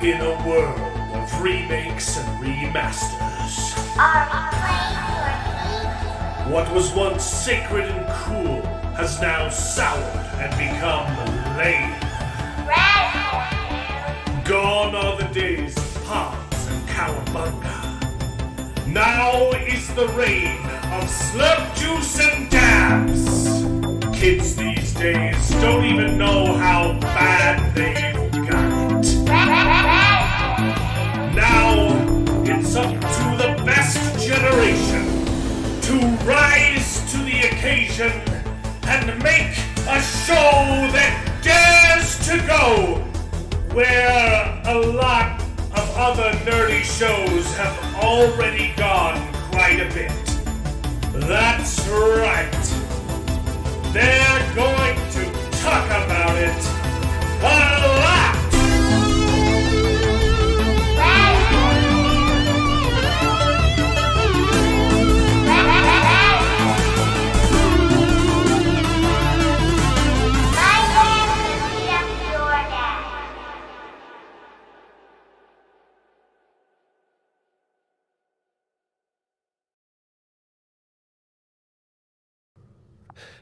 In a world of remakes and remasters, Are we playing for me? what was once sacred and cool has now soured and become lame. Red. Gone are the days of Pops and Cowabunga. Now is the reign of slurp juice and dabs. Kids these days don't even know how bad they've got it. Now it's up to the best generation to rise to the occasion and make a show that dares to go where a lot of other nerdy shows have already gone quite a bit. That's right. They're going to talk about it a lot.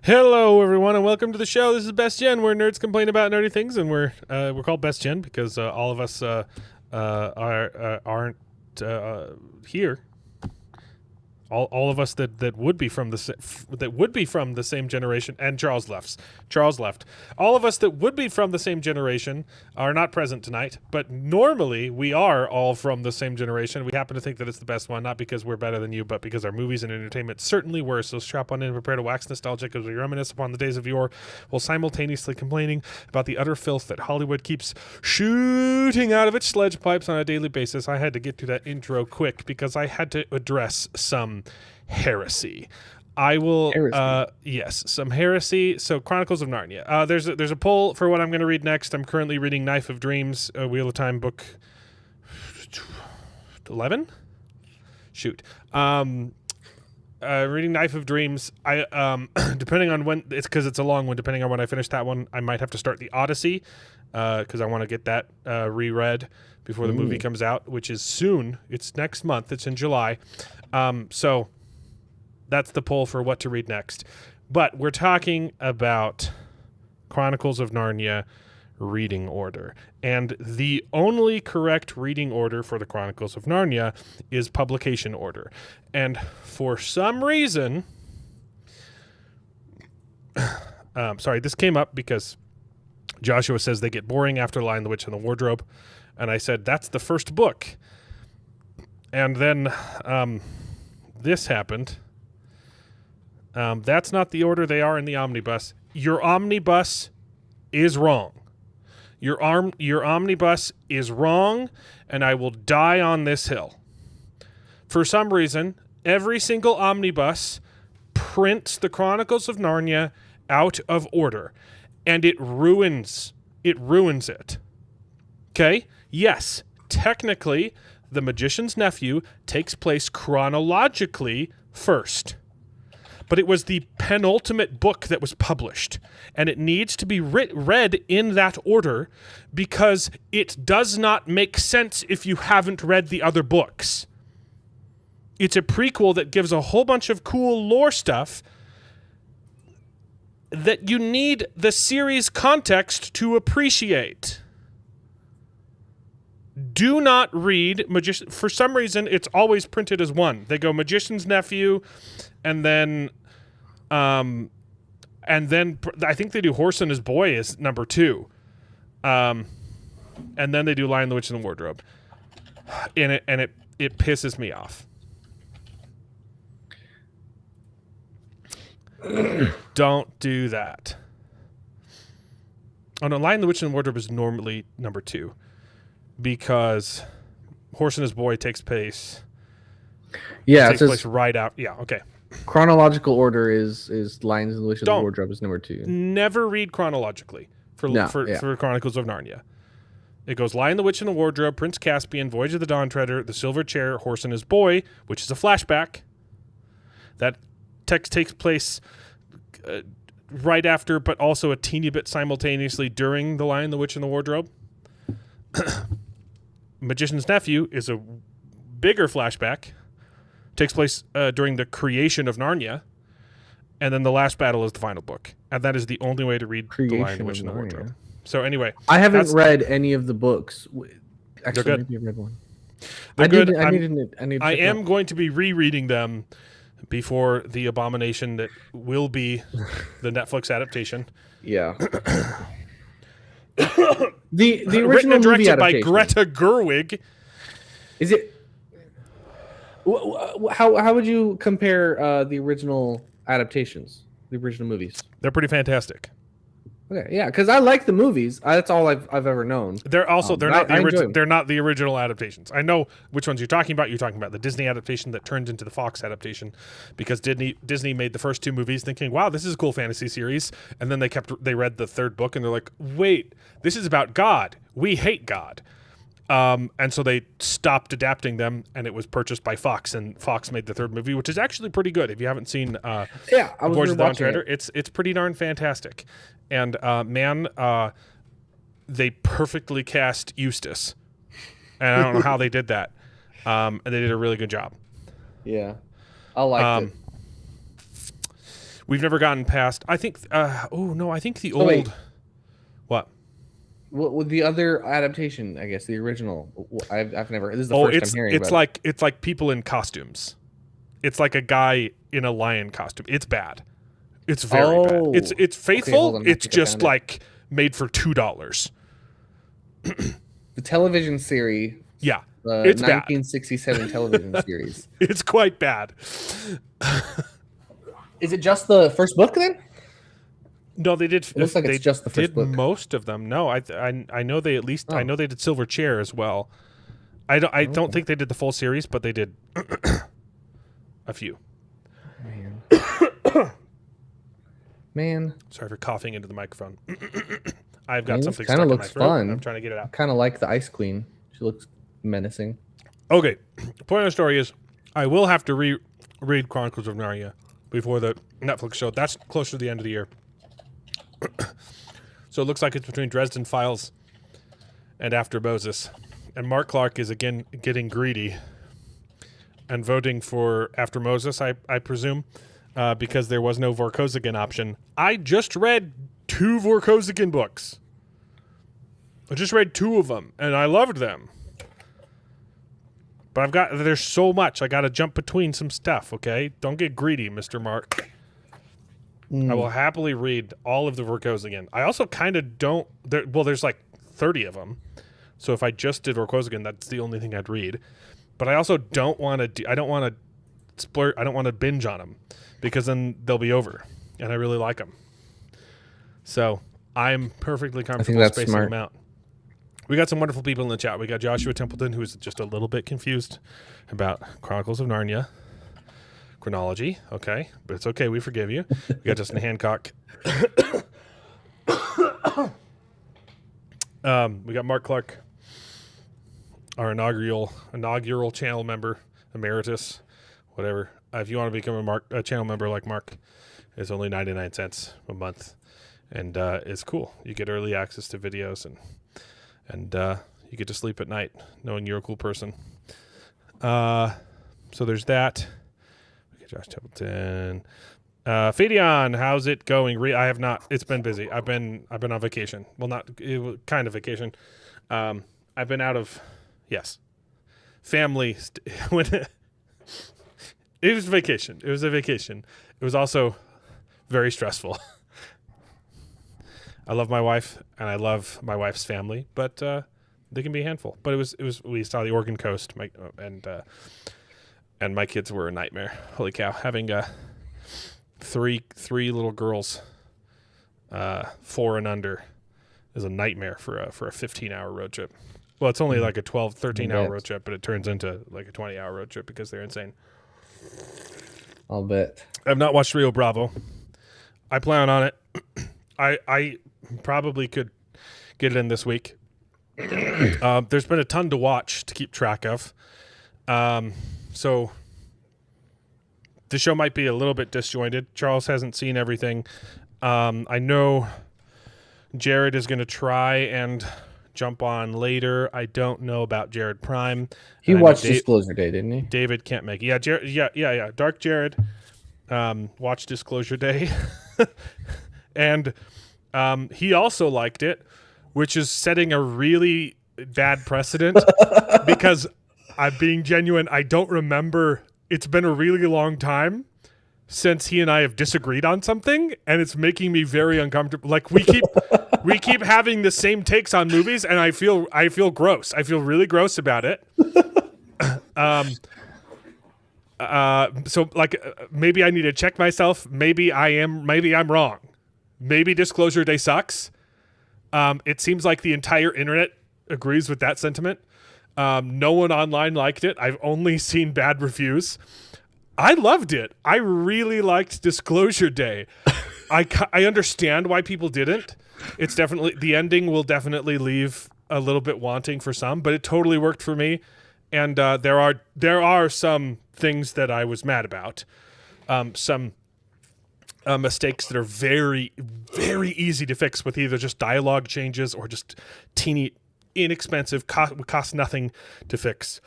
Hello, everyone, and welcome to the show. This is Best Gen, where nerds complain about nerdy things, and we're called Best Gen because all of us aren't here. All of us that would be from the same generation, and Charles left. All of us that would be from the same generation are not present tonight, but normally we are all from the same generation. We happen to think that it's the best one, not because we're better than you, but because our movies and entertainment certainly were. So strap on in and prepare to wax nostalgic as we reminisce upon the days of yore, while simultaneously complaining about the utter filth that Hollywood keeps shooting out of its sledge pipes on a daily basis. I had to get to that intro quick because I had to address some heresy. I will yes, some heresy. So Chronicles of Narnia. There's a poll for what I'm going to read next. I'm currently reading Knife of Dreams, Wheel of Time book 11. Shoot. Reading Knife of Dreams. I depending on when it's because it's a long one. Depending on when I finish that one, I might have to start the Odyssey because I want to get that reread before the movie comes out, which is soon. It's next month. It's in July. So that's the poll for what to read next. But we're talking about Chronicles of Narnia reading order. And the only correct reading order for the Chronicles of Narnia is publication order. And for some reason, this came up because Joshua says they get boring after Lion, the Witch, and the Wardrobe. And I said, that's the first book. And then this happened. That's not the order they are in the omnibus. Your omnibus is wrong. Your omnibus is wrong, and I will die on this hill. For some reason, every single omnibus prints the Chronicles of Narnia out of order, and it ruins it. Okay? Yes, technically, The Magician's Nephew takes place chronologically first. But it was the penultimate book that was published, and it needs to be read in that order because it does not make sense if you haven't read the other books. It's a prequel that gives a whole bunch of cool lore stuff that you need the series context to appreciate. Do not read Magician. For some reason, it's always printed as one. They go Magician's Nephew, and then I think they do Horse and His Boy as number 2, and then they do Lion, the Witch, and the Wardrobe, and it pisses me off. Don't do that. Oh no, Lion, the Witch, and the Wardrobe is normally number 2. Because Horse and His Boy takes place. Yeah, takes place right out. Yeah, okay. Chronological order is Lions and the Witch of the Don't. Wardrobe is number 2. Never read chronologically for Chronicles of Narnia. It goes Lion, the Witch, and the Wardrobe, Prince Caspian, Voyage of the Dawn Treader, The Silver Chair, Horse and His Boy, which is a flashback. That text takes place right after, but also a teeny bit simultaneously during The Lion, the Witch, and the Wardrobe. Magician's Nephew is a bigger flashback. Takes place during the creation of Narnia. And then the last battle is the final book. And that is the only way to read The Lion, the Witch, and the Wardrobe. So anyway. I haven't read any of the books. Actually, they're good. maybe I read one. They're good. I am going to be rereading them before the abomination that will be the Netflix adaptation. Yeah. the original written and directed by adaptation. Greta Gerwig. Is it? How would you compare the original adaptations, the original movies? They're pretty fantastic. Okay, yeah, because I like the movies. That's all I've ever known. They're also they're not the original adaptations. I know which ones you're talking about. You're talking about the Disney adaptation that turned into the Fox adaptation, because Disney made the first two movies thinking, "Wow, this is a cool fantasy series," and then they read the third book and they're like, "Wait, this is about God. We hate God." And so they stopped adapting them, and it was purchased by Fox, and Fox made the third movie, which is actually pretty good. If you haven't seen I was Voyage of the Dawn watching Treader, it's pretty darn fantastic. And they perfectly cast Eustace, and I don't know how they did that. And they did a really good job. Yeah, I liked it. We've never gotten past. I think. I think the old. Wait. What? With the other adaptation, I guess the original. I've never. This is the first time hearing about it. It's like people in costumes. It's like a guy in a lion costume. It's bad. It's very bad. It's faithful. Okay, it's just like made for $2. The television series. Yeah, The it's 1967 television series. It's quite bad. Is it just the first book then? No, they did. It looks like it's just the first book. Most of them. No, I know they at least. I know they did Silver Chair as well. I don't think they did the full series, but they did a few. Man. Sorry for coughing into the microphone. I've got something kind stuck of in my looks throat. fun. I'm trying to get it out. Kind of like the Ice Queen. She looks menacing. Okay. Point of the story is, I will have to read Chronicles of Narnia before the Netflix show. That's closer to the end of the year. So it looks like it's between Dresden Files and After Moses. And Mark Clark is again getting greedy and voting for After Moses, I presume, because there was no Vorkosigan option. I just read 2 Vorkosigan books. I just read 2 of them, and I loved them. But there's so much. I got to jump between some stuff, okay? Don't get greedy, Mr. Mark. I will happily read all of the Vorkosigan. I also kind of don't... there's like 30 of them. So if I just did Vorkosigan, that's the only thing I'd read. But I also don't want to... I don't want to splurt. I don't want to binge on them, because then they'll be over. And I really like them. So I'm perfectly comfortable spacing them out. We got some wonderful people in the chat. We got Joshua Templeton, who's just a little bit confused about Chronicles of Narnia. Chronology, okay, but it's okay. We forgive you. We got Justin Hancock. We got Mark Clark, our inaugural channel member, emeritus, whatever. If you want to become a channel member like Mark, it's only 99 cents a month, and it's cool. You get early access to videos, and you get to sleep at night knowing you're a cool person. So there's that. Josh Templeton. Fidion, how's it going? I have not. It's been busy. I've been on vacation. Well, kind of vacation. I've been out of, family. It was vacation. It was a vacation. It was also very stressful. I love my wife and I love my wife's family, but they can be a handful. But we saw the Oregon coast, and my kids were a nightmare. Holy cow! Having three little girls, 4 and under, is a nightmare for a 15-hour road trip. Well, it's only like a 12, 13-hour road trip, but it turns into like a 20-hour road trip because they're insane. I'll bet. I've not watched Rio Bravo. I plan on it. I probably could get it in this week. There's been a ton to watch to keep track of. So the show might be a little bit disjointed. Charles hasn't seen everything. I know Jared is going to try and jump on later. I don't know about Jared Prime. He And I know watched Disclosure Day, didn't he? David can't make it. Yeah, Jared, yeah. Dark Jared watched Disclosure Day. And he also liked it, which is setting a really bad precedent because I'm being genuine. I don't remember. It's been a really long time since he and I have disagreed on something, and it's making me very uncomfortable. Like we keep having the same takes on movies, and I feel gross. I feel really gross about it. So maybe I need to check myself. Maybe I'm wrong. Maybe Disclosure Day sucks. It seems like the entire internet agrees with that sentiment. No one online liked it. I've only seen bad reviews. I loved it. I really liked Disclosure Day. I understand why people didn't. It's definitely, the ending will definitely leave a little bit wanting for some, but it totally worked for me. And there are some things that I was mad about. Some mistakes that are very, very easy to fix with either just dialogue changes or just teeny, inexpensive, would cost nothing to fix.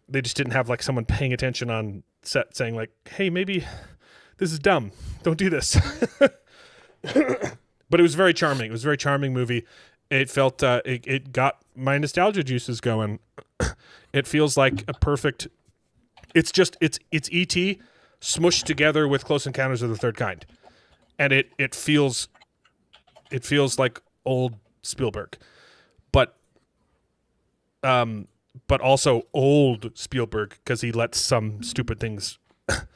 They just didn't have like someone paying attention on set saying like, hey, maybe this is dumb. Don't do this. But it was very charming. It was a very charming movie. It felt, it got my nostalgia juices going. It feels like a perfect, it's E.T. smushed together with Close Encounters of the Third Kind. And it feels like old Spielberg. But also old Spielberg because he lets some stupid things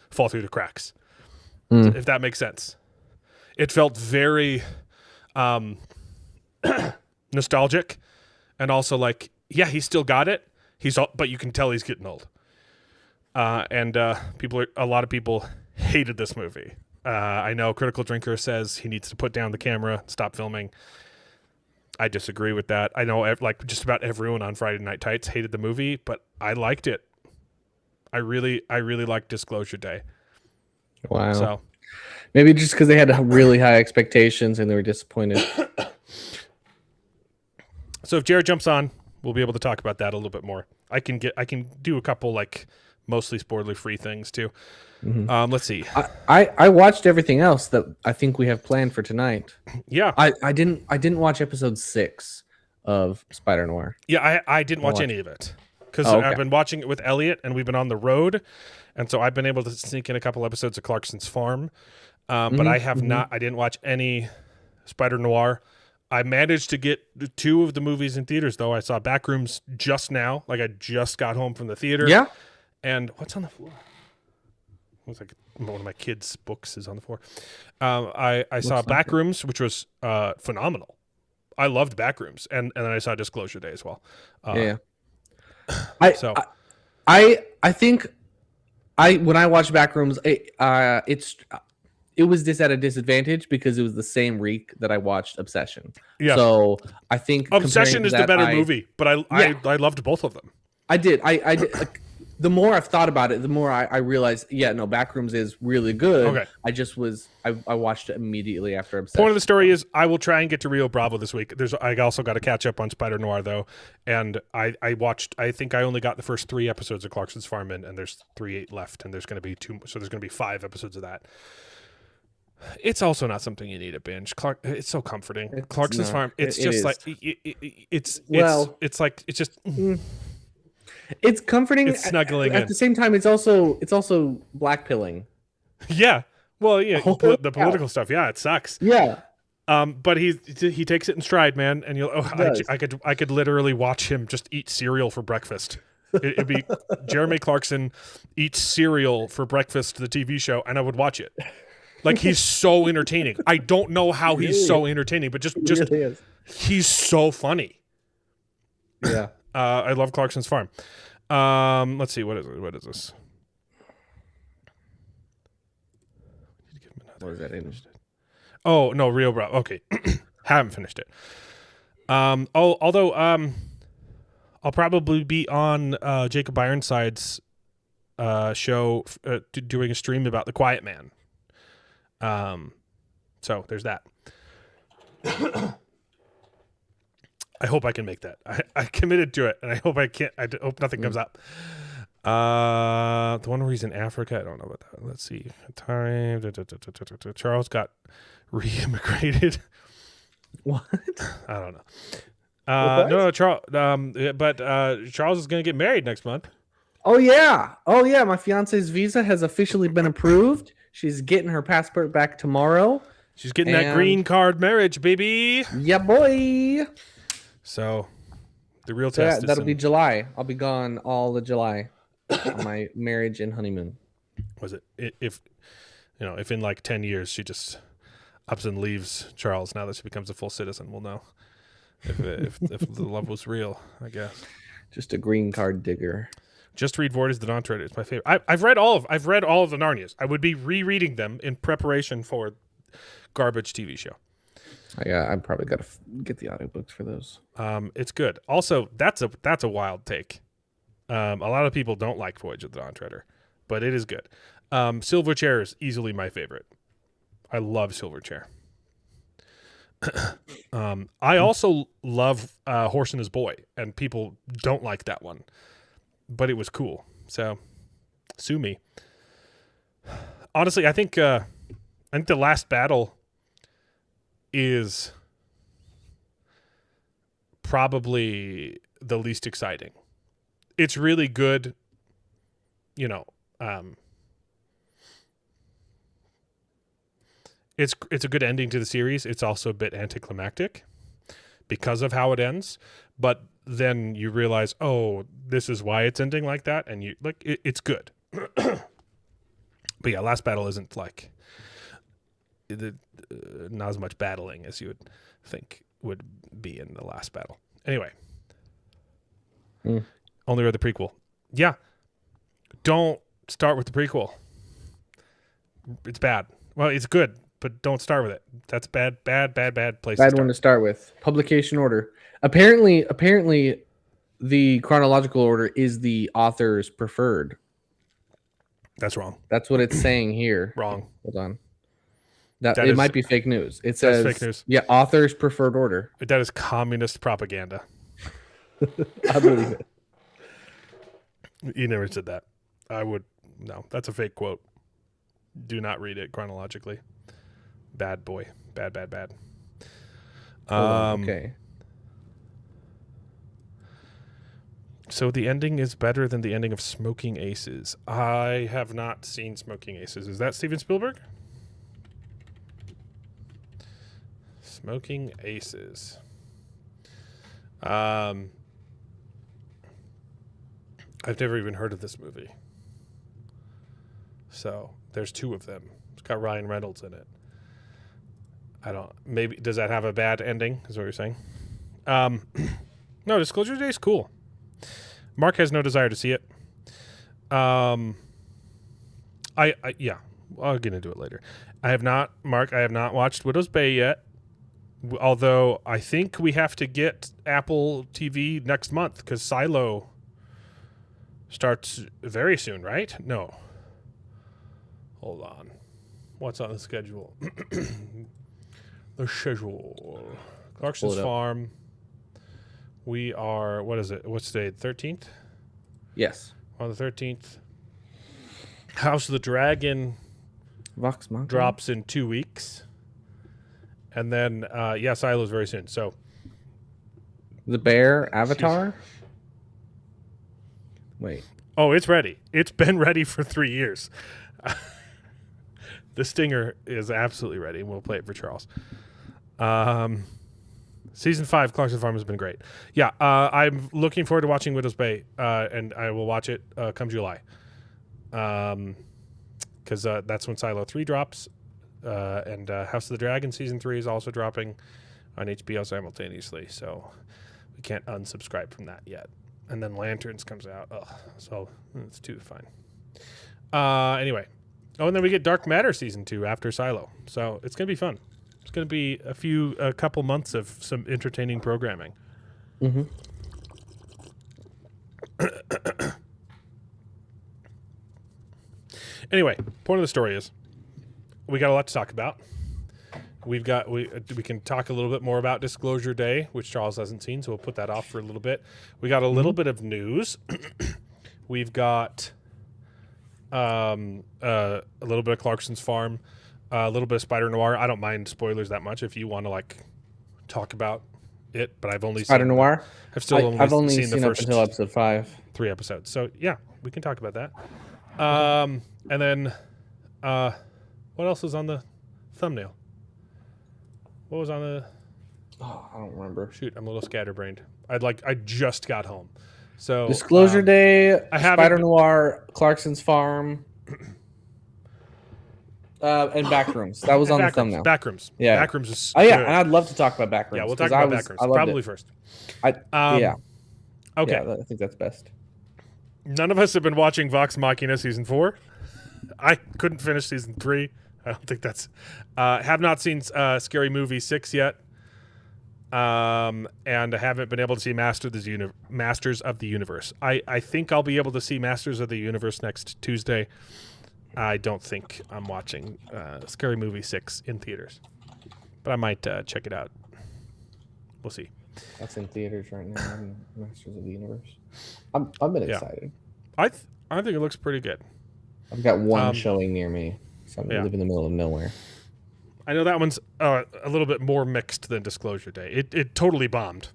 fall through the cracks. If that makes sense. It felt very nostalgic and also like, yeah, he still got it. But you can tell he's getting old. And a lot of people hated this movie. I know Critical Drinker says he needs to put down the camera, stop filming. I disagree with that. I know like just about everyone on Friday Night Tights hated the movie, but I liked it. I really liked Disclosure Day. Wow. So maybe just because they had really high expectations and they were disappointed. So if Jared jumps on, we'll be able to talk about that a little bit more. I can do a couple like mostly spoiler free things too. Mm-hmm. Let's see. I watched everything else that I think we have planned for tonight. Yeah. I didn't watch episode 6 of Spider Noir. Yeah, I didn't watch any of it because okay. I've been watching it with Elliot and we've been on the road, and so I've been able to sneak in a couple episodes of Clarkson's Farm. But I have not. I didn't watch any Spider Noir. I managed to get 2 of the movies in theaters, though. I saw Backrooms just now. Like, I just got home from the theater. Yeah. And what's on the floor? It was like one of my kids' books is on the floor. I saw Backrooms, which was phenomenal. I loved Backrooms. And then I saw Disclosure Day as well. Yeah. I think when I watched Backrooms, it was at a disadvantage because it was the same week that I watched Obsession. Yeah. So I think Obsession is the better movie, but I loved both of them. I did. I did. Like, the more I've thought about it, the more I realized, Backrooms is really good. Okay. I watched it immediately after Obsession. Point of the story is I will try and get to Rio Bravo this week. I also got to catch up on Spider Noir though, and I think I only got the first 3 episodes of Clarkson's Farm in, and there's 3 left, and there's going to be 2, so there's going to be 5 episodes of that. It's also not something you need to binge. It's so comforting. Clarkson's Farm. It's just like it's just. It's comforting. It's snuggling at the same time. It's also blackpilling. Yeah. Well, yeah. The political stuff. Yeah, it sucks. Yeah. But he takes it in stride, man. And I could literally watch him just eat cereal for breakfast. It'd be Jeremy Clarkson eats cereal for breakfast, the TV show, and I would watch it. Like, he's so entertaining. I don't know how he's so entertaining, but just he's so funny. Yeah. I love Clarkson's Farm. Let's see. What is this? What is that in? Oh, no, Rio Bravo. Okay. Haven't finished it. Although I'll probably be on Jacob Ironside's show doing a stream about The Quiet Man. So there's that. I hope I can make that. I committed to it, and I hope I can't. I hope nothing comes up. The one where he's in Africa, I don't know about that. Let's see. Time. Charles got re-immigrated. What? I don't know. What? No, Charles. But Charles is going to get married next month. Oh yeah. My fiance's visa has officially been approved. She's getting her passport back tomorrow. She's getting that green card marriage, baby. Yeah, boy. So, the real test. That'll be July. I'll be gone all of July on my marriage and honeymoon. Was it if in like 10 years she just ups and leaves Charles now that she becomes a full citizen, we'll know if the love was real, I guess. Just a green card digger. Just read Vortis the Dawn Treader. It's my favorite. I've read all of the Narnias. I would be rereading them in preparation for garbage TV show. Yeah, I'm probably got to get the audiobooks for those. It's good. Also, that's a wild take. A lot of people don't like Voyage of the Dawn Treader, but it is good. Silverchair is easily my favorite. I love Silverchair. I also love Horse and His Boy, and people don't like that one, but it was cool. So, sue me. Honestly, I think The Last Battle is probably the least exciting. It's really good, it's a good ending to the series. It's also a bit anticlimactic because of how it ends, but then you realize, oh, this is why it's ending like that, and it's good. But yeah, Last Battle isn't like not as much battling as you would think would be in The Last Battle. Anyway. Only read the prequel. Yeah. Don't start with the prequel. It's bad. Well, it's good, but don't start with it. That's bad place Bad one to start with. Publication order. Apparently, the chronological order is the author's preferred. That's wrong. That's what it's saying here. Wrong. Hold on. It might be fake news. It says fake news. Yeah, author's preferred order. That is communist propaganda. I believe it. You never said that. I would. No, that's a fake quote. Do not read it chronologically. Bad boy. Bad. Okay. So the ending is better than the ending of Smoking Aces. I have not seen Smoking Aces. Is that Steven Spielberg? Smoking Aces. I've never even heard of this movie. So there's two of them. It's got Ryan Reynolds in it. Maybe does that have a bad ending? Is what you're saying? No, Disclosure Day is cool. Mark has no desire to see it. I'll get into it later. I have not watched Widow's Bay yet. Although I think we have to get Apple TV next month because Silo starts very soon, right? No. Hold on. What's on the schedule? The schedule. Clarkson's Farm. We are, what is it? What's today? 13th? Yes. On the 13th. House of the Dragon Vox Machina drops in 2 weeks. And then, Silo's very soon. So, The Bear, Avatar? Wait. Oh, it's ready. It's been ready for 3 years. The Stinger is absolutely ready, and we'll play it for Charles. Season 5, Clarkson Farm has been great. Yeah, I'm looking forward to watching Widow's Bay, and I will watch it come July. Because that's when Silo 3 drops, and House of the Dragon Season 3 is also dropping on HBO simultaneously, so we can't unsubscribe from that yet. And then Lanterns comes out, so it's too fine. Anyway. Oh, and then we get Dark Matter Season 2 after Silo, so it's going to be fun. It's going to be a couple months of some entertaining programming. Mm-hmm. Anyway, point of the story is we got a lot to talk about. we can talk a little bit more about Disclosure Day, which Charles hasn't seen, so we'll put that off for a little bit. We got a little bit of news. We've got a little bit of Clarkson's Farm, a little bit of Spider Noir. I don't mind spoilers that much if you want to talk about it, but I've only Spider seen Noir. I've only seen the first up until episode 5. 3 episodes. So yeah, we can talk about that. And then what else was on the thumbnail? What was on the? Oh, I don't remember. Shoot, I'm a little scatterbrained. I just got home, so Disclosure Day, Spider Noir, Clarkson's Farm, and Backrooms. That was on the thumbnail. Backrooms. Yeah. Backrooms is. Oh yeah, good. and I'd love to talk about Backrooms. Yeah, we'll talk about Backrooms probably first. Yeah. Okay. Yeah, I think that's best. None of us have been watching Vox Machina season 4. I couldn't finish season 3. I don't think that's. Have not seen Scary Movie 6 yet. And I haven't been able to see Masters of the Universe. I think I'll be able to see Masters of the Universe next Tuesday. I don't think I'm watching Scary Movie 6 in theaters, but I might check it out. We'll see. That's in theaters right now. Masters of the Universe. I've been excited. I think it looks pretty good. I've got one showing near me, so I live in the middle of nowhere. I know that one's a little bit more mixed than Disclosure Day. It totally bombed.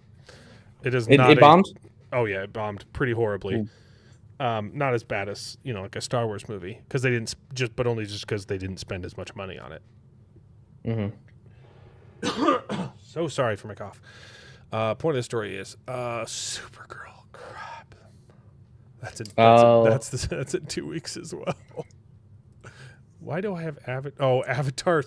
It is not. It bombed? Oh yeah, it bombed pretty horribly. Not as bad as like a Star Wars movie because they didn't only because they didn't spend as much money on it. Mm-hmm. So sorry for my cough. Point of the story is Supergirl. Crap. That's in 2 weeks as well. Why do I have Avatar?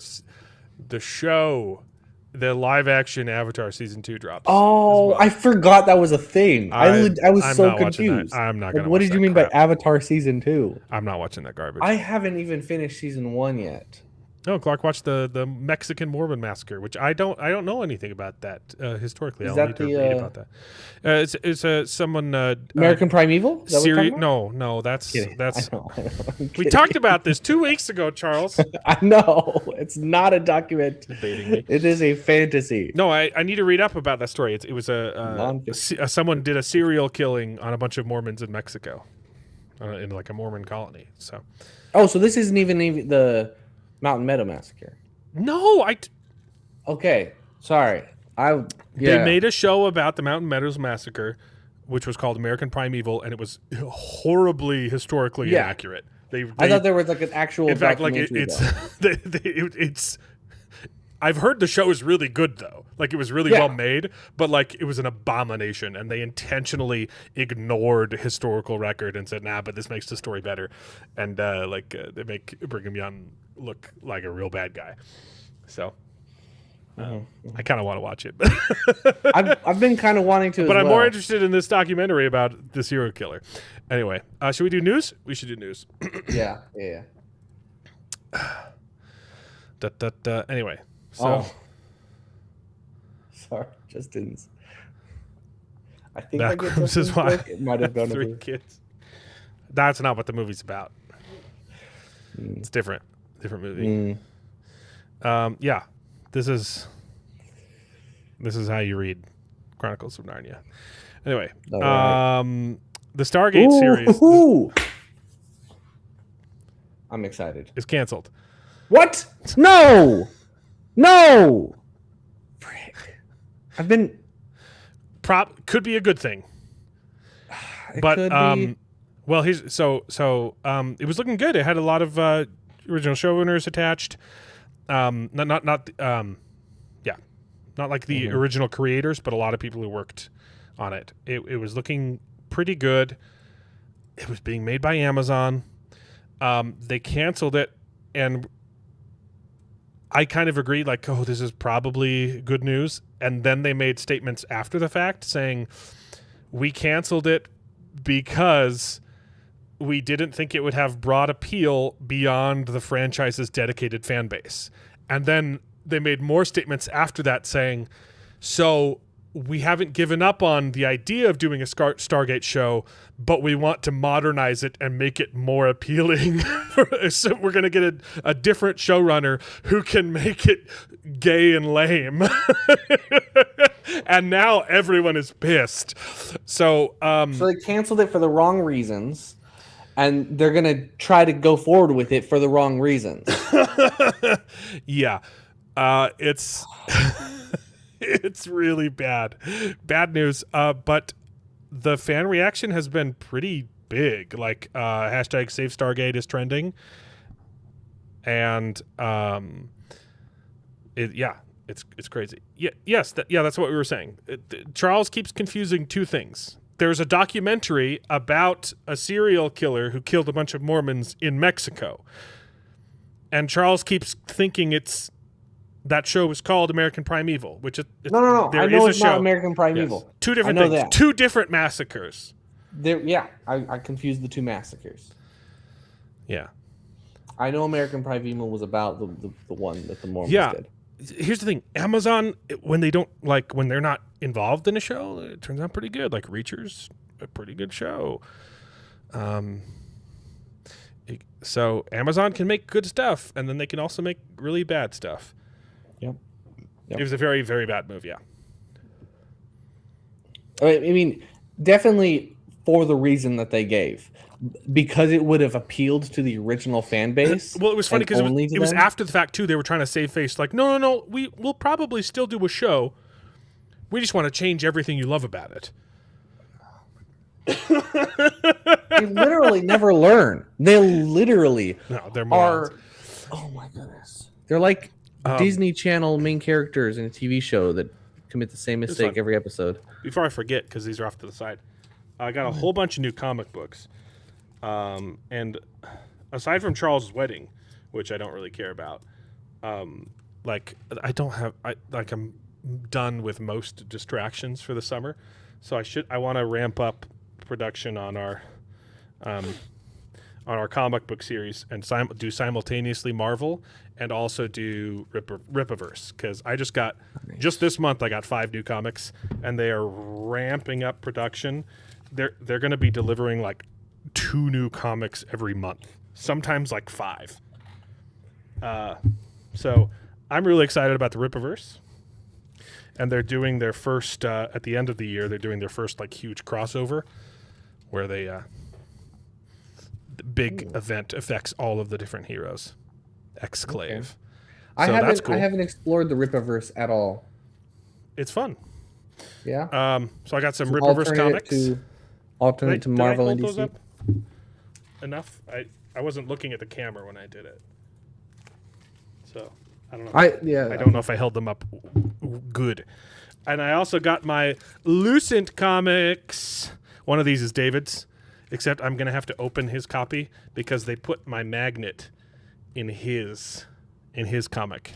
The show, the live action Avatar season 2 drops. Oh, well. I forgot that was a thing. I was so confused. I'm not gonna. What did you mean by Avatar season 2? I'm not watching that garbage. I haven't even finished season 1 yet. No, Clark watched the Mexican Mormon massacre, which I don't know anything about that historically. I'll need to read about that. It's someone American Primeval. No, that's. I know. We talked about this 2 weeks ago, Charles. I know it's not a document. Debating me. It is a fantasy. No, I need to read up about that story. It was someone did a serial killing on a bunch of Mormons in Mexico, in like a Mormon colony. So. Oh, so this isn't even the Mountain Meadow Massacre. No, Okay, sorry. They made a show about the Mountain Meadows Massacre, which was called American Primeval, and it was horribly historically inaccurate. I thought there was like an actual. In fact, it's. I've heard the show is really good though. Like it was really well made, but like it was an abomination, and they intentionally ignored historical record and said, "Nah, but this makes the story better," and they make Brigham Young look like a real bad guy. So I kind of want to watch it. I've been kind of wanting to, but I'm more interested in this documentary about the serial killer. Anyway, should we do news? We should do news. Yeah. Anyway. So, sorry, Justin's. I think Backrooms is why it might have gone 3 kids. That's not what the movie's about. It's different movie. Yeah, this is how you read Chronicles of Narnia. Anyway, the Stargate series. I'm excited. Is canceled. What? No! Frick. I've been... Could be a good thing. But, well, it was looking good. It had a lot of original showrunners attached. Not like the original creators, but a lot of people who worked on it. It was looking pretty good. It was being made by Amazon. They canceled it, and I kind of agreed, like, oh, this is probably good news. And then they made statements after the fact saying, we canceled it because we didn't think it would have broad appeal beyond the franchise's dedicated fan base. And then they made more statements after that saying, so we haven't given up on the idea of doing a Stargate show, but we want to modernize it and make it more appealing. So we're going to get a different showrunner who can make it gay and lame. And now everyone is pissed. So they canceled it for the wrong reasons, and they're going to try to go forward with it for the wrong reasons. Yeah. It's it's really bad news. But the fan reaction has been pretty big. Like hashtag Save Stargate is trending, and it's crazy. That's what we were saying. Charles keeps confusing two things. There's a documentary about a serial killer who killed a bunch of Mormons in Mexico, and Charles keeps thinking that show was called American Primeval, which No. There I know is it's a show. not American Primeval. Yes. Two different I know things. that. Two different massacres. I confused the two massacres. Yeah. I know American Primeval was about the one that the Mormons did. Here's the thing. Amazon, when they're not involved in a show, it turns out pretty good. Like Reacher's a pretty good show. So Amazon can make good stuff, and then they can also make really bad stuff. Yep. It was a very, very bad move, yeah. I mean, definitely for the reason that they gave. Because it would have appealed to the original fan base. Well, it was funny because it was after the fact, too. They were trying to save face. Like, no, we'll probably still do a show. We just want to change everything you love about it. They literally never learn. They literally they're morons. Oh, my goodness. They're like Disney Channel main characters in a TV show that commit the same mistake every episode. Before I forget, because these are off to the side, I got a whole bunch of new comic books. And aside from Charles' wedding, which I don't really care about, I'm done with most distractions for the summer. So I want to ramp up production on our comic book series and do simultaneously Marvel and also do Rippaverse, because I just this month I got 5 new comics, and they are ramping up production. They're going to be delivering like 2 new comics every month, sometimes like 5. So I'm really excited about the Rippaverse, and they're doing their first at the end of the year. They're doing their first like huge crossover, where they the big event affects all of the different heroes. Exclave. Okay. So that's cool. I haven't explored the Rippaverse at all. It's fun. Yeah. So I got some Rippaverse comics. Alternate to Marvel and DC. Enough. I wasn't looking at the camera when I did it, so I don't know. I don't know if I held them up good. And I also got my Lucent comics. One of these is David's, except I'm gonna have to open his copy because they put my magnet in his comic.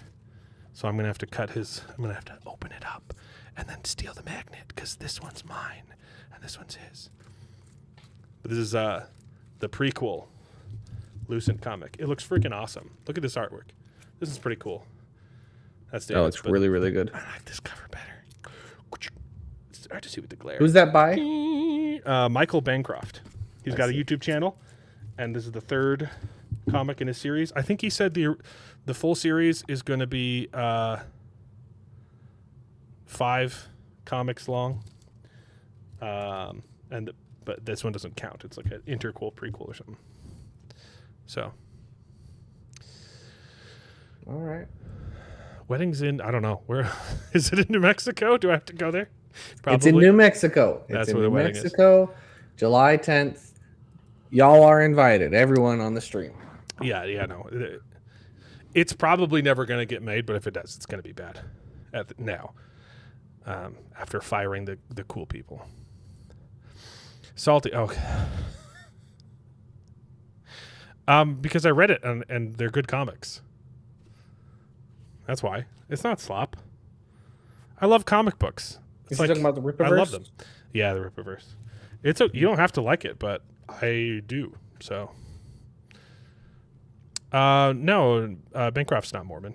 So I'm gonna have to I'm gonna have to open it up and then steal the magnet, because this one's mine and this one's his. But this is the prequel Lucent comic. It looks freaking awesome. Look at this artwork. This is pretty cool. That's David's, it's really, really good. I like this cover better. It's hard to see with the glare. Who's that by? Michael Bancroft. He's got a YouTube channel, and this is the 3rd comic in his series. I think he said the full series is going to be 5 comics long. But this one doesn't count. It's like an interquel, prequel, or something. So, all right. Wedding's in, I don't know. Where is it, in New Mexico? Do I have to go there? Probably. It's in New Mexico. That's where the wedding is. Mexico, July 10th. Y'all are invited. Everyone on the stream. Yeah, no. It's probably never going to get made, but if it does, it's going to be bad now. After firing the cool people. Salty. Okay. Because I read it, and they're good comics. That's why. It's not slop. I love comic books. Is he talking about the Rippaverse? I love them. Yeah, the Rippaverse. You don't have to like it, but I do. So. No, Bancroft's not Mormon.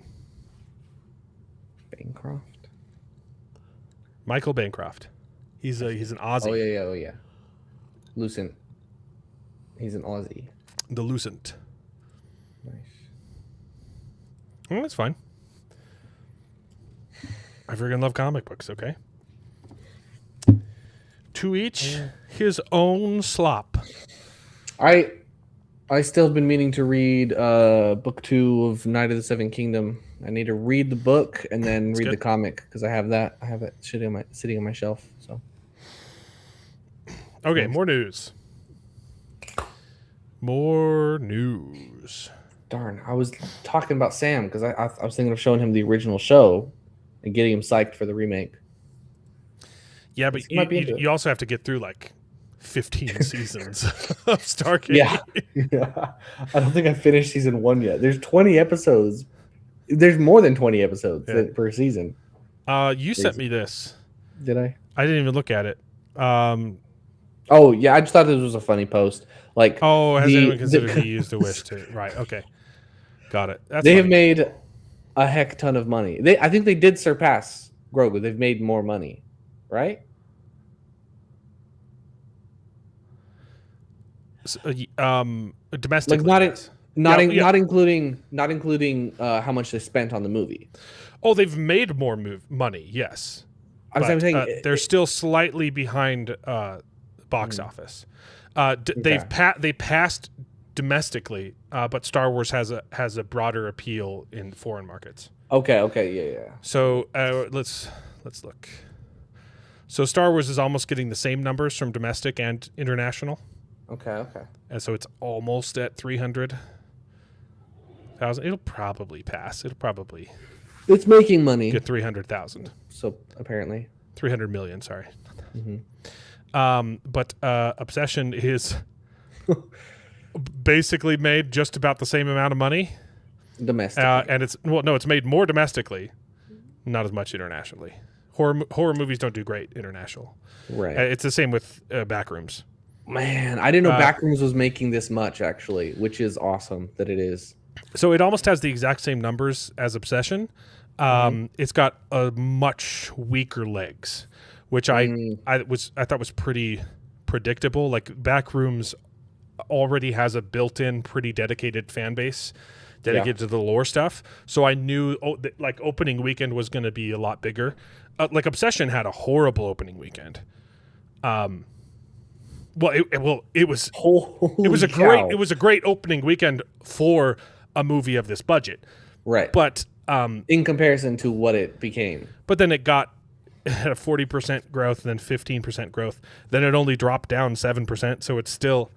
Bancroft? Michael Bancroft. He's an Aussie. Oh yeah. Lucent. He's an Aussie. The Lucent. Nice. Well, that's fine. I freaking love comic books. Okay. To each his own slop. I still have been meaning to read book 2 of Night of the Seven Kingdom. I need to read the book and then read the comic because I have that sitting on my shelf. So. Okay, more news. More news. Darn, I was talking about Sam because I was thinking of showing him the original show and getting him psyched for the remake. Yeah, but you also have to get through like 15 seasons of Stargate. Yeah. I don't think I finished season 1 yet. There's 20 episodes. There's more than 20 episodes per season. You sent me this. Did I? I didn't even look at it. Oh, yeah. I just thought this was a funny post. Like, has anyone considered he used the wish to? Right. Okay. Got it. That's they have made a heck ton of money. I think they did surpass Grogu. They've made more money, right? Domestically, like not including how much they spent on the movie. Oh, they've made more money. Yes, I'm saying they're still slightly behind box office. They passed domestically, but Star Wars has a broader appeal in foreign markets. Okay, yeah. So let's look. So Star Wars is almost getting the same numbers from domestic and international. Okay. And so it's almost at 300,000. It'll probably pass. It's making money. Get 300,000. So apparently 300 million. Sorry. Mm-hmm. But Obsession is basically made just about the same amount of money domestically, and it's made more domestically, not as much internationally. Horror movies don't do great international. Right. It's the same with Backrooms. Man, I didn't know Backrooms was making this much, actually, which is awesome that it is. So it almost has the exact same numbers as Obsession. It's got a much weaker legs, which I thought was pretty predictable. Like Backrooms already has a built-in, pretty dedicated fan base dedicated to the lore stuff. So I knew like opening weekend was going to be a lot bigger. Like Obsession had a horrible opening weekend. It was a great opening weekend for a movie of this budget, right? But in comparison to what it became, but then it got at a 40% growth, then 15% growth, then it only dropped down 7%. So it's still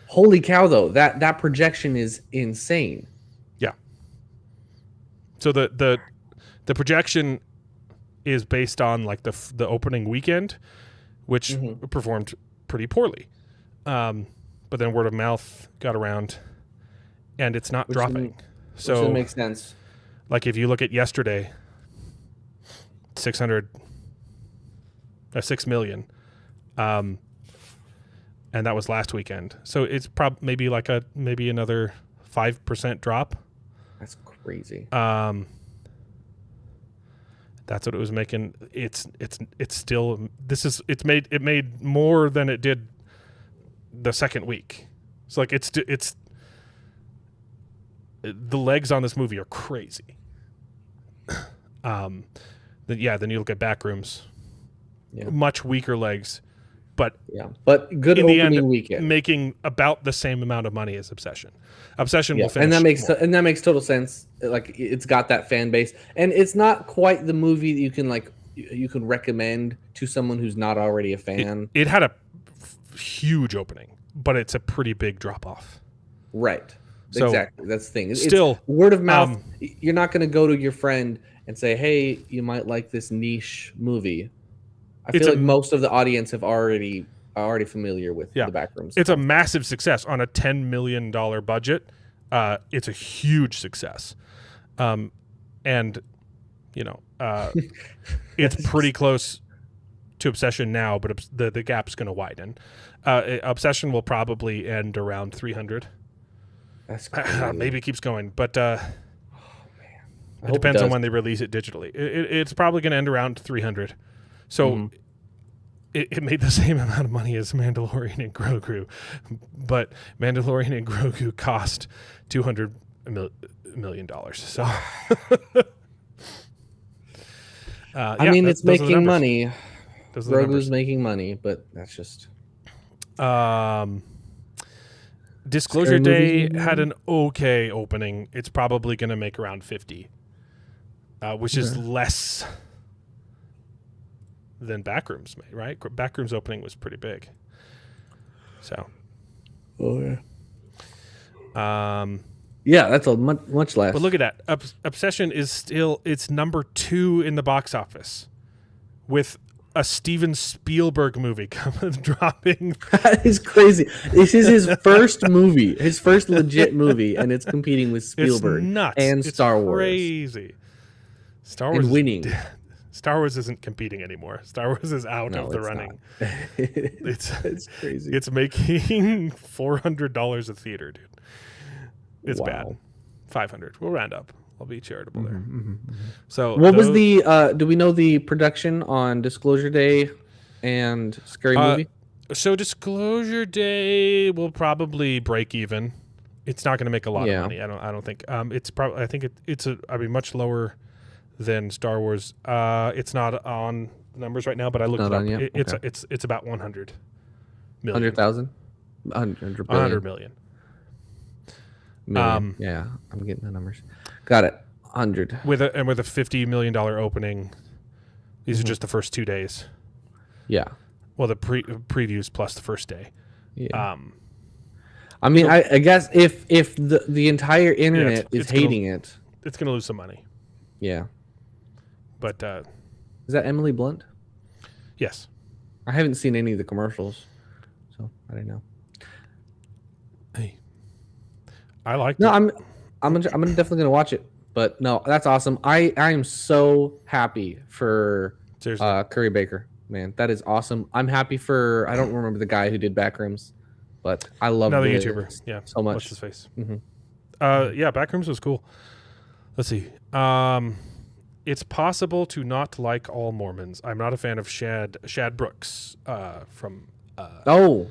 holy cow! Though that projection is insane. Yeah. So the projection is based on like the opening weekend, which performed pretty poorly. But then word of mouth got around and it's not dropping. So it makes sense. Like if you look at yesterday, 6 million. And that was last weekend. So it's maybe another 5% drop. That's crazy. That's what it was making. It made more than it did the second week. So like it's the legs on this movie are crazy. Then you look at Backrooms, much weaker legs, but good in opening the end, weekend, making about the same amount of money as Obsession. Obsession will finish, and that makes total sense. Like it's got that fan base, and it's not quite the movie that you can recommend to someone who's not already a fan. It had a huge opening, but it's a pretty big drop off. Right. So, exactly. That's the thing. It's word of mouth. You're not going to go to your friend and say, "Hey, you might like this niche movie." I feel like most of the audience are already familiar with the Backrooms. It's a massive success on a $10 million budget. It's a huge success, and it's pretty close to Obsession now, but the gap's going to widen. Obsession will probably end around 300. That's crazy. Maybe it keeps going, but It depends on when they release it digitally. It's probably going to end around 300. So it made the same amount of money as Mandalorian and Grogu, but Mandalorian and Grogu cost $200 million. So, I mean, it's making money. Grogu's making money, but that's just. Disclosure Day had an okay opening. It's probably going to make around 50, which is less than Backrooms made, right? Backrooms opening was pretty big. So. Oh yeah. Yeah, that's a much less. But look at that. Obsession is still it's number 2 in the box office, with a Steven Spielberg movie dropping. That is crazy. This is his first movie, his first legit movie, and it's competing with Spielberg and Star Wars. Crazy. Star Wars and winning. Star Wars isn't competing anymore. Star Wars is out of the running. It's crazy. It's making $400 a theater, dude. It's bad. 500. We'll round up. I'll be charitable there. So, what was the? Do we know the production on Disclosure Day and Scary Movie? So Disclosure Day will probably break even. It's not going to make a lot of money. I don't think. It's probably. I think it's much lower than Star Wars. It's not on numbers right now, but I looked it up. It's about 100 million. 100,000. 100 million. Yeah, I'm getting the numbers. Got it. 100 with a $50 million opening. These are just the first 2 days. Yeah. Well, the previews plus the first day. Yeah. I mean, I guess if the entire internet is hating it, it's going to lose some money. Yeah. But is that Emily Blunt? Yes. I haven't seen any of the commercials, so I don't know. Hey, I like. No, I'm definitely gonna watch it. But no, that's awesome. I am so happy for Curry Baker. Man, that is awesome. I'm happy for. I don't remember the guy who did Backrooms, but I love another YouTuber. Yeah, so much. What's his face? Yeah, Backrooms was cool. Let's see. It's possible to not like all Mormons. I'm not a fan of Shad Brooks from Shadiversity.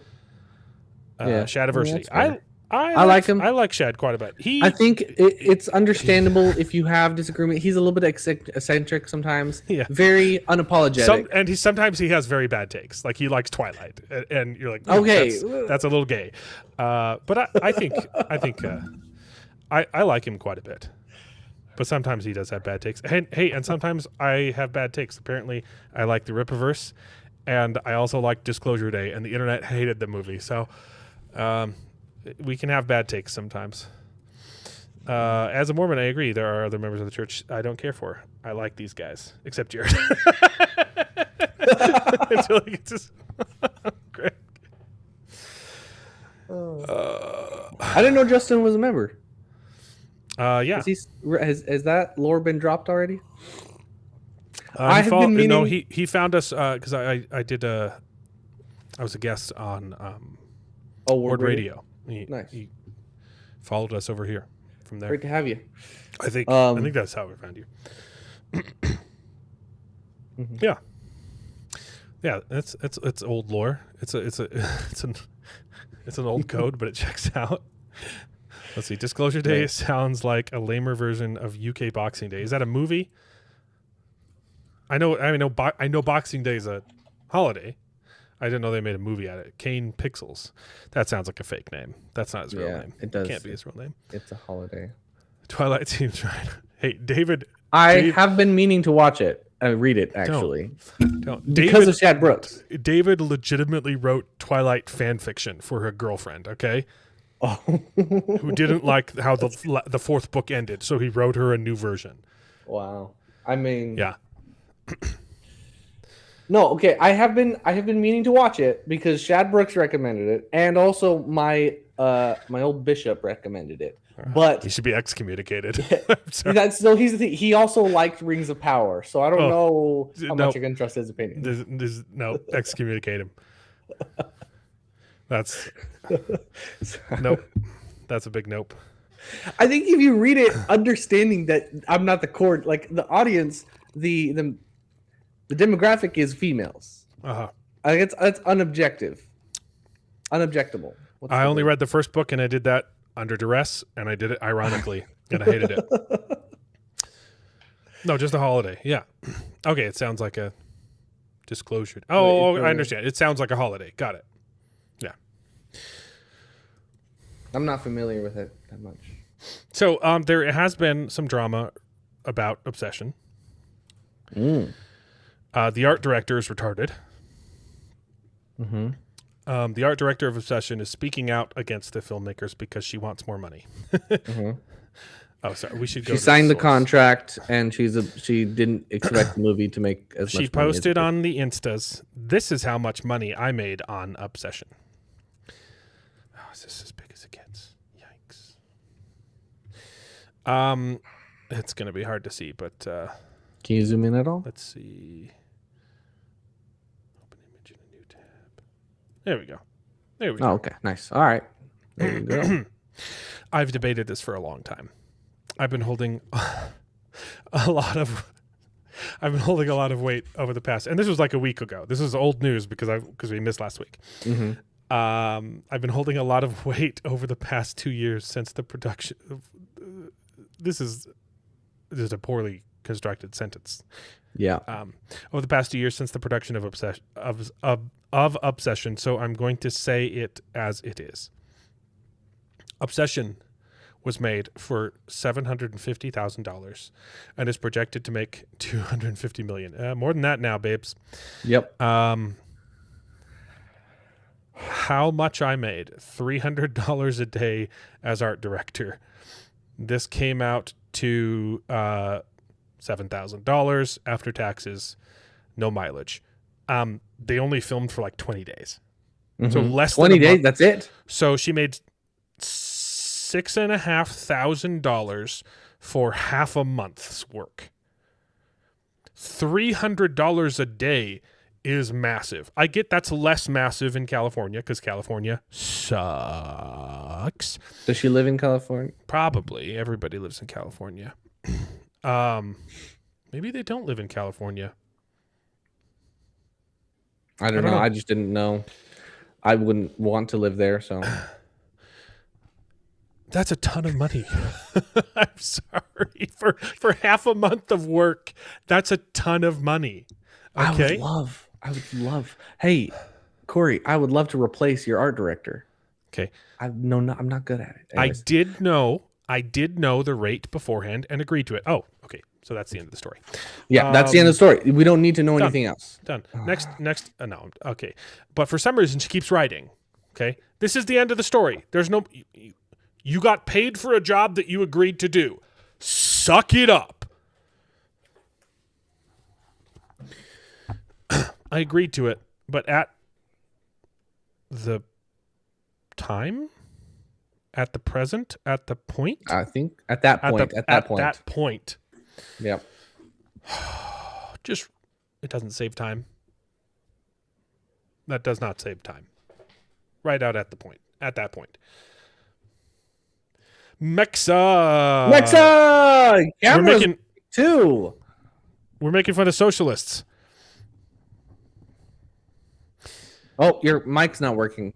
I like him. I like Shad quite a bit. I think it's understandable if you have disagreement. He's a little bit eccentric sometimes. Yeah. Very unapologetic. And sometimes he has very bad takes. Like he likes Twilight, and you're like, okay, that's a little gay. But I think I like him quite a bit. But sometimes he does have bad takes. And sometimes I have bad takes. Apparently, I like the Rippaverse, and I also like Disclosure Day, and the internet hated the movie. So we can have bad takes sometimes. As a Mormon, I agree. There are other members of the church I don't care for. I like these guys, except Jared. Until he gets his... Great. I didn't know Justin was a member. Yeah. Has that lore been dropped already? He found us because I was a guest on Word Radio. Nice. He followed us over here from there. Great to have you. I think that's how we found you. Yeah. Yeah, it's old lore. It's an old code, but it checks out. Let's see. Disclosure Day sounds like a lamer version of UK Boxing Day. Is that a movie? I know Boxing Day is a holiday. I didn't know they made a movie out of it. Kane Pixels. That sounds like a fake name. That's not his real name. It does. Can't be his real name. It's a holiday. Twilight seems right. Hey, David. I have been meaning to watch it. Read it, actually. Don't. Because of Shad Brooks. David legitimately wrote Twilight fan fiction for her girlfriend, okay? Oh. Who didn't like how the fourth book ended, so he wrote her a new version. Wow. I mean... Yeah. No, okay. I have been meaning to watch it because Shad Brooks recommended it, and also my old bishop recommended it. But he should be excommunicated. He also liked Rings of Power, so I don't know how much I can trust his opinion. No, excommunicate him. That's nope. That's a big nope. I think if you read it, understanding that I'm not the core, like the audience, the demographic is females. I think it's unobjective, unobjectable. I only read the first book, and I did that under duress, and I did it ironically, and I hated it. No, just a holiday. Yeah. Okay, it sounds like a disclosure. Oh, I understand. It sounds like a holiday. Got it. Yeah. I'm not familiar with it that much. So there has been some drama about Obsession. The art director is retarded. The art director of Obsession is speaking out against the filmmakers because she wants more money. Oh, sorry. We should go. She signed the contract, and she didn't expect the movie to make as much money. She posted on the Instas, "This is how much money I made on Obsession." Oh, is this as big as it gets? Yikes. It's going to be hard to see, but can you zoom in at all? Let's see. Open image in a new tab. There we go. There we go. Oh, okay. Nice. All right. There you go. I've debated this for a long time. I've been holding a lot of weight over the past, and this was like a week ago. This is old news because we missed last week. I've been holding a lot of weight over the past 2 years since the production. This is a poorly constructed sentence. Yeah. Over the past 2 years since the production of Obsession, so I'm going to say it as it is. Obsession was made for $750,000 and is projected to make $250 million. More than that now, babes. Yep. How much I made? $300 a day as art director. This came out to $7,000 after taxes, no mileage. They only filmed for like 20 days. So less 20 than 20 days, that's it? So she made $6,500 for half a month's work. $300 a day is massive. I get that's less massive in California because California sucks. Does she live in California? Probably. Everybody lives in California. Maybe they don't live in California. I don't know. I just didn't know. I wouldn't want to live there, so. That's a ton of money. I'm sorry. For half a month of work, that's a ton of money. Okay. I would love. Hey, Corey, I would love to replace your art director. Okay. I'm not good at it. Anyways. I did know the rate beforehand and agreed to it. Oh, okay. So that's the end of the story. Yeah, that's the end of the story. We don't need to know anything else. Done. Next. No. Okay. But for some reason, she keeps writing. Okay. This is the end of the story. There's no. You got paid for a job that you agreed to do. Suck it up. I agreed to it, but at the time, at the present, at the point. I think at that point. At that point. Yep. Just, it doesn't save time. That does not save time. Right out at the point. At that point. Mexa! Cameras too. We're making fun of socialists. Oh, your mic's not working.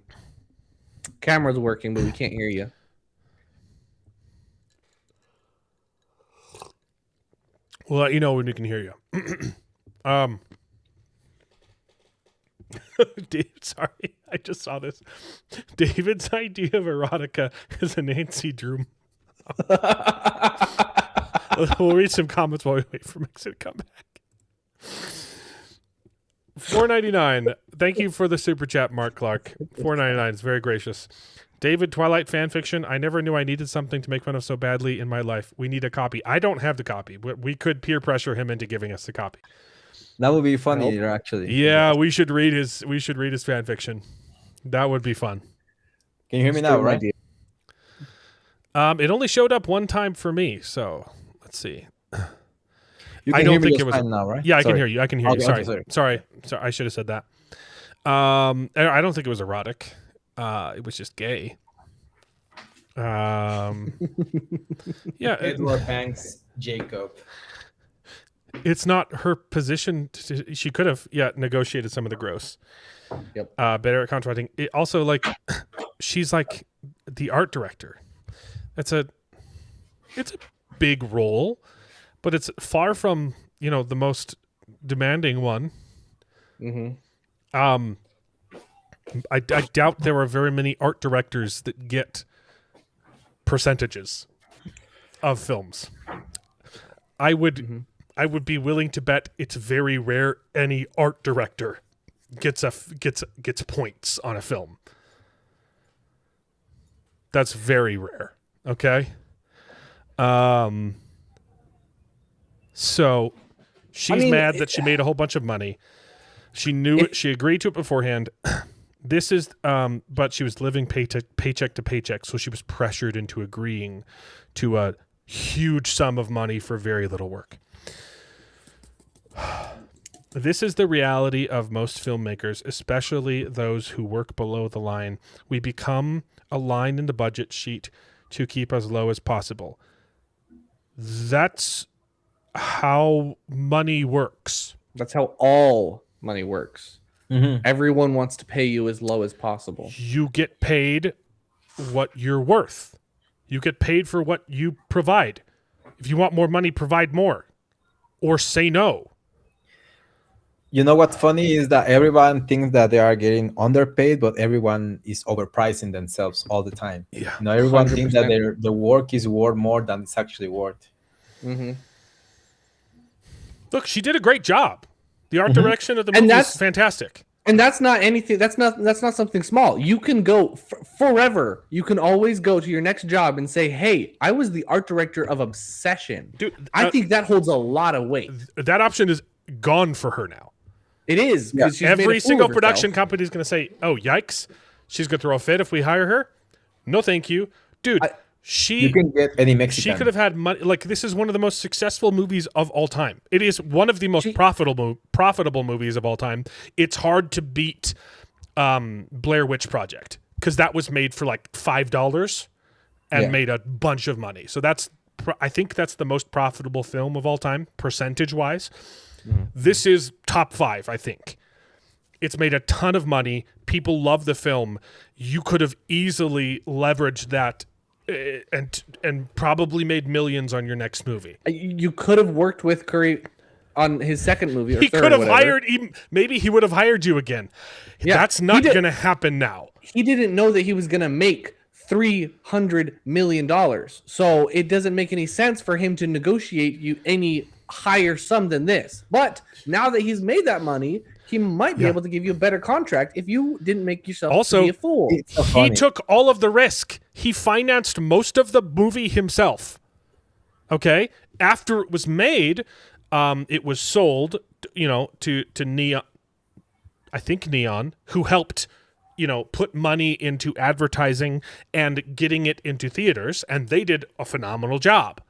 Camera's working, but we can't hear you. We'll let you know when we can hear you. Sorry, I just saw this. David's idea of erotica is a Nancy Drew. We'll read some comments while we wait for Mix to come back. $4.99. Thank you for the super chat, Mark Clark. $4.99 is very gracious. David, Twilight fanfiction. I never knew I needed something to make fun of so badly in my life. We need a copy. I don't have the copy. We could peer pressure him into giving us the copy. That would be funny, actually. Yeah, we should read his fanfiction. That would be fun. Can you hear me now, right? It only showed up one time for me, so let's see. You can hear me now, right? Yeah, I can hear you. I can hear you. Sorry. I should have said that. I don't think it was erotic. It was just gay. Yeah, Edward Banks Jacob. It's not her position. She could have, negotiated some of the gross. Yep. Better at contracting. It also, like, she's like the art director. It's a big role, but it's far from the most demanding one. Mm-hmm. I doubt there are very many art directors that get percentages of films. I would be willing to bet it's very rare any art director gets points on a film. That's very rare. Okay. So she's mad that she made a whole bunch of money. She knew it. She agreed to it beforehand. This is, but she was living paycheck to paycheck, so she was pressured into agreeing to a huge sum of money for very little work. This is the reality of most filmmakers, especially those who work below the line. We become a line in the budget sheet to keep as low as possible. That's how money works. That's how all money works. Mm-hmm. Everyone wants to pay you as low as possible. You get paid what you're worth. You get paid for what you provide. If you want more money, provide more. Or say no. You know what's funny is that everyone thinks that they are getting underpaid, but everyone is overpricing themselves all the time. Yeah, everyone 100%. thinks that the work is worth more than it's actually worth. Mm-hmm. Look, she did a great job. The art direction of the movie is fantastic. And that's not anything. That's not something small. You can go forever. You can always go to your next job and say, "Hey, I was the art director of Obsession." Dude, I think that holds a lot of weight. That option is gone for her now. It is. She's Every single production company is going to say, "Oh, yikes! She's going to throw a fit if we hire her." No, thank you, dude. You can get any Mexican. She could have had money. Like, this is one of the most successful movies of all time. It is one of the most profitable movies of all time. It's hard to beat Blair Witch Project because that was made for like $5 and made a bunch of money. So I think that's the most profitable film of all time, percentage-wise. Mm. This is top 5, I think. It's made a ton of money. People love the film. You could have easily leveraged that and probably made millions on your next movie. You could have worked with Curry on his second movie. Or he could have hired. Maybe he would have hired you again. Yeah, that's not going to happen now. He didn't know that he was going to make $300 million. So it doesn't make any sense for him to negotiate you any higher sum than this. But now that he's made that money, he might be able to give you a better contract if you didn't make yourself to be a fool. He took all of the risk. He financed most of the movie himself. Okay? After it was made, it was sold, to Neon. I think Neon, who helped, put money into advertising and getting it into theaters, and they did a phenomenal job.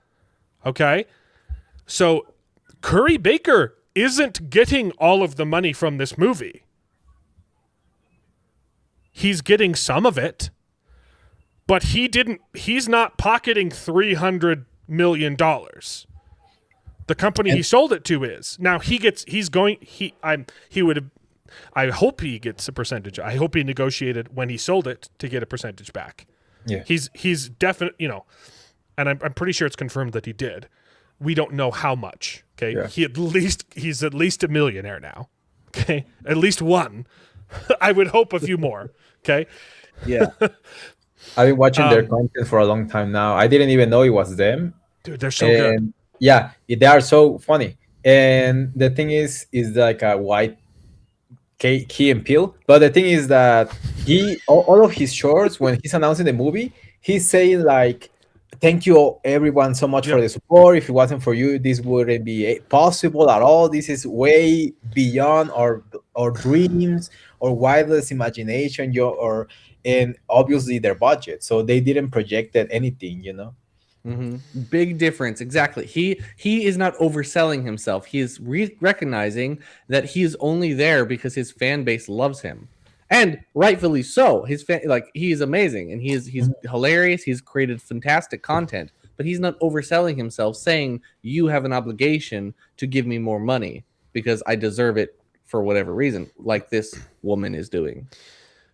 Okay? So Curry Baker isn't getting all of the money from this movie. He's getting some of it, but he's not pocketing $300 million. The company he sold it to is. Now I hope he gets a percentage. I hope he negotiated when he sold it to get a percentage back. Yeah. He's definite, and I'm pretty sure it's confirmed that he did. We don't know how much. Okay. Yeah. He's at least a millionaire now. Okay. At least one. I would hope a few more. Okay. Yeah. I've been watching their content for a long time now. I didn't even know it was them. Dude, they're so good. Yeah, they are so funny. And the thing is like a white Key and Peele. But the thing is that all of his shorts, when he's announcing the movie, he's saying like, "Thank you everyone so much for the support. If it wasn't for you, this wouldn't be possible at all. This is way beyond our dreams or wildest imagination." And obviously their budget, so they didn't project anything, Mm-hmm. Big difference. Exactly. He is not overselling himself. He is recognizing that he is only there because his fan base loves him. and rightfully so. His he is amazing, and he's hilarious. He's created fantastic content, but he's not overselling himself, saying you have an obligation to give me more money because I deserve it for whatever reason, like this woman is doing.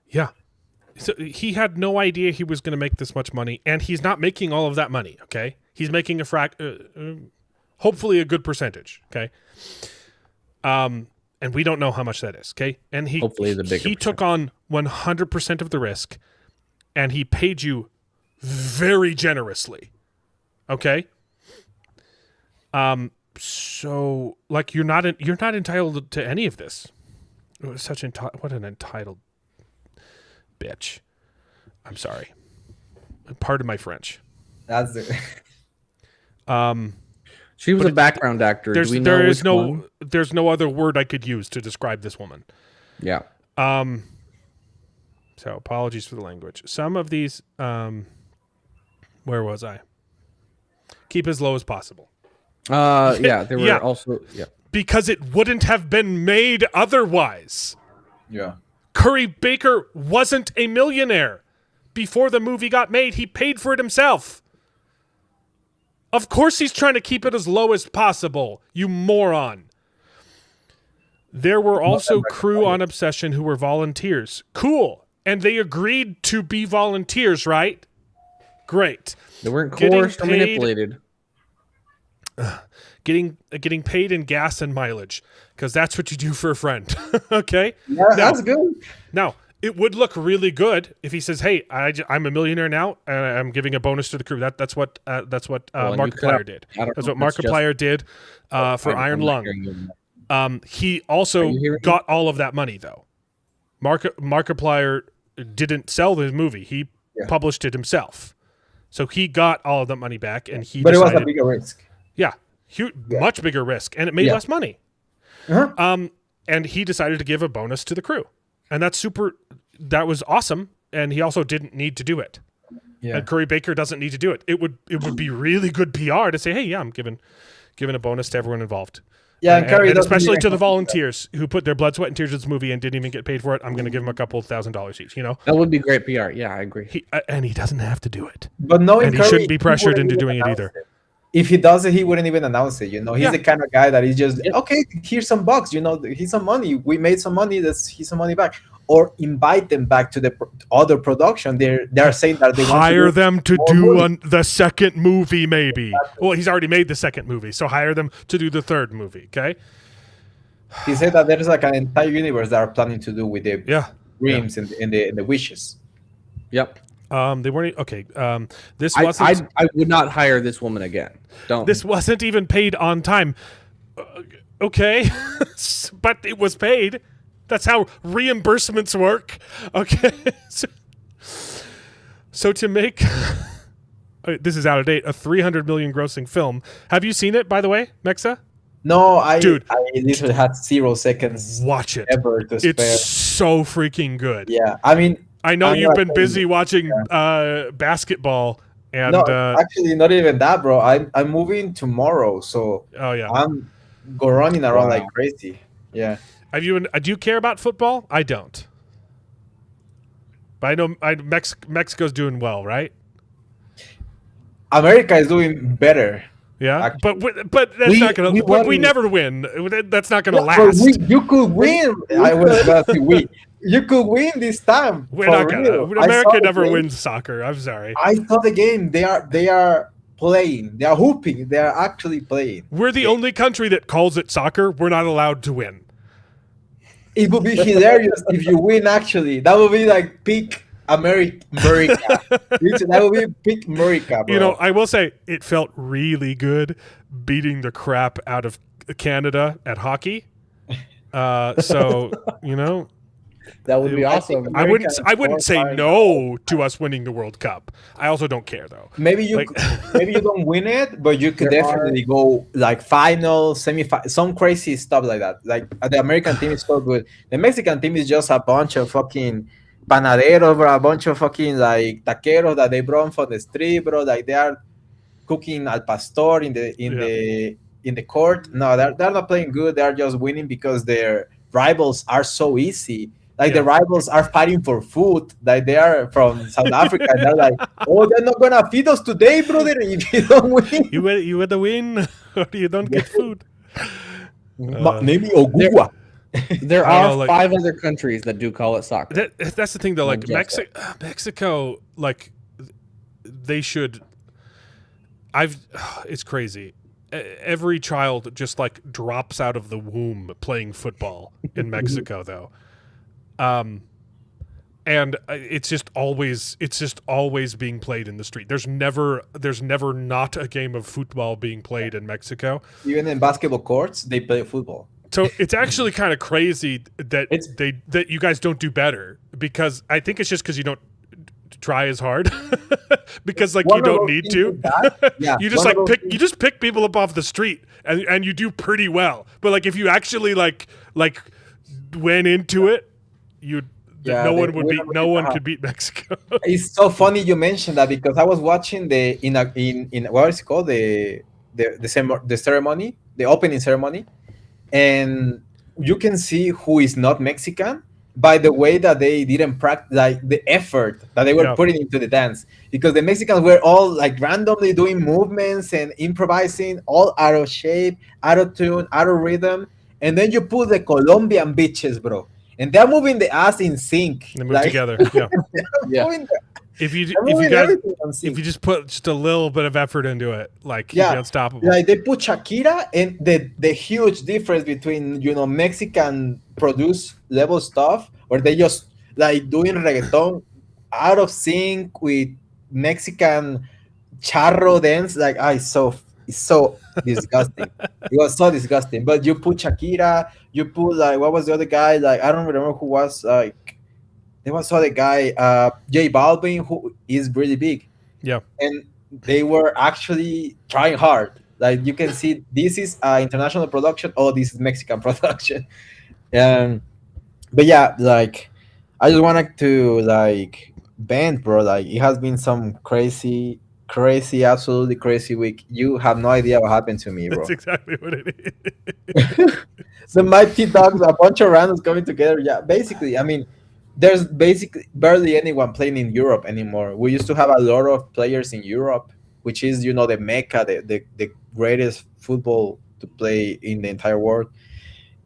Yeah. So he had no idea he was going to make this much money, and he's not making all of that money. Okay, he's making hopefully a good percentage. Okay. And we don't know how much that is. Okay, and Hopefully the bigger he took on 100% of the risk, and he paid you very generously. Okay. So like you're not entitled to any of this. What an entitled bitch. I'm sorry. Pardon my French. That's the She was a background actor. There's one? There's no other word I could use to describe this woman. Yeah. So apologies for the language. Some of these where was I? Keep as low as possible. Yeah, there were also because it wouldn't have been made otherwise. yeah. Curry Baker wasn't a millionaire. Before the movie got made, he paid for it himself. Of course he's trying to keep it as low as possible, you moron. There were also crew on Obsession who were volunteers. Cool. And they agreed to be volunteers, right? Great. They weren't coerced or manipulated. Getting paid in gas and mileage, because that's what you do for a friend. Okay? Yeah, that's good. Now, it would look really good if he says, "Hey, I'm a millionaire now, and I'm giving a bonus to the crew." That's what Markiplier did. That's what Markiplier did for Iron Lung. He also got all of that money, though. Markiplier didn't sell his movie; he published it himself, so he got all of that money back, and he. But it was a bigger risk. Yeah, much bigger risk, and it made less money. Uh-huh. And he decided to give a bonus to the crew. And that was awesome. And he also didn't need to do it. Yeah. And Curry Baker doesn't need to do it. It would be really good PR to say, hey, yeah, I'm giving a bonus to everyone involved. Yeah, and especially to the volunteers who put their blood, sweat, and tears in this movie and didn't even get paid for it. I'm going to give them a couple $1,000 each, you know? That would be great PR. Yeah, I agree. And he doesn't have to do it. But knowing he shouldn't be pressured into doing it either. If he does it, he wouldn't even announce it. You know, he's the kind of guy that is just okay. Here's some bucks. You know, here's some money. We made some money. Here's some money back, or invite them back to the other production. They're saying that they hire them to do the second movie, maybe. Well, he's already made the second movie, so hire them to do the third movie. Okay. He said that there's like an entire universe that are planning to do with the dreams and the wishes. Yep. They weren't okay. This wasn't. I would not hire this woman again. Don't. This wasn't even paid on time. Okay, but it was paid. That's how reimbursements work. Okay, so to make this is out of date, a 300 million grossing film. Have you seen it, by the way, Mexa? No, I literally had 0 seconds. Watch it. Ever to spare. It's so freaking good. Yeah, I mean. I know you've been busy watching basketball, and actually not even that, bro. I'm moving tomorrow, so I'm running around like crazy. Yeah. Do you care about football? I don't. But I know Mexico's doing well, right? America is doing better. Yeah, actually. but that's not gonna. We never win. That's not gonna last. You could win. I was gonna say we. You could win this time. We're not gonna. America never wins soccer. I'm sorry. I saw the game. They are playing. They are hooping. They are actually playing. We're the only country that calls it soccer. We're not allowed to win. It would be hilarious if you win. Actually, that would be like peak America. That would be peak America, bro. You know, I will say it felt really good beating the crap out of Canada at hockey. So you know. That would be awesome. I wouldn't say no to us winning the World Cup. I also don't care though. Maybe you don't win it, but you could definitely go like final, semi-final, some crazy stuff like that. Like the American team is so good. The Mexican team is just a bunch of fucking panaderos, bro, a bunch of fucking like taqueros that they brought from the street, bro. Like they are cooking al pastor in the court. No, they're not playing good. They're just winning because their rivals are so easy. Like the rivals are fighting for food. Like they are from South Africa. And they're like, oh, they're not gonna feed us today, brother. If you don't win, you either win or you don't get food. maybe Ogugwa. There are 5 other countries that do call it soccer. That's the thing, though. Like Mexico, like they should. It's crazy. Every child just like drops out of the womb playing football in Mexico, though. And it's just always being played in the street. There's never not a game of football being played in Mexico. Even in basketball courts, they play football. So it's actually kind of crazy that you guys don't do better, because I think it's just because you don't try as hard because like you don't need to. You just pick people up off the street and you do pretty well. But like if you actually like went into it, no one could beat Mexico. It's so funny you mentioned that, because I was watching in what is it called, the ceremony, the opening ceremony, and you can see who is not Mexican by the way that they didn't practice, like the effort that they were putting into the dance, because the Mexicans were all like randomly doing movements and improvising, all out of shape, out of tune, out of rhythm, and then you put the Colombian bitches, bro, and they're moving the ass in sync. They move together. Yeah. If you just put just a little bit of effort into it, like you'd be unstoppable. Like they put Shakira, and the huge difference between Mexican produced level stuff, or they just like doing reggaeton out of sync with Mexican charro dance. Like it's so disgusting. It was so disgusting. But you put Shakira, you put like, what was the other guy? Like I don't remember who was like. There was other guy, J Balvin, who is really big. Yeah. And they were actually trying hard. Like you can see, this is international production. Oh, this is Mexican production. But yeah, like I just wanted to like vent, bro. Like it has been some crazy, absolutely crazy week. You have no idea what happened to me, bro. That's exactly what it is. The Mighty Dogs, a bunch of randoms coming together. Yeah, basically, I mean, there's basically barely anyone playing in Europe anymore. We used to have a lot of players in Europe, which is, the mecca, the greatest football to play in the entire world.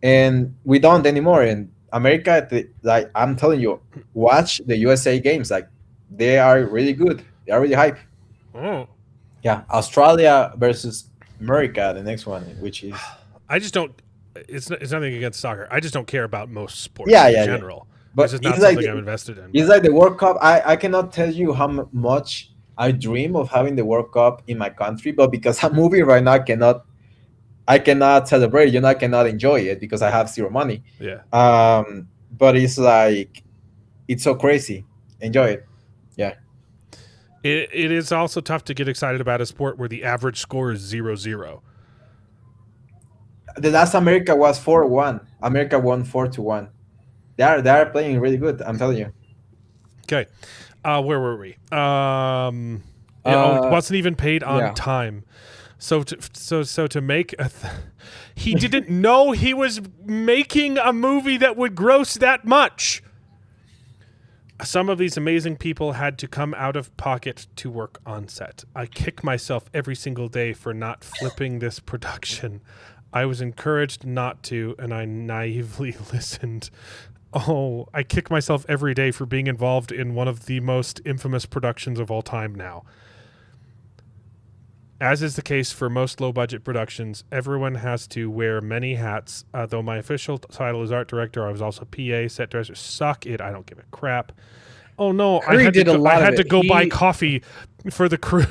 And we don't anymore. And America, like I'm telling you, watch the USA games. Like they are really good. They are really hype. Oh. Yeah, Australia versus America, the next one, which is... I just don't... It's nothing against soccer. I just don't care about most sports in general. But it's not something I'm invested in. It's like the World Cup. I cannot tell you how much I dream of having the World Cup in my country, but because I'm moving right now, I cannot celebrate it. I cannot enjoy it because I have zero money. Yeah. But it's like, it's so crazy. Enjoy it. Yeah. It is also tough to get excited about a sport where the average score is 0-0. The last America was 4-1. America won 4-1. They are playing really good. I'm telling you. Okay, where were we? It wasn't even paid on time. So to make he didn't know he was making a movie that would gross that much. Some of these amazing people had to come out of pocket to work on set. I kick myself every single day for not flipping this production. I was encouraged not to, and I naively listened. Oh, I kick myself every day for being involved in one of the most infamous productions of all time now. As is the case for most low-budget productions, everyone has to wear many hats. Though my official title is art director, I was also PA, set dresser. Suck it. I don't give a crap. Oh, no. I had to go buy coffee for the crew.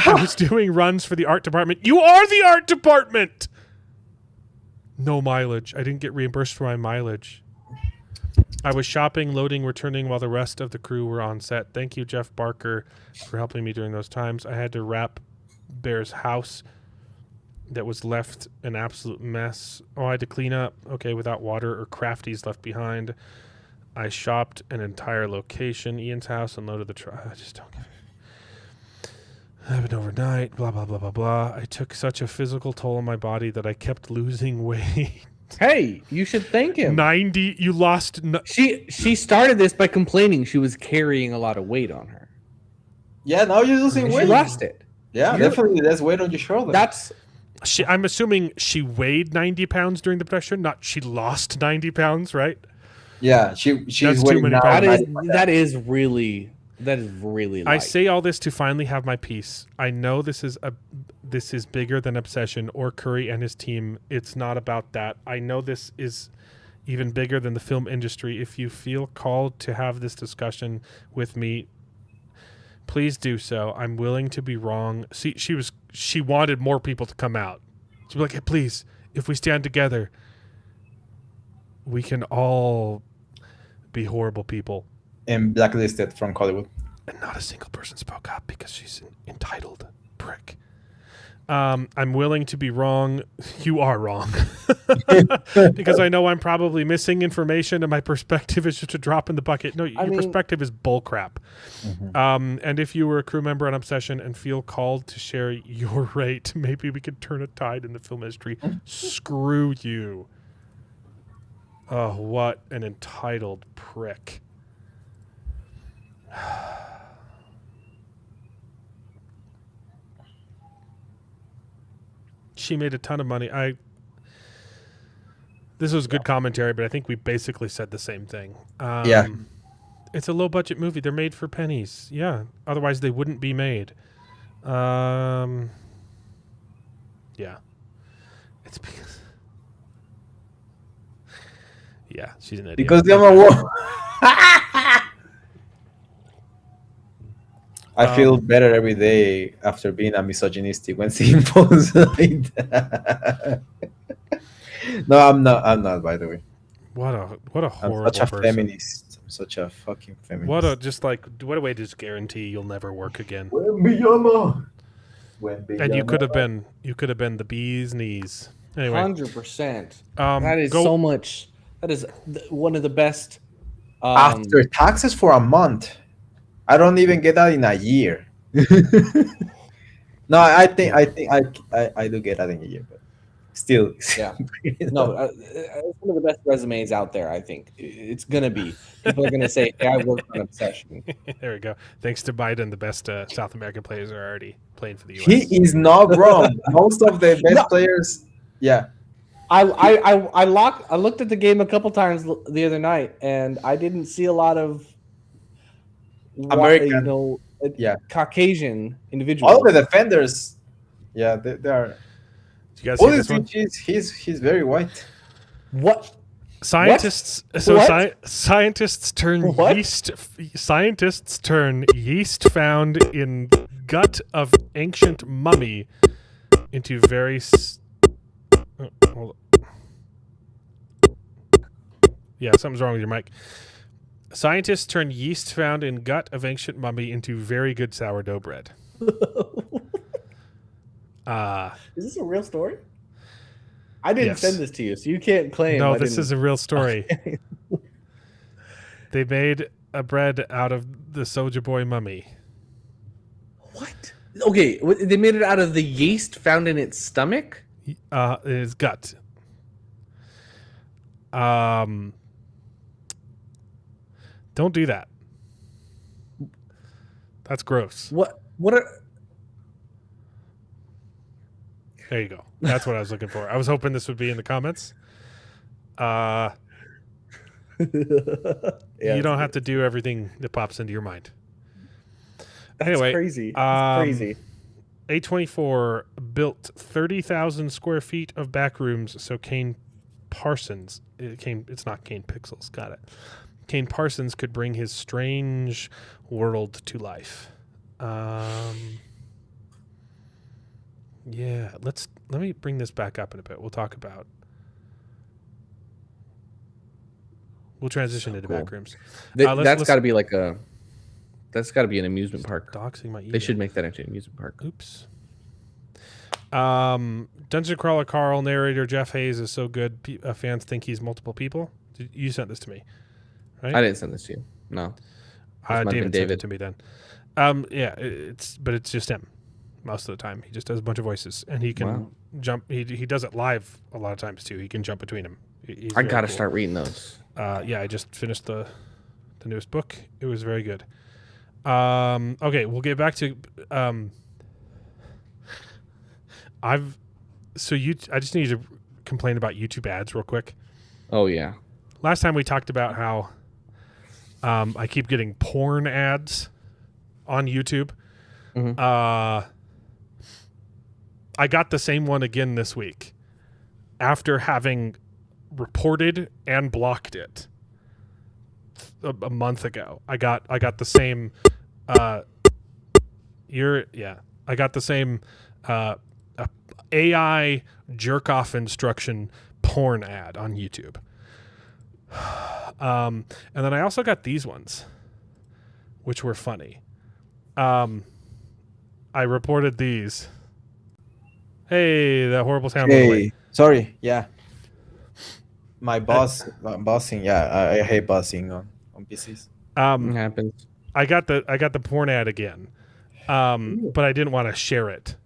I was doing runs for the art department. You are the art department! No mileage. I didn't get reimbursed for my mileage. I was shopping, loading, returning while the rest of the crew were on set. Thank you, Jeff Barker, for helping me during those times. I had to wrap Bear's house that was left an absolute mess. Oh, I had to clean up, without water or crafties left behind. I shopped an entire location, Ian's house, and loaded the truck. I just don't give a... Happened overnight, blah, blah, blah, blah, blah. I took such a physical toll on my body that I kept losing weight. Hey, you should thank him. 90. You lost. She started this by complaining she was carrying a lot of weight on her. Yeah, now you're losing And weight. she lost it. Yeah, definitely. There's weight on your shoulder. I'm assuming she weighed 90 pounds during the production, not she lost 90 pounds, right? Yeah, she's That's too weighing many now. pounds. That is really light. I say all this to finally have my piece. I know this is bigger than Obsession or Curry and his team. It's not about that. I know this is even bigger than the film industry. If you feel called to have this discussion with me, please do so. I'm willing to be wrong. See, she wanted more people to come out. She'd be like, hey, please, if we stand together, we can all be horrible people. And blacklisted from Hollywood. And not a single person spoke up because she's an entitled prick. I'm willing to be wrong. You are wrong. Because I know I'm probably missing information and my perspective is just a drop in the bucket. No, your perspective is bullcrap. Mm-hmm. And if you were a crew member on Obsession and feel called to share your rate, maybe we could turn a tide in the film industry. Screw you. Oh, what an entitled prick. She made a ton of money. This was good commentary, but I think we basically said the same thing. Yeah. It's a low budget movie. They're made for pennies. Yeah. Otherwise they wouldn't be made. Yeah. It's because yeah, she's an idiot. Because I'm a woman. I feel better every day after being a misogynistic when seeing posts like that. No, I'm not. By the way, what a horrible I'm such a person. feminist. I'm such a fucking feminist. What a way to just guarantee you'll never work again. And you could have been the bee's knees. Anyway, 100%. That is so much. That is one of the best. After taxes for a month. I don't even get that in a year. No, I think I do get that in a year, but still. Yeah. No, it's one of the best resumes out there. I think it's gonna be. People are gonna say, "Hey, I worked on Obsession." There we go. Thanks to Biden, the best South American players are already playing for the U.S. He is not wrong. Most of the best players, yeah. I looked at the game a couple times the other night, and I didn't see a lot of American, Caucasian individuals. All the defenders, yeah, they are. Do you guys see this one? He's very white. What? Scientists what? So What? Scientists turn What? Scientists turn yeast found in gut of ancient mummy into very hold on. Yeah, something's wrong with your mic. Scientists turn yeast found in gut of ancient mummy into very good sourdough bread. Is this a real story? I didn't send this to you, so you can't claim. No, this is a real story. They made a bread out of the Soulja Boy mummy. What? Okay, they made it out of the yeast found in its stomach? His gut. Don't do that. That's gross. What are... There you go. That's what I was looking for. I was hoping this would be in the comments. You don't have to do everything that pops into your mind. That's anyway, crazy. That's crazy. A24 built 30,000 square feet of back rooms so Kane Parsons, it's not Kane Pixels, got it. Kane Parsons could bring his strange world to life. Yeah, let me bring this back up in a bit. We'll talk about. We'll transition into back rooms. That's got to be like a. That's got to be an amusement park. Doxing my ego. They should make that into an amusement park. Oops. Dungeon Crawler Carl, narrator Jeff Hayes is so good. Fans think he's multiple people. You sent this to me, right? I didn't send this to you. No. David sent it to me then. Yeah, it's just him. most of the time. He just does a bunch of voices, and he can jump. He does it live a lot of times too. He can jump between them. I gotta start reading those. Yeah, I just finished the newest book. It was very good. Okay, we'll get back to I just need to complain about YouTube ads real quick. Oh yeah. Last time we talked about how I keep getting porn ads on YouTube. Mm-hmm. I got the same one again this week after having reported and blocked it a month ago. I got the same I got the same AI jerk off instruction porn ad on YouTube. And then I also got these ones, which were funny. I reported these. Hey, that horrible sound. Hey, sorry. Yeah. My bossing. Yeah, I hate bossing on PCs. It happens. I got the porn ad again, but I didn't want to share it.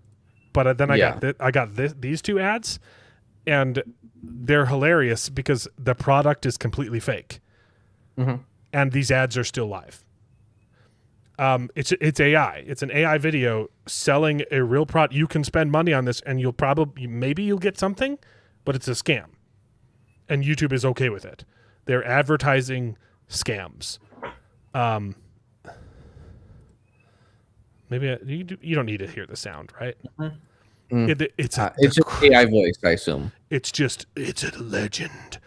But then I got these two ads, and they're hilarious because the product is completely fake, and these ads are still live. It's AI. It's an AI video selling a real product. You can spend money on this, and maybe you'll get something, but it's a scam, and YouTube is okay with it. They're advertising scams. Maybe you don't need to hear the sound, right? It's just AI voice, I assume. It's a legend.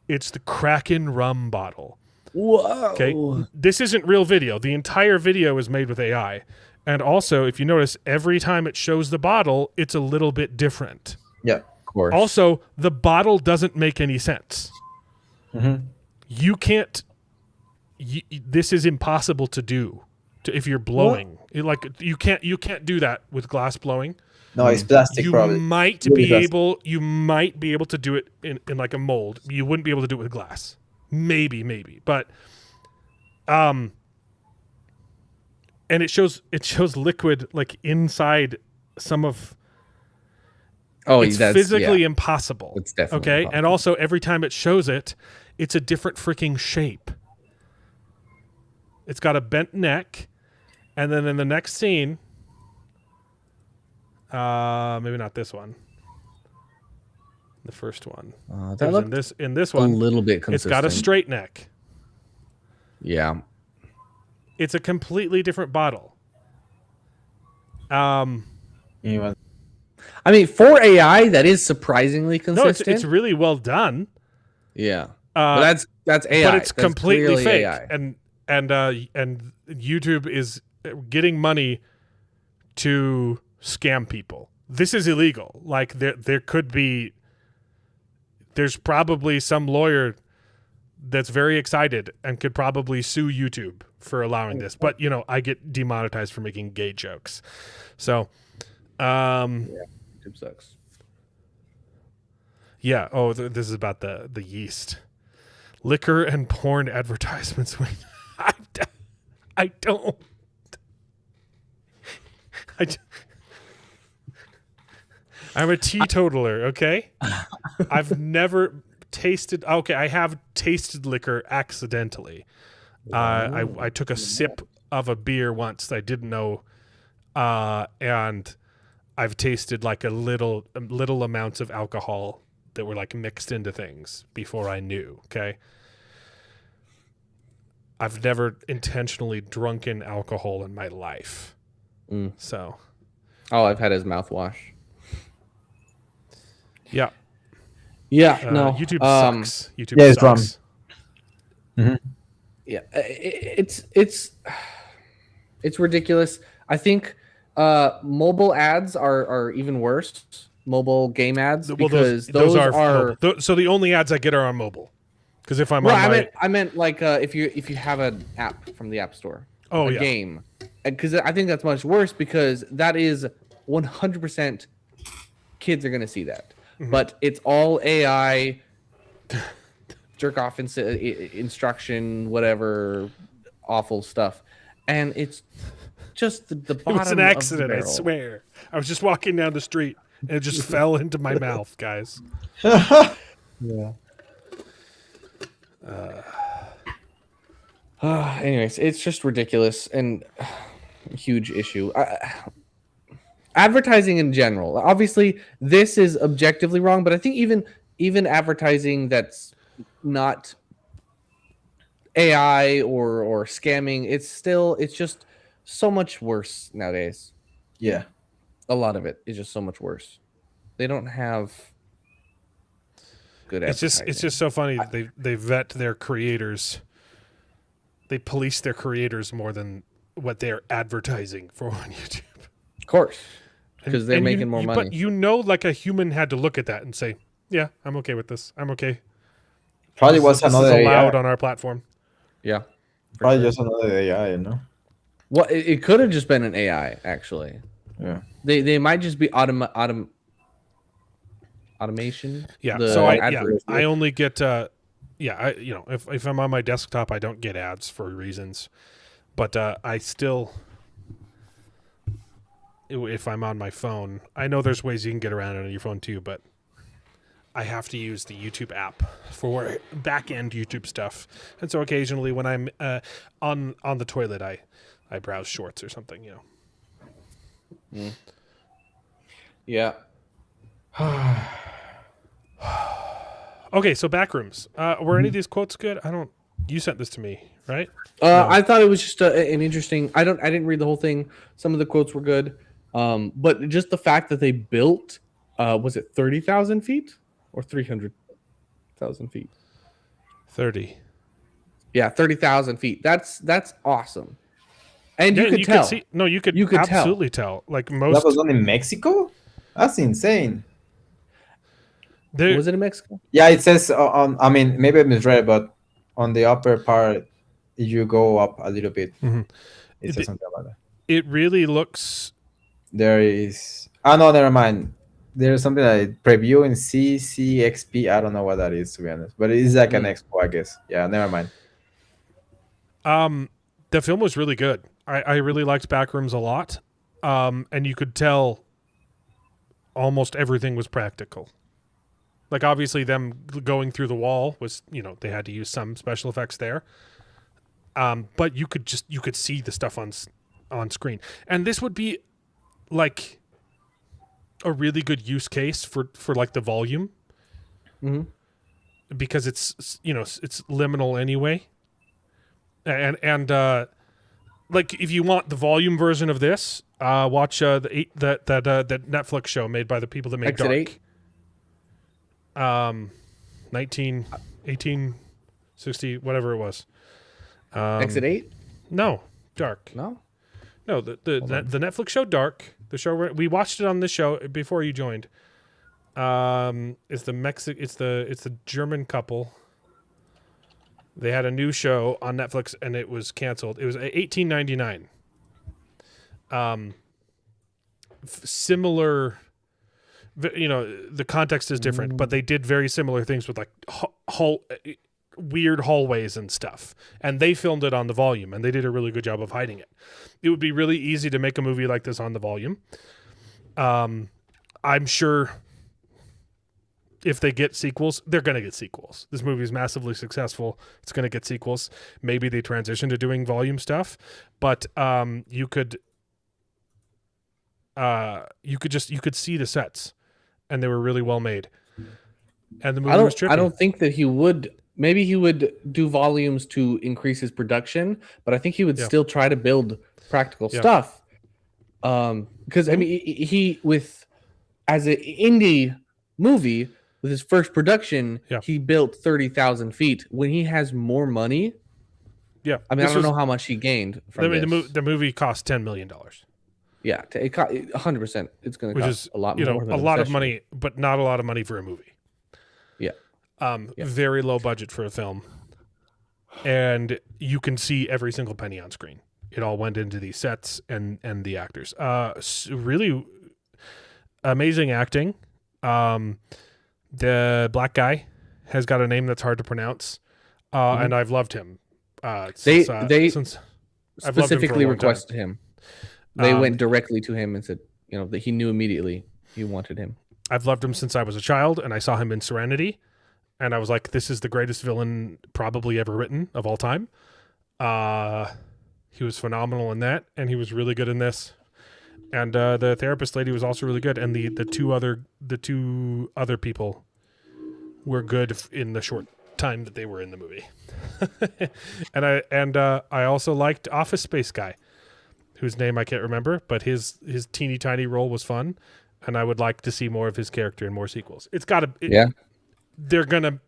It's the Kraken rum bottle. Whoa. Okay, this isn't real video. The entire video is made with AI, and also, if you notice, every time it shows the bottle, it's a little bit different. Yeah, of course. Also, the bottle doesn't make any sense. You can't. This is impossible to do. If you're blowing, you can't do that with glass blowing. No, it's plastic. You probably. might be able to do it in like a mold. You wouldn't be able to do it with glass. Maybe, but and it shows liquid like inside some of. Oh, it's physically impossible. It's definitely okay, impossible. and also every time it shows it, it's a different freaking shape. It's got a bent neck, and then in the next scene, maybe not this one. The first one. In this one, a little bit consistent. It's got a straight neck. Yeah. It's a completely different bottle. Even. I mean, for AI, that is surpingly consistent. No, it's really well done. Yeah. But that's AI. But it's completely fake. AI. And YouTube is getting money to scam people. This is illegal. Like there could be. There's probably some lawyer that's very excited and could probably sue YouTube for allowing this. But I get demonetized for making gay jokes. So, YouTube sucks. Yeah. Oh, this is about the yeast, liquor and porn advertisements. I don't. I'm a teetotaler, okay? I've never tasted... Okay, I have tasted liquor accidentally. I took a sip of a beer once that I didn't know, and I've tasted like a little amounts of alcohol that were like mixed into things before I knew, okay? I've never intentionally drunken alcohol in my life. So... Oh, I've had his mouthwash. Yeah. Yeah, no. YouTube sucks. YouTube it's sucks. Yeah, it's ridiculous. I think mobile ads are even worse. Mobile game ads, because those are so the only ads I get are on mobile. Because if I'm I meant like if you have an app from the App Store, game, because I think that's much worse because that is 100% kids are going to see that. But it's all AI, jerk off instruction, whatever, awful stuff, and it's just the It bottom was an of the accident, I barrel. swear. I was just walking down the street and it just fell into my mouth, guys. Yeah. Anyways, it's just ridiculous and huge issue. Advertising in general. Obviously, this is objectively wrong, but I think even advertising that's not AI or scamming, it's just so much worse nowadays. Yeah. A lot of it is just so much worse. They don't have good advertising. It's just so funny that they vet their creators. They police their creators more than what they're advertising for on YouTube. Of course. Because they're making more money. But like a human had to look at that and say, "Yeah, I'm okay with this. I'm okay." Probably was this another is allowed AI. on our platform. Yeah. Probably just another AI, you know? Well, it could have just been an AI, actually. Yeah. They might just be automation. Yeah. The So adverts. I only get if I'm on my desktop, I don't get ads for reasons, but I still. If I'm on my phone, I know there's ways you can get around it on your phone too, but I have to use the YouTube app for back-end YouTube stuff. And so occasionally when I'm on the toilet, I browse shorts or something, you know. Yeah. Okay, so Backrooms. Were any of these quotes good? You sent this to me, right? I thought it was just an interesting. I didn't read the whole thing. Some of the quotes were good, but just the fact that they built, was it 30,000 feet or 300,000 feet? 30. Yeah, 30,000 feet. That's awesome. And you could tell. You could absolutely tell. Like most. That was done in Mexico? That's insane. Was it in Mexico? Yeah, it says I mean, maybe I misread, but on the upper part, if you go up a little bit, it says something about that. It really looks. There is. Oh, no, never mind. There's something like preview in CCXP. I don't know what that is, to be honest. But it is like an expo, I guess. Yeah, never mind. The film was really good. I really liked Backrooms a lot. And you could tell almost everything was practical. Like, obviously, them going through the wall was, they had to use some special effects there. But you could see the stuff on screen. And this would be, like, a really good use case for like, the volume. Mm-hmm. Because it's liminal anyway. And like, if you want the volume version of this, watch that Netflix show made by the people that made Exit Dark. 8? 1860, whatever it was. Exit 8? No, Dark. No. The Netflix show Dark. The show we watched it on this show before you joined. It's the German couple. They had a new show on Netflix and it was canceled. It was 1899. Similar, the context is different, but they did very similar things with like weird hallways and stuff. And they filmed it on the volume and they did a really good job of hiding it. It would be really easy to make a movie like this on the volume. I'm sure if they get sequels, they're going to get sequels. This movie is massively successful. It's going to get sequels. Maybe they transition to doing volume stuff, but you could see the sets, and they were really well made. And the movie was trippy. I don't think that he would. Maybe he would do volumes to increase his production, but I think he would still try to build practical stuff. Because I mean, he as an indie movie. With his first production, he built 30,000 feet. When he has more money, I mean, I don't know how much he gained from this. The movie cost $10 million. Yeah, 100%. It's going to cost a lot more. A lot of money, but not a lot of money for a movie. Yeah. Very low budget for a film, and you can see every single penny on screen. It all went into these sets and the actors. Really amazing acting. The black guy has got a name that's hard to pronounce, and I've loved him. They specifically requested him. They went directly to him and said, that he knew immediately he wanted him. I've loved him since I was a child, and I saw him in Serenity, and I was like, this is the greatest villain probably ever written of all time. He was phenomenal in that, and he was really good in this. And the therapist lady was also really good, and the two other people were good in the short time that they were in the movie. and I also liked Office Space guy, whose name I can't remember, but his teeny tiny role was fun, and I would like to see more of his character in more sequels. It's got to, yeah. They're gonna,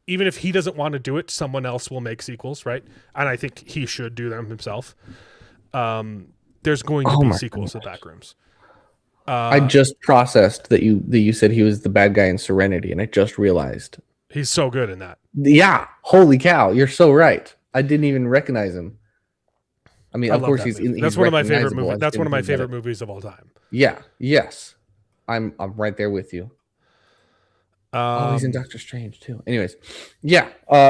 even if he doesn't want to do it, someone else will make sequels, right? And I think he should do them himself. There's going to be sequels to Backrooms. I just processed that you said he was the bad guy in Serenity, and I just realized he's so good in that. Yeah, holy cow, you're so right. I didn't even recognize him. I mean, of course he's one of my favorite movies. That's one of my recognizable. favorite movies of all time. Yeah, yes, I'm right there with you. He's in Doctor Strange too. Anyways, yeah,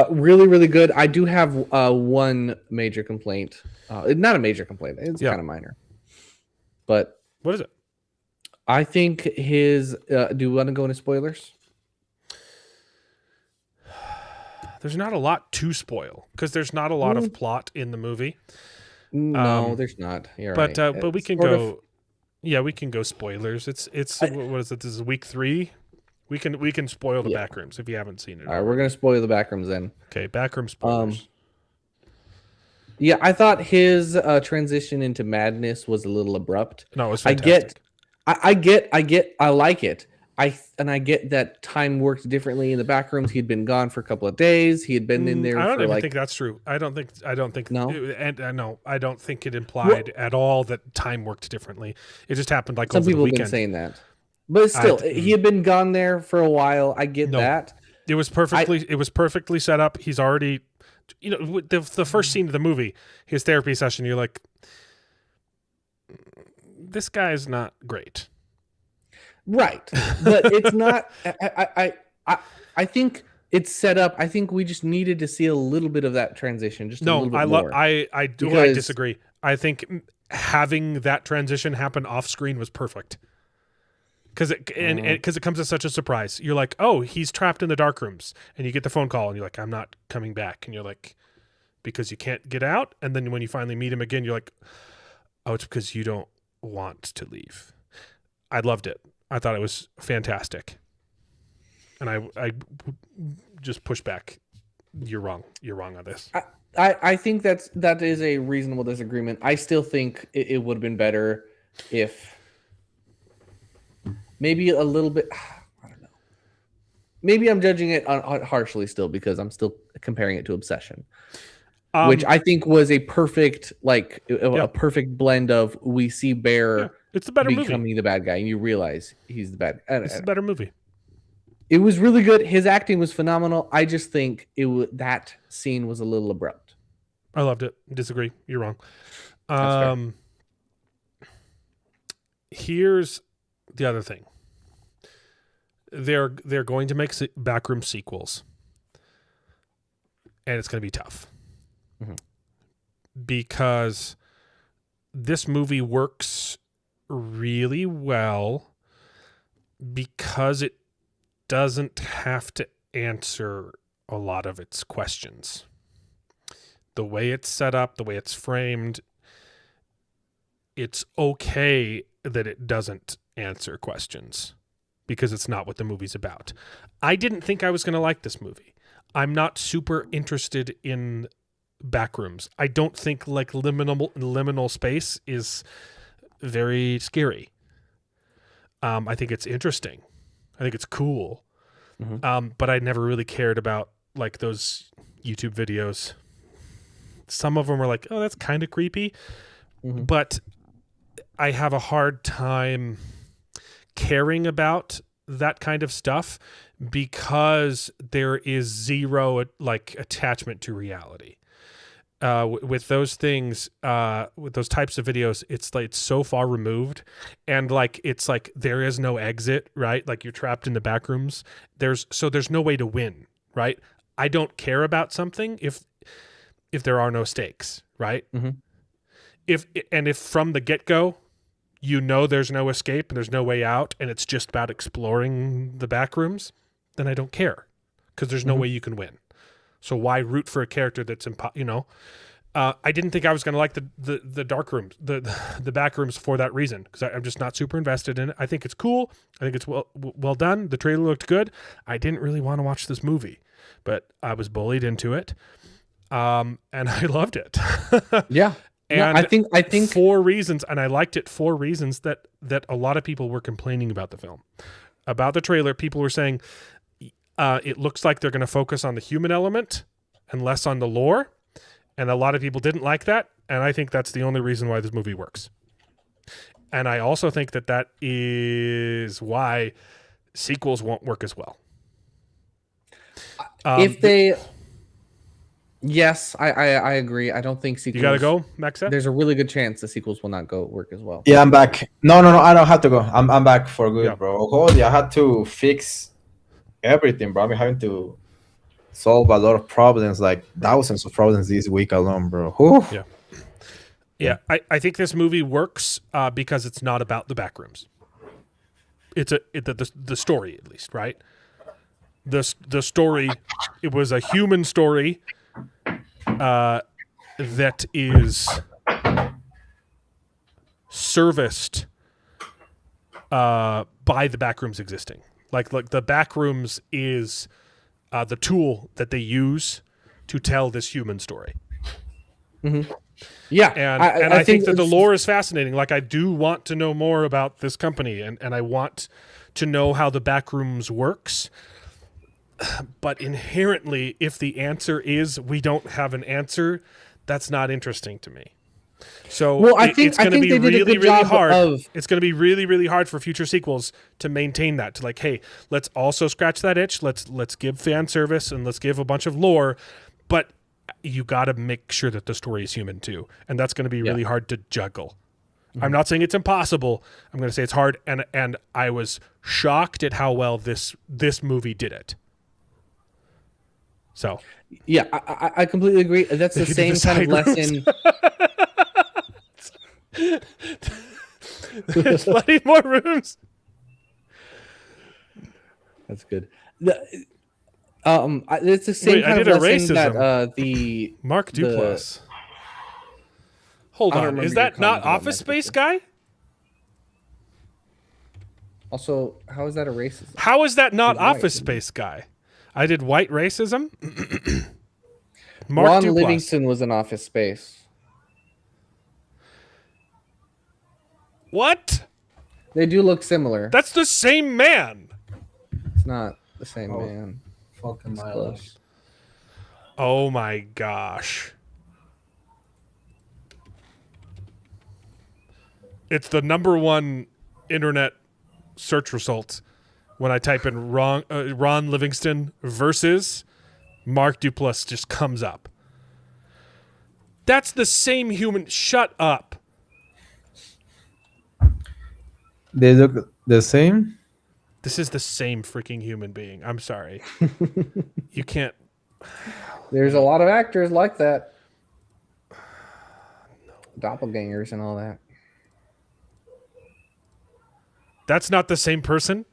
really, really good. I do have one major complaint. Not a major complaint. It's kind of minor. But what is it? I think his. Do you want to go into spoilers? There's not a lot to spoil because there's not a lot of plot in the movie. No, there's not. You're right. But we can go. Yeah, we can go spoilers. It's what is it? This is week 3. We can spoil the Backrooms if you haven't seen it. All right, we're gonna spoil the Backrooms then. Okay, Backroom spoilers. Yeah, I thought his transition into madness was a little abrupt. No, it was fantastic. I like it. I get that time worked differently in the Backrooms. He'd been gone for a couple of days. He had been in there. I don't even think that's true. I don't think. No, no, I don't think it implied at all that time worked differently. It just happened like some over people the have weekend. been saying that, but still, he had been gone there for a while. I get that. It was perfectly set up. He's already, the first scene of the movie, his therapy session. You're like, this guy's not great. Right, but it's not. I think it's set up. I think we just needed to see a little bit of that transition. Just a little bit more. I disagree. I think having that transition happen off screen was perfect because it comes as such a surprise. You're like, oh, he's trapped in the dark rooms, and you get the phone call, and you're like, I'm not coming back, and you're like, because you can't get out, and then when you finally meet him again, you're like, oh, it's because you don't want to leave. I loved it. I thought it was fantastic. And I just push back. You're wrong. You're wrong on this. I think that is a reasonable disagreement. I still think it would have been better if maybe a little bit. I don't know. Maybe I'm judging it harshly still because I'm still comparing it to Obsession, which I think was a perfect a perfect blend of we see Bear. Yeah. It's the better becoming movie. The bad guy, and you realize he's the bad guy. It's the better movie. It was really good. His acting was phenomenal. I just think that scene was a little abrupt. I loved it. Disagree. You're wrong. Here's the other thing. They're going to make Backroom sequels, and it's going to be tough because this movie works really well because it doesn't have to answer a lot of its questions. The way it's set up, the way it's framed, it's okay that it doesn't answer questions because it's not what the movie's about. I didn't think I was going to like this movie. I'm not super interested in Backrooms. I don't think liminal space is very scary. I think it's interesting. I think it's cool. But I never really cared about those YouTube videos. Some of them are like, oh, that's kind of creepy. But I have a hard time caring about that kind of stuff because there is zero attachment to reality. With those things, with those types of videos, it's so far removed, and it's there is no exit, right? Like you're trapped in the back rooms. There's no way to win, right? I don't care about something if there are no stakes, right? if from the get-go you know there's no escape and there's no way out and it's just about exploring the back rooms, then I don't care because there's no way you can win. So why root for a character that's I didn't think I was going to like the dark rooms, the back rooms for that reason, because I'm just not super invested in it. I think it's cool. I think it's well done. The trailer looked good. I didn't really want to watch this movie, but I was bullied into it, and I loved it. Yeah. And no, I think 4 reasons, and I liked it 4 reasons that a lot of people were complaining about the film. About the trailer, people were saying it looks like they're going to focus on the human element and less on the lore. And a lot of people didn't like that, and I think that's the only reason why this movie works. And I also think that is why sequels won't work as well. Yes, I agree. I don't think sequels. You gotta go, Maxa? There's a really good chance the sequels will not work as well. Yeah, I'm back. No, I don't have to go. I'm back for good, bro. Holy, I had to fix everything, bro. I'm having to solve a lot of problems, like thousands of problems this week alone, bro. Whew. Yeah. I think this movie works because it's not about the back rooms. It's the story, at least, right? The story, it was a human story that is serviced by the back rooms existing. Like the back rooms is the tool that they use to tell this human story. Mm-hmm. Yeah. And I think that the lore is fascinating. Like, I do want to know more about this company, and I want to know how the back rooms works. But inherently, if the answer is we don't have an answer, that's not interesting to me. So it's going to be really, really hard. It's going to be really, really hard for future sequels to maintain that. To like, hey, let's also scratch that itch. Let's give fan service and let's give a bunch of lore, but you got to make sure that the story is human too, and that's going to be really hard to juggle. Mm-hmm. I'm not saying it's impossible. I'm going to say it's hard, and I was shocked at how well this movie did it. So yeah, I completely agree. That's the same kind of lesson. There's plenty more rooms. That's good. It's the same kind of lesson that the Mark Duplass. Hold on, is that not Office Space guy? Also, how is that a racism? How is that not Office Space guy? I did white racism. Ron Livingston was in Office Space. What? They do look similar. That's the same man. It's not the same man. Fucking my life. Oh my gosh. It's the #1 internet search result when I type in Ron Livingston versus Mark Duplass, just comes up. That's the same human. Shut up. They look the same? This is the same freaking human being. I'm sorry. You can't. There's a lot of actors like that. Doppelgangers and all that. That's not the same person?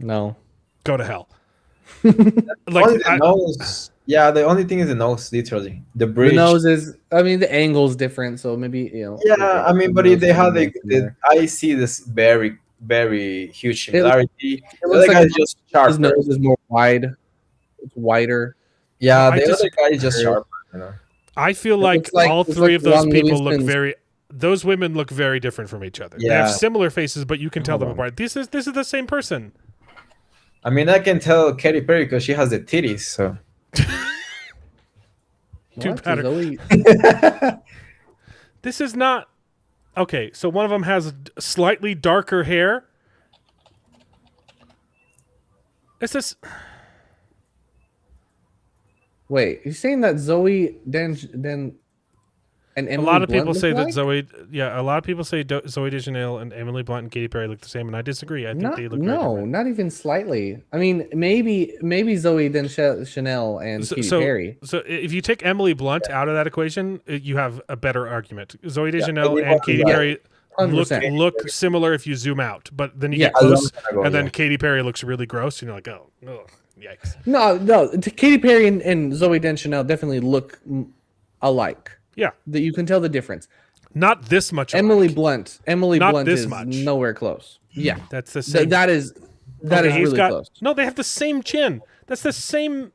No. Go to hell. The only thing is the nose, literally. The bridge. The nose is, the angle's different, so maybe, Yeah, but they have I see this very, very huge similarity. It looks like just sharp. His nose is more wide. It's wider. Yeah, the other guy is just sharp. I feel like all three of those people look very. Those women look very different from each other. Yeah. They have similar faces, but you can tell them apart. This is the same person. I can tell Katy Perry because she has the titties. So. This is not okay. So one of them has slightly darker hair. Is this? Wait, you're saying that Zoe Den And A Emily lot of Blunt people look say like? that Zoe. Yeah, a lot of people say Zoe Deschanel and Emily Blunt and Katy Perry look the same, and I disagree. I think they look very No, different. not even slightly. I mean, maybe Zoe Chanel and Katy Perry. So if you take Emily Blunt out of that equation, you have a better argument. Zoe Deschanel Katy and Perry, Katy yeah. Perry 100%. look similar if you zoom out, but then you Yeah. get close, Ago, and then yeah. Katy Perry looks really gross, and you're like, oh, ugh, yikes. No. Katy Perry and Zoe Chanel definitely look alike. Yeah, That you can tell the difference. not this much. Emily alike. Blunt Not this is much. nowhere close. Yeah, That's the same. that is Okay, he's really got- close. No, they have the same chin. That's the same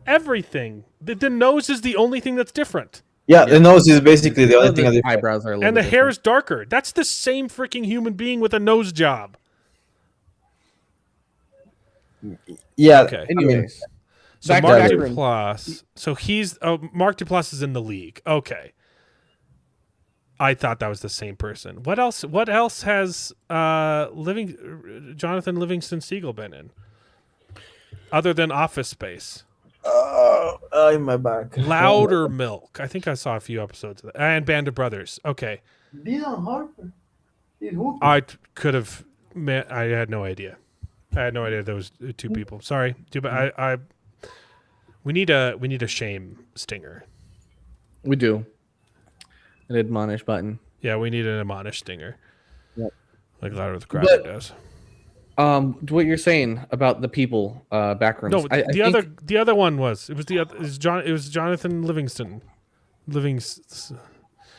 everything. The nose is the only thing that's different. Yeah, the nose is basically the only thing. The I eyebrows are a little And the bit hair different. is darker. That's the same freaking human being with a nose job. Yeah. Okay. I mean, Anyways, So back Mark to Backroom. Duplass. So he's Mark Duplass is in the league. Okay. I thought that was the same person. What else? What else has Jonathan Livingston Seagull been in? Other than Office Space. in my back. Louder Milk. I think I saw a few episodes of that. And Band of Brothers. Okay. Dylan Harper. I could have. I had no idea. I had no idea there was two people. Sorry. We need a shame stinger. We do an admonish button. Yeah, we need an admonish stinger. Yep. Like Louder with Crowder does. What you're saying about the people backrooms? No, I think the other one was Jonathan Livingston.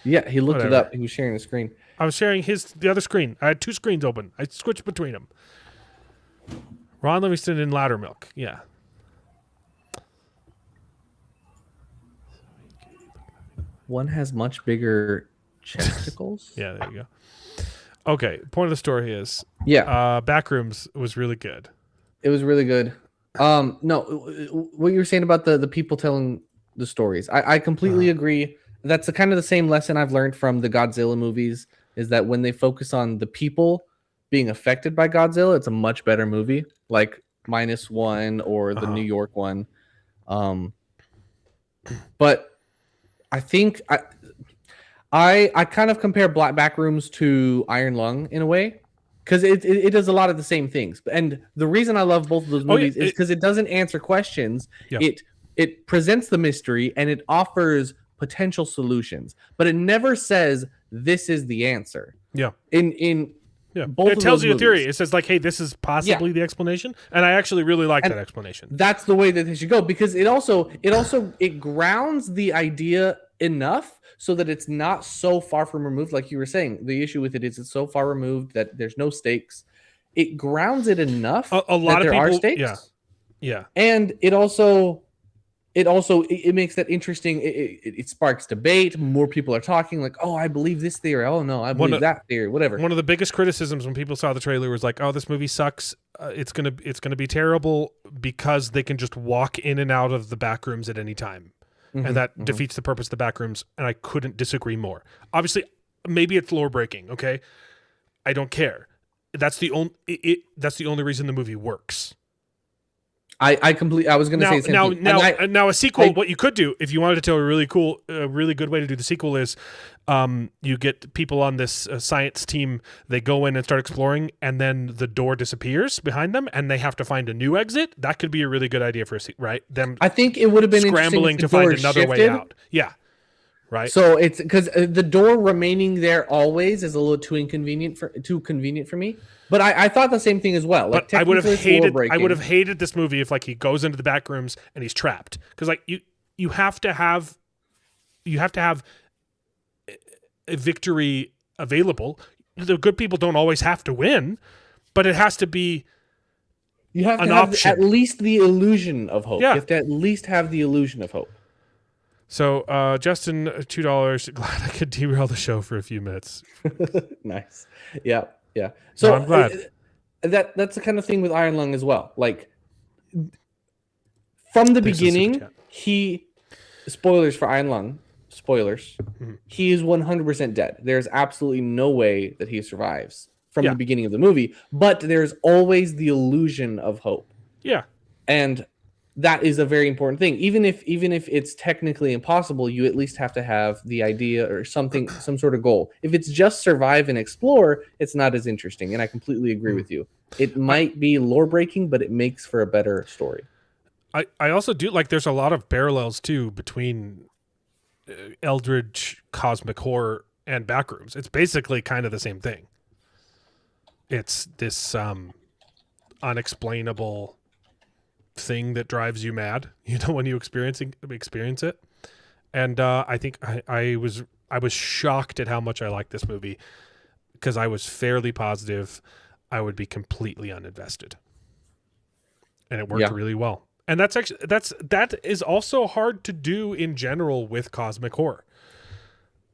Yeah, he looked it Whatever. up. He was sharing the screen. I was sharing the other screen. I had two screens open. I switched between them. Ron Livingston and Louder Milk. Yeah. One has much bigger chesticles. Yeah, there you go. Okay, point of the story is Yeah, Backrooms was really good. it was really good. No, what you were saying about the people telling the stories, I completely agree. That's the kind of the same lesson I've learned from the Godzilla movies, is that when they focus on the people being affected by Godzilla, it's a much better movie, like -1 or the New York one. But I think I kind of compare Black Backrooms to Iron Lung in a way, because it does a lot of the same things. And the reason I love both of those movies is because it doesn't answer questions. Yeah. It presents the mystery and it offers potential solutions, but it never says this is the answer. Yeah. In Yeah. both It of tells those you a theory. movies. It says like, hey, this is possibly the explanation. And I actually really like that explanation. That's the way that they should go, because it grounds the idea enough so that it's not so far from removed. Like you were saying, the issue with it is it's so far removed that there's no stakes. It grounds it enough A lot that of there people are stakes. Yeah. And it makes that interesting. It sparks debate. More people are talking like, oh, I believe this theory. Oh no, I believe that theory. Whatever. One of the biggest criticisms when people saw the trailer was like, "Oh, this movie sucks. It's gonna be terrible because they can just walk in and out of the back rooms at any time, and that defeats the purpose of the back rooms." And I couldn't disagree more. Obviously, maybe it's lore breaking. Okay, I don't care. That's the only reason the movie works. I was going to say the same thing. Now a sequel. What you could do if you wanted to tell a really good way to do the sequel is, you get people on this science team. They go in and start exploring, and then the door disappears behind them, and they have to find a new exit. That could be a really good idea for right. Them. I think it would have been scrambling to find another way out. Yeah. Right. So it's because the door remaining there always is a little too convenient for me. But I thought the same thing as well. Like, but I would have technically it's hated this movie if like he goes into the back rooms and he's trapped, because like you have to have a victory available. The good people don't always have to win, but it has to be. You have to an have option. at least the illusion of hope. Yeah. You have to at least have the illusion of hope. So Justin, $2. Glad I could derail the show for a few minutes. Nice. Yeah. Yeah. So No, I'm glad. That's the kind of thing with Iron Lung as well. Like, from the Thanks for the super beginning, chat. spoilers for Iron Lung, he is 100% dead. There's absolutely no way that he survives from the beginning of the movie, but there's always the illusion of hope. Yeah. And that is a very important thing. Even if it's technically impossible, you at least have to have the idea or something, some sort of goal. If it's just survive and explore, it's not as interesting. And I completely agree with you. It might be lore breaking, but it makes for a better story. I also do like there's a lot of parallels too between Eldritch cosmic horror and Backrooms. It's basically kind of the same thing. It's this unexplainable thing that drives you mad, when you experience it. And I think I was shocked at how much I liked this movie, because I was fairly positive I would be completely uninvested, and it worked really well. And that is also hard to do in general with cosmic horror.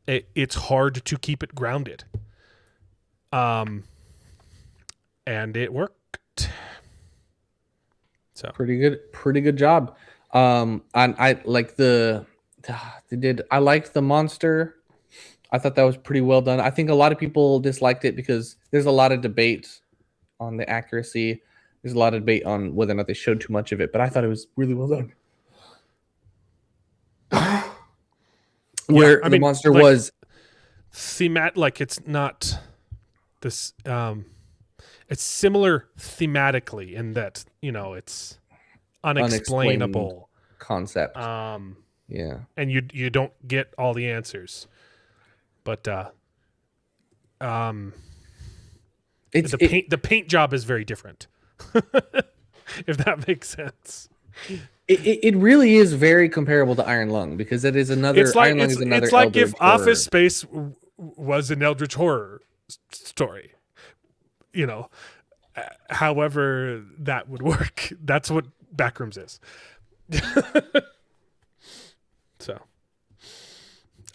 It's hard to keep it grounded. And it worked. So pretty good job. And I like I liked the monster. I thought that was pretty well done. I think a lot of people disliked it because there's a lot of debate on the accuracy. There's a lot of debate on whether or not they showed too much of it, but I thought it was really well done. The monster was like it's not this it's similar thematically in that, it's unexplainable concept. And you don't get all the answers. But the paint job is very different. If that makes sense. It really is very comparable to Iron Lung, because it is another. Iron Lung is another. It's like Eldritch if horror. Office Space was an Eldritch horror story. However that would work. That's what Backrooms is. So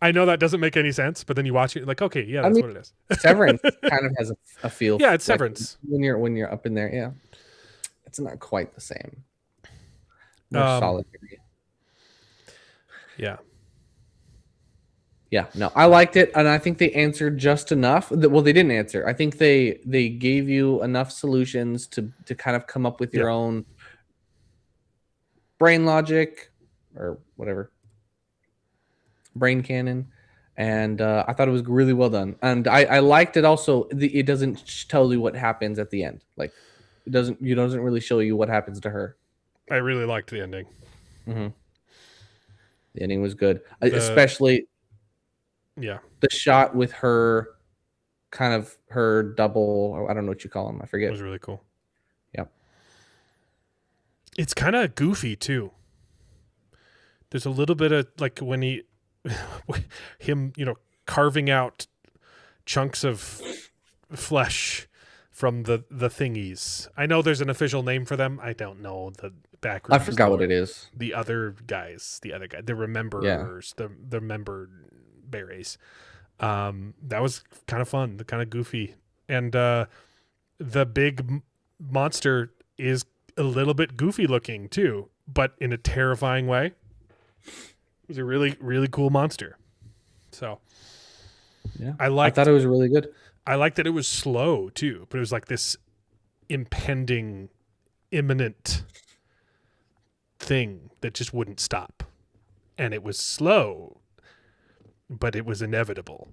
I know that doesn't make any sense, but then you watch it like, okay, yeah, that's what it is. Severance kind of has a feel. Yeah, it's Severance. When you're up in there, yeah. It's not quite the same. More solitary. Yeah. Yeah, no, I liked it, and I think they answered just enough. Well, they didn't answer. I think they gave you enough solutions to kind of come up with your own brain logic or whatever, brain canon, and I thought it was really well done. And I liked it also. It doesn't tell you what happens at the end. Like it doesn't really show you what happens to her. I really liked the ending. Mm-hmm. The ending was good, especially. Yeah. The shot with her, kind of her double, I don't know what you call him. I forget. It was really cool. Yep. It's kind of goofy too. There's a little bit of like when him, carving out chunks of flesh from the thingies. I know there's an official name for them. I don't know the background. I forgot what it is. The other guy, the rememberers, the member berries. That was kind of fun, kind of goofy, and the big monster is a little bit goofy looking too, but in a terrifying way. It was a really, really cool monster. So yeah, I thought it was really good. I liked that it was slow too, but it was like this impending, imminent thing that just wouldn't stop, and it was slow, but it was inevitable,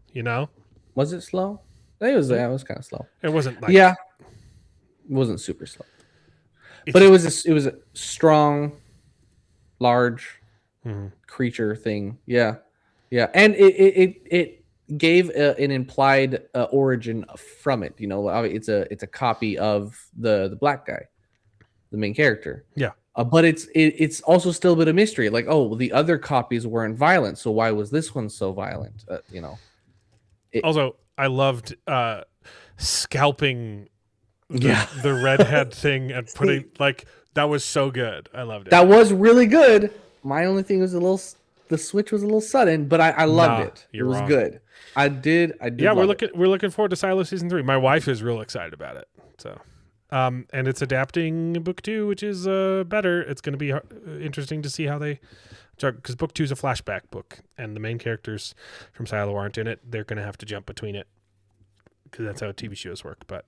Was it slow? It was kind of slow. It wasn't like... Yeah. It wasn't super slow. But it was a strong, large creature thing. Yeah. Yeah. And it gave an implied origin from it. It's a copy of the black guy, the main character. Yeah. But it's also still a bit of mystery. Like, oh, the other copies weren't violent, so why was this one so violent? Also, I loved scalping the redhead thing and putting that was so good. I loved it. That was really good. My only thing was the switch was a little sudden, but I loved it. It was wrong. I did. Yeah, we're looking forward to Silo season 3. My wife is real excited about it. So. And it's adapting book 2, which is better. It's going to be interesting to see how they, because book 2 is a flashback book, and the main characters from Silo aren't in it. They're going to have to jump between it, because that's how TV shows work. But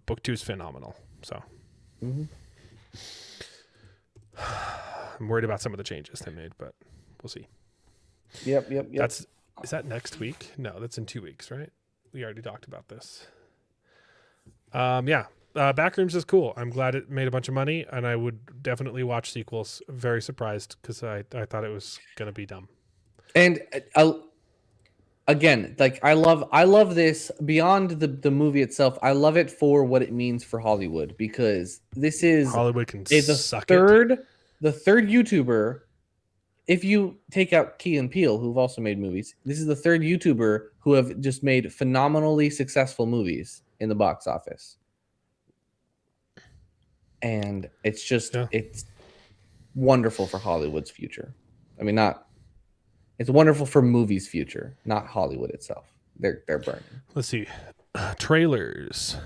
book 2 is phenomenal. So, I'm worried about some of the changes they made, but we'll see. Yep. Is that next week? No, that's in 2 weeks, right? We already talked about this. Backrooms is cool. I'm glad it made a bunch of money, and I would definitely watch sequels. Very surprised because I thought it was gonna be dumb. And again, like I love this beyond the movie itself. I love it for what it means for Hollywood, because this is Hollywood can the suck third it. the third YouTuber. If you take out Key and Peele, who've also made movies, this is the third YouTuber who have just made phenomenally successful movies in the box office. And it's just it's wonderful for Hollywood's future. I mean, it's wonderful for movies' future, not Hollywood itself. They're burning. Let's see. Trailers.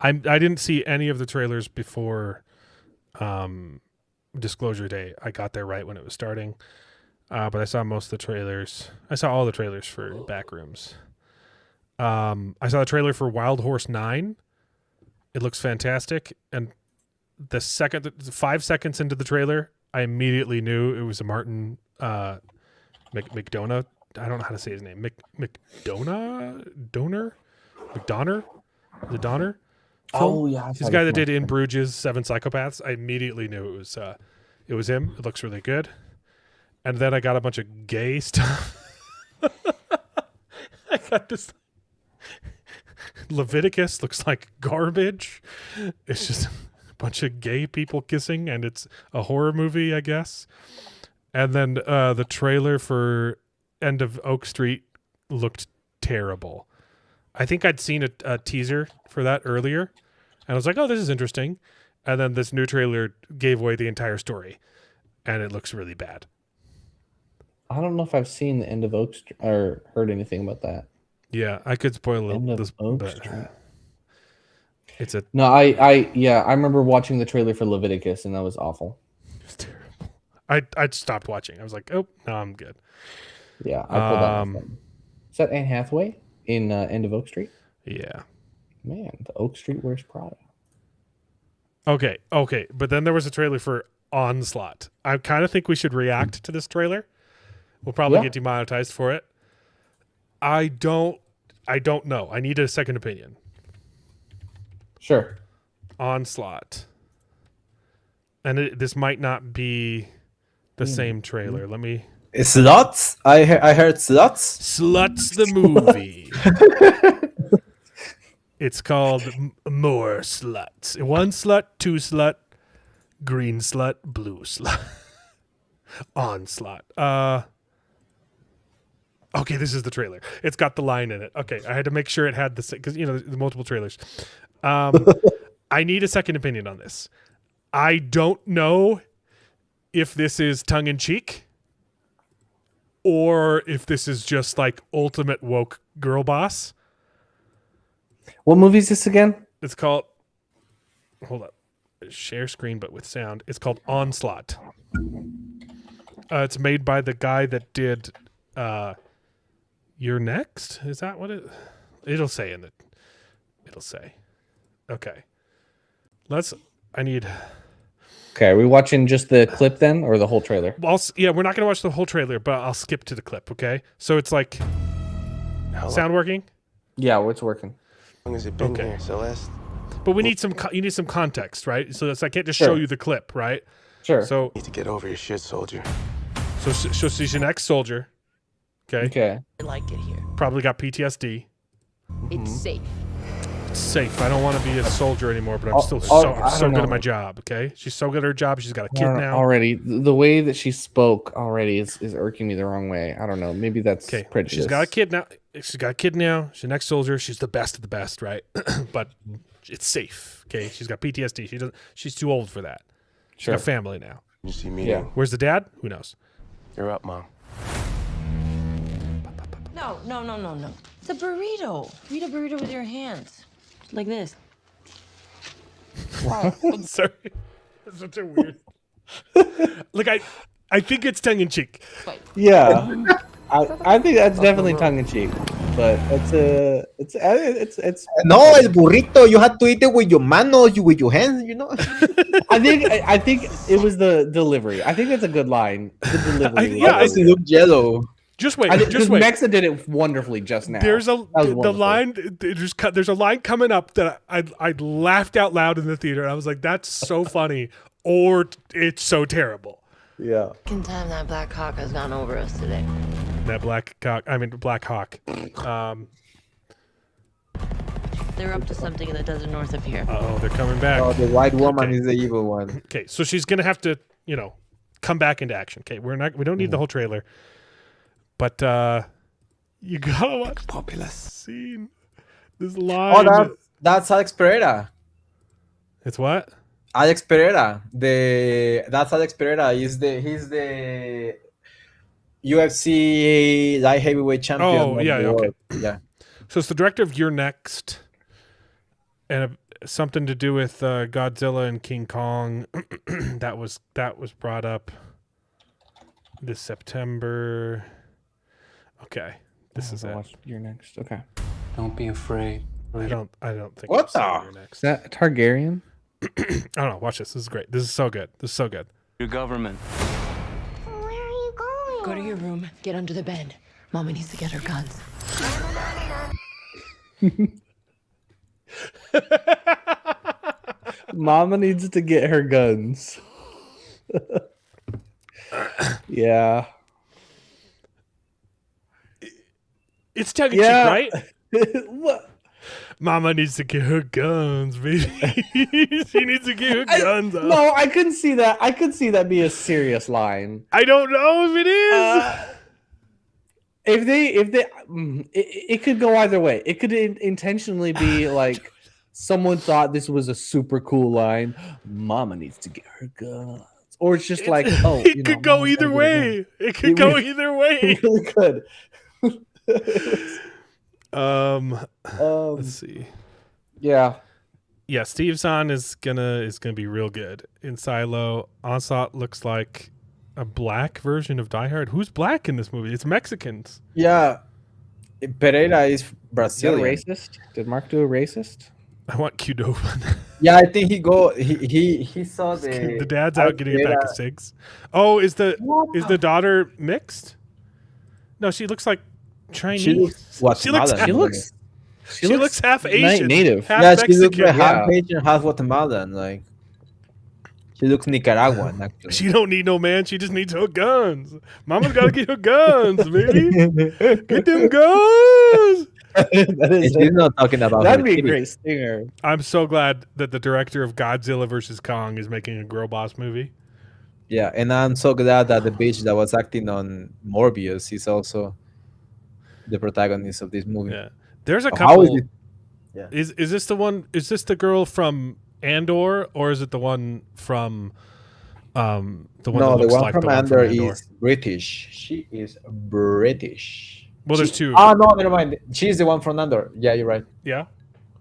I didn't see any of the trailers before Disclosure Day. I got there right when it was starting. But I saw most of the trailers. I saw all the trailers for Backrooms. I saw the trailer for Wild Horse 9. It looks fantastic. And the 5 seconds into the trailer, I immediately knew it was a Martin McDonough. I don't know how to say his name. McDonough? The Donner? Oh yeah, he's the guy that did In Bruges, 7 Psychopaths. I immediately knew it was him. It looks really good. And then I got a bunch of gay stuff. I got this. Leviticus looks like garbage. It's just a bunch of gay people kissing, and it's a horror movie, I guess. And then the trailer for End of Oak Street looked terrible. I think I'd seen a teaser for that earlier, and I was like, oh, this is interesting. And then this new trailer gave away the entire story, and it looks really bad. I don't know if I've seen the End of Oak Street or heard anything about that. Yeah, I could spoil End of this, Oak but Street. it's a No, I remember watching the trailer for Leviticus, and that was awful. it's terrible. I stopped watching. I was like, oh, no, I'm good. Yeah, I pulled out my phone. Is that Anne Hathaway in End of Oak Street? Yeah. Man, the Oak Street wears Prada. Okay, but then there was a trailer for Onslaught. I kind of think we should react to this trailer. We'll probably get demonetized for it. I don't know. I need a second opinion. Sure. Onslaught. And this might not be the same trailer. Let me... Sluts? I heard Sluts. Sluts the movie. It's called More Sluts. 1 slut, 2 slut, green slut, blue slut. Onslaught. Okay, this is the trailer. It's got the line in it. Okay, I had to make sure it had the... Because, the multiple trailers. I need a second opinion on this. I don't know if this is tongue-in-cheek or if this is just like ultimate woke girl boss. What movie is this again? It's called... Hold up. Share screen, but with sound. It's called Onslaught. It's made by the guy that did... You're Next? Is that what it... It'll say in the... It'll say. Okay. Okay, are we watching just the clip then, or the whole trailer? We're not going to watch the whole trailer, but I'll skip to the clip, okay? So it's like... Sound working? Yeah, it's working. How long has it been here, Celeste? But we need you need some context, right? So I can't just show you the clip, right? Sure. So You need to get over your shit, soldier. So she's an ex-soldier. Okay. I like it here. Probably got PTSD. It's safe. It's safe. I don't want to be a soldier anymore, but I'm still I so don't good know. at my job. Okay, she's so good at her job. She's got a kid now. Already, the way that she spoke already is irking me the wrong way. I don't know. Maybe that's prejudice. She's got a kid now. She's an ex-soldier. She's the best of the best, right? But it's safe. Okay, she's got PTSD. She's too old for that. She's got family now. You see me? Yeah. Where's the dad? Who knows? You're up, Mom. No. It's a burrito. Eat a burrito with your hands. Like this. I'm sorry. That's such a weird. Look, I think it's tongue in cheek. Yeah, I think that's definitely tongue in cheek. but it's. No, el burrito. You had to eat it with your manos, with your hands. You know. I think it was the delivery. I think that's a good line. The delivery. Yeah, Why does it look yellow? Just wait. Because Mexa did it wonderfully just now. There's That was the wonderful. line. There's a line coming up that I laughed out loud in the theater. I was like, "That's so funny," or "It's so terrible." Yeah. Second time that Black Hawk has gone over us today. That Black Hawk. They're up to something in the desert north of here. Oh, they're coming back. Oh, the white woman Okay. is the evil one. Okay, so she's gonna have to, come back into action. Okay, we don't need the whole trailer, but you gotta watch Populous. scene. This line. Oh, that's Alex Pereira. It's what? Alex Pereira. That's Alex Pereira. He's the UFC light heavyweight champion. Oh, of yeah, the okay. world. Yeah. So it's the director of You're Next, and something to do with Godzilla and King Kong. that was brought up this September. Okay, this is it. You're next. Okay. Don't be afraid. I don't think. What I've seen the? You're Next. Is that Targaryen? I don't know. Watch this. This is great. This is so good. Your government. Where are you going? Go to your room, get under the bed. Mama needs to get her guns. Mama needs to get her guns. Yeah. It's tongue in cheek, Yeah. right? What? Mama needs to get her guns, baby. She needs to get her guns. out. No, I couldn't see that. I could see that be a serious line. I don't know if it is. It could go either way. It could intentionally be like someone thought this was a super cool line. Mama needs to get her guns, or it's just like, oh, It could go either way. It could go either way. It really could. Let's see. Yeah. Yeah, Steve Zahn is gonna be real good in Silo. Onslaught looks like a black version of Die Hard. Who's black in this movie? It's Mexicans. Yeah. Pereira is Is that a Brazilian. racist? Did Mark do a racist? I want Qdoba. Yeah, I think he saw the The dad's out getting a pack of cigs. Oh, is the daughter mixed? No, she looks like Chinese. She looks Guatemalan. She looks half Asian, native. half Yeah, she looks Mexican. like half Asian, half Guatemalan. Like she looks Nicaraguan. Actually, She don't need no man. She just needs her guns. Mama's got to get her guns, baby. Get them guns. and she's not talking about. That'd her be a titties. great stinger. I'm so glad that the director of Godzilla vs. Kong is making a girl boss movie. Yeah, and I'm so glad that the bitch that was acting on Morbius is also the protagonist of this movie. Yeah, there's a How couple. is it? Yeah. Is this the one? Is this the girl from Andor, or is it the one from the one No, that the looks one like from the one Andor from Andor? is British. She is British. Well, there's two. Oh no, never mind. She's the one from Andor. Yeah, you're right. Yeah.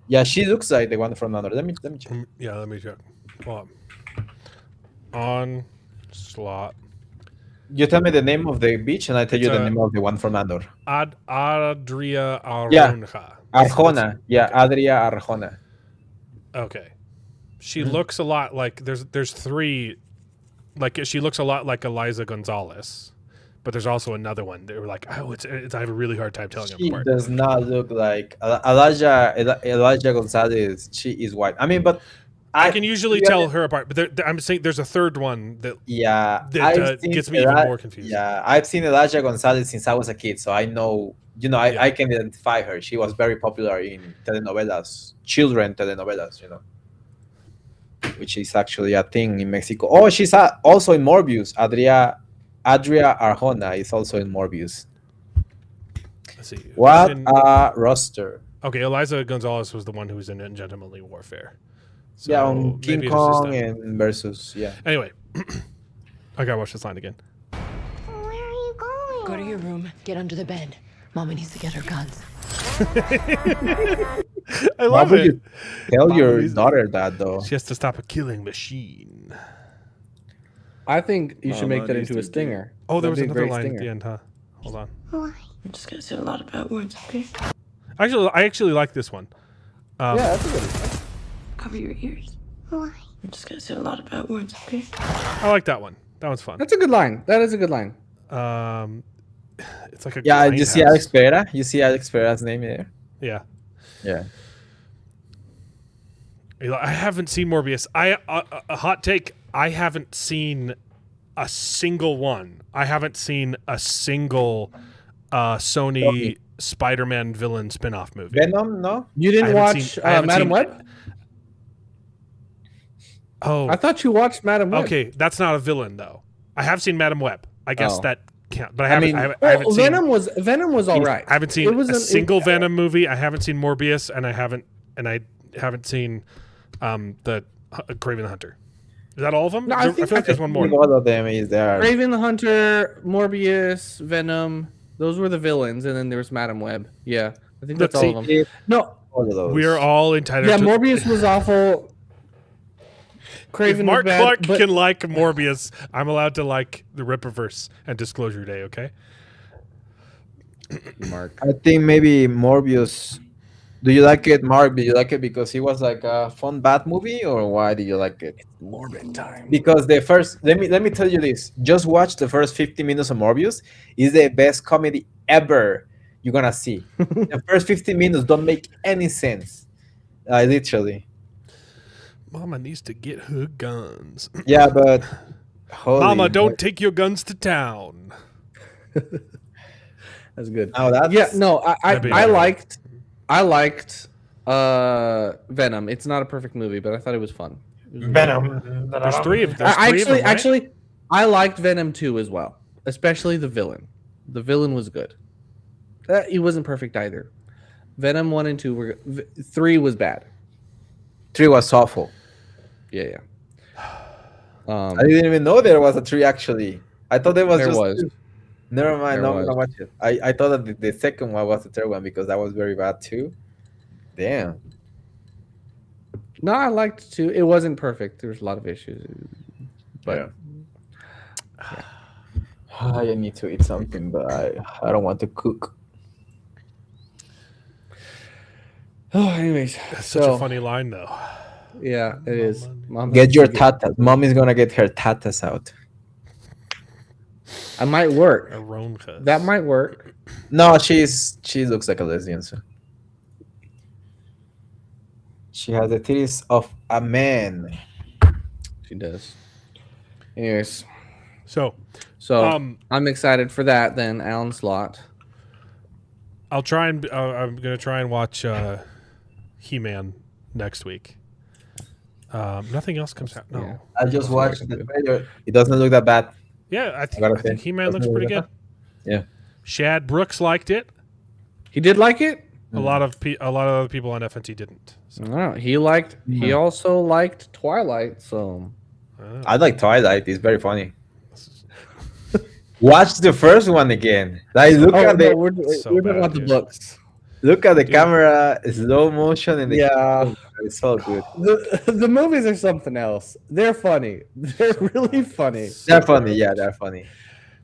Yeah, she looks like the one from Andor. Let me check. Yeah, let me check. Hold on. Onslaught. You tell me the name of the beach, and I tell you It's, the name of the one from Andor. Adria Aronja. Yeah. Arjona. Yeah, Adria Arjona. Okay. She looks a lot like there's three. Like she looks a lot like Eliza Gonzalez, but there's also another one. They were like, oh, it's I have a really hard time telling them She apart. does not look like Elijah Gonzalez. She is white. I mean, but I can usually yeah, tell her apart, but I'm saying there's a third one that yeah, that gets me even more confused. Yeah, I've seen Elijah Gonzalez since I was a kid, so I know. Yeah. I can identify her. She was very popular in telenovelas, children telenovelas. Which is actually a thing in Mexico. Oh, she's also in Morbius. Adria Arjona is also in Morbius. Let's see. What And- a roster. okay, Eliza Gonzalez was the one who was in Gentlemanly Warfare. So Yeah, on King maybe it was just Kong them. and versus, yeah. Anyway, I gotta watch this line again. Where are you going? Go to your room, get under the bed. Mama needs to get her guns. I Why love would it. you tell your Always- daughter that, though? She has to stop a killing machine. I think you should make that into a stinger. Oh, there That'd was be a another great line at stinger. the end, huh? Hold on. Why? I'm just gonna say a lot of bad words, okay? I actually like this one. Yeah, that's a good one. Cover your ears. Why? I'm just gonna say a lot of bad words, okay? I like that one. That one's fun. That's a good line. That is a good line. It's like a Yeah, you see grindhouse. Alex Pereira? You see Alex Pereira's name there? Yeah. Yeah. I haven't seen Morbius. A hot take. I haven't seen a single one. I haven't seen a single Sony Spider-Man villain spin-off movie. Venom, no? You I didn't haven't watch seen- I haven't Madam seen- Web? Oh, I thought you watched Madam Web. okay. That's not a villain though. I have seen Madam Web. I guess Oh. that count. But I haven't. mean, I haven't seen. Venom was all right. I haven't seen It was a an- single Venom movie. I haven't seen Morbius, and I haven't seen the Craven the Hunter. Is that all of them? No, I feel like there's one more. All of them is there. Raven the Hunter, Morbius, Venom. Those were the villains, and then there was Madam Web. Yeah, I think that's Look, all of them. No, All of those. We are all entitled. yeah, to... Morbius was awful. If Craven Mark was bad, Clark but can like Morbius, I'm allowed to like the Rippaverse and Disclosure Day. Okay. Mark. I think maybe Morbius. Do you like it, Mark? Do you like it because he was like a fun bad movie, or why do you like it? Morbid time. Because the first, let me tell you this. Just watch the first 50 minutes of Morbius. Is the best comedy ever you're gonna see. The first 15 minutes don't make any sense. Literally. Mama needs to get her guns. Yeah, but holy Mama, don't mo- take your guns to town. That's good. Now that's Yeah, no, That'd be I better. liked Venom. It's not a perfect movie, but I thought it was fun. Venom. There's three of them. Actually, I liked Venom 2 as well, especially the villain. The villain was good. He wasn't perfect either. Venom 1 and 2 were 3 was bad. 3 was awful. Yeah. I didn't even know there was a 3 actually. I thought there was There just was. 2. Never mind. There No, I'm was. gonna watch it. I thought that the second one was the third one because that was very bad too. Damn. No, I liked 2. It wasn't perfect. There was a lot of issues, but I need to eat something, but I don't want to cook. oh, anyways, That's such a funny line, though. Yeah, it is. Mom Get has your to tatas. Mom is gonna get her tatas out. I might work. Aronjas. That might work. No, she looks like a lesbian. So. She has the titties of a man. She does. Anyways, So, so I'm excited for that. Then Alan Slott. I'll try and I'm gonna try and watch He-Man next week. Nothing else comes out. No. Yeah. I just watched the trailer. It doesn't look that bad. Yeah, I gotta think say, He-Man looks doesn't pretty look good. Yeah. Shad Brooks liked it. He did like it. A lot of other people on FNT didn't. So, No, he liked. He also liked Twilight. So I like Twilight. It's very funny. Watch the first one again. Like look at the we're So talking bad, about the dude. books. look at the camera, slow motion, and the Yeah. it's so good. The movies are something else. They're funny. They're really funny. They're funny. Yeah, they're funny. Do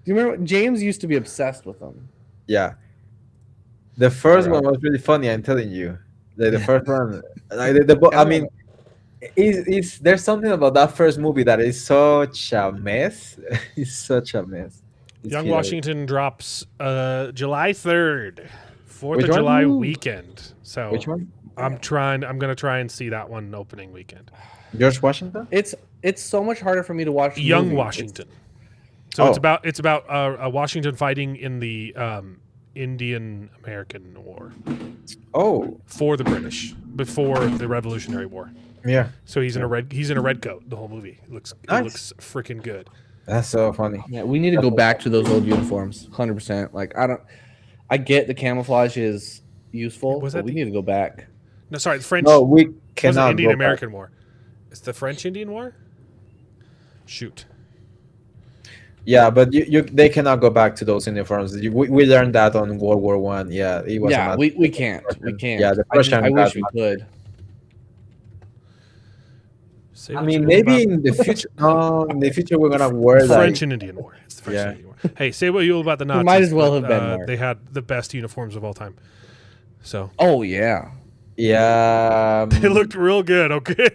you remember James used to be obsessed with them? Yeah. The first one was really funny. I'm telling you. The first one, like I mean, there's something about that first movie that is such a mess. It's such a mess. It's Young hilarious. Washington drops July 3rd, 4th Which of one? July Ooh. weekend. So Which one? I'm gonna try and see that one opening weekend. George Washington. It's so much harder for me to watch. Young movies. Washington. So Oh. it's about Washington fighting in the Indian American War Oh, for the British before the Revolutionary War. yeah. So he's in a red coat the whole movie. It looks freaking good. That's so funny. Yeah, we need to go back to those old uniforms. 100%. Like I get the camouflage is useful, Was but that we the- need to go back. No, sorry, the French. No, we it wasn't cannot. Indian go back. American War. It's the French Indian War. Shoot. Yeah, but they cannot go back to those uniforms. We learned that on World War One. Yeah, it was. Yeah, we can't. We can't. Yeah, the I Russian wish got we back. could. Say I what mean, you will maybe about in the future. No, in the future we're gonna wear the like French and Indian War. It's the French and Indian War. Hey, say what you will about the Nazis. might as well but, have been more. They had the best uniforms of all time. So Oh yeah. yeah. they looked real good. Okay.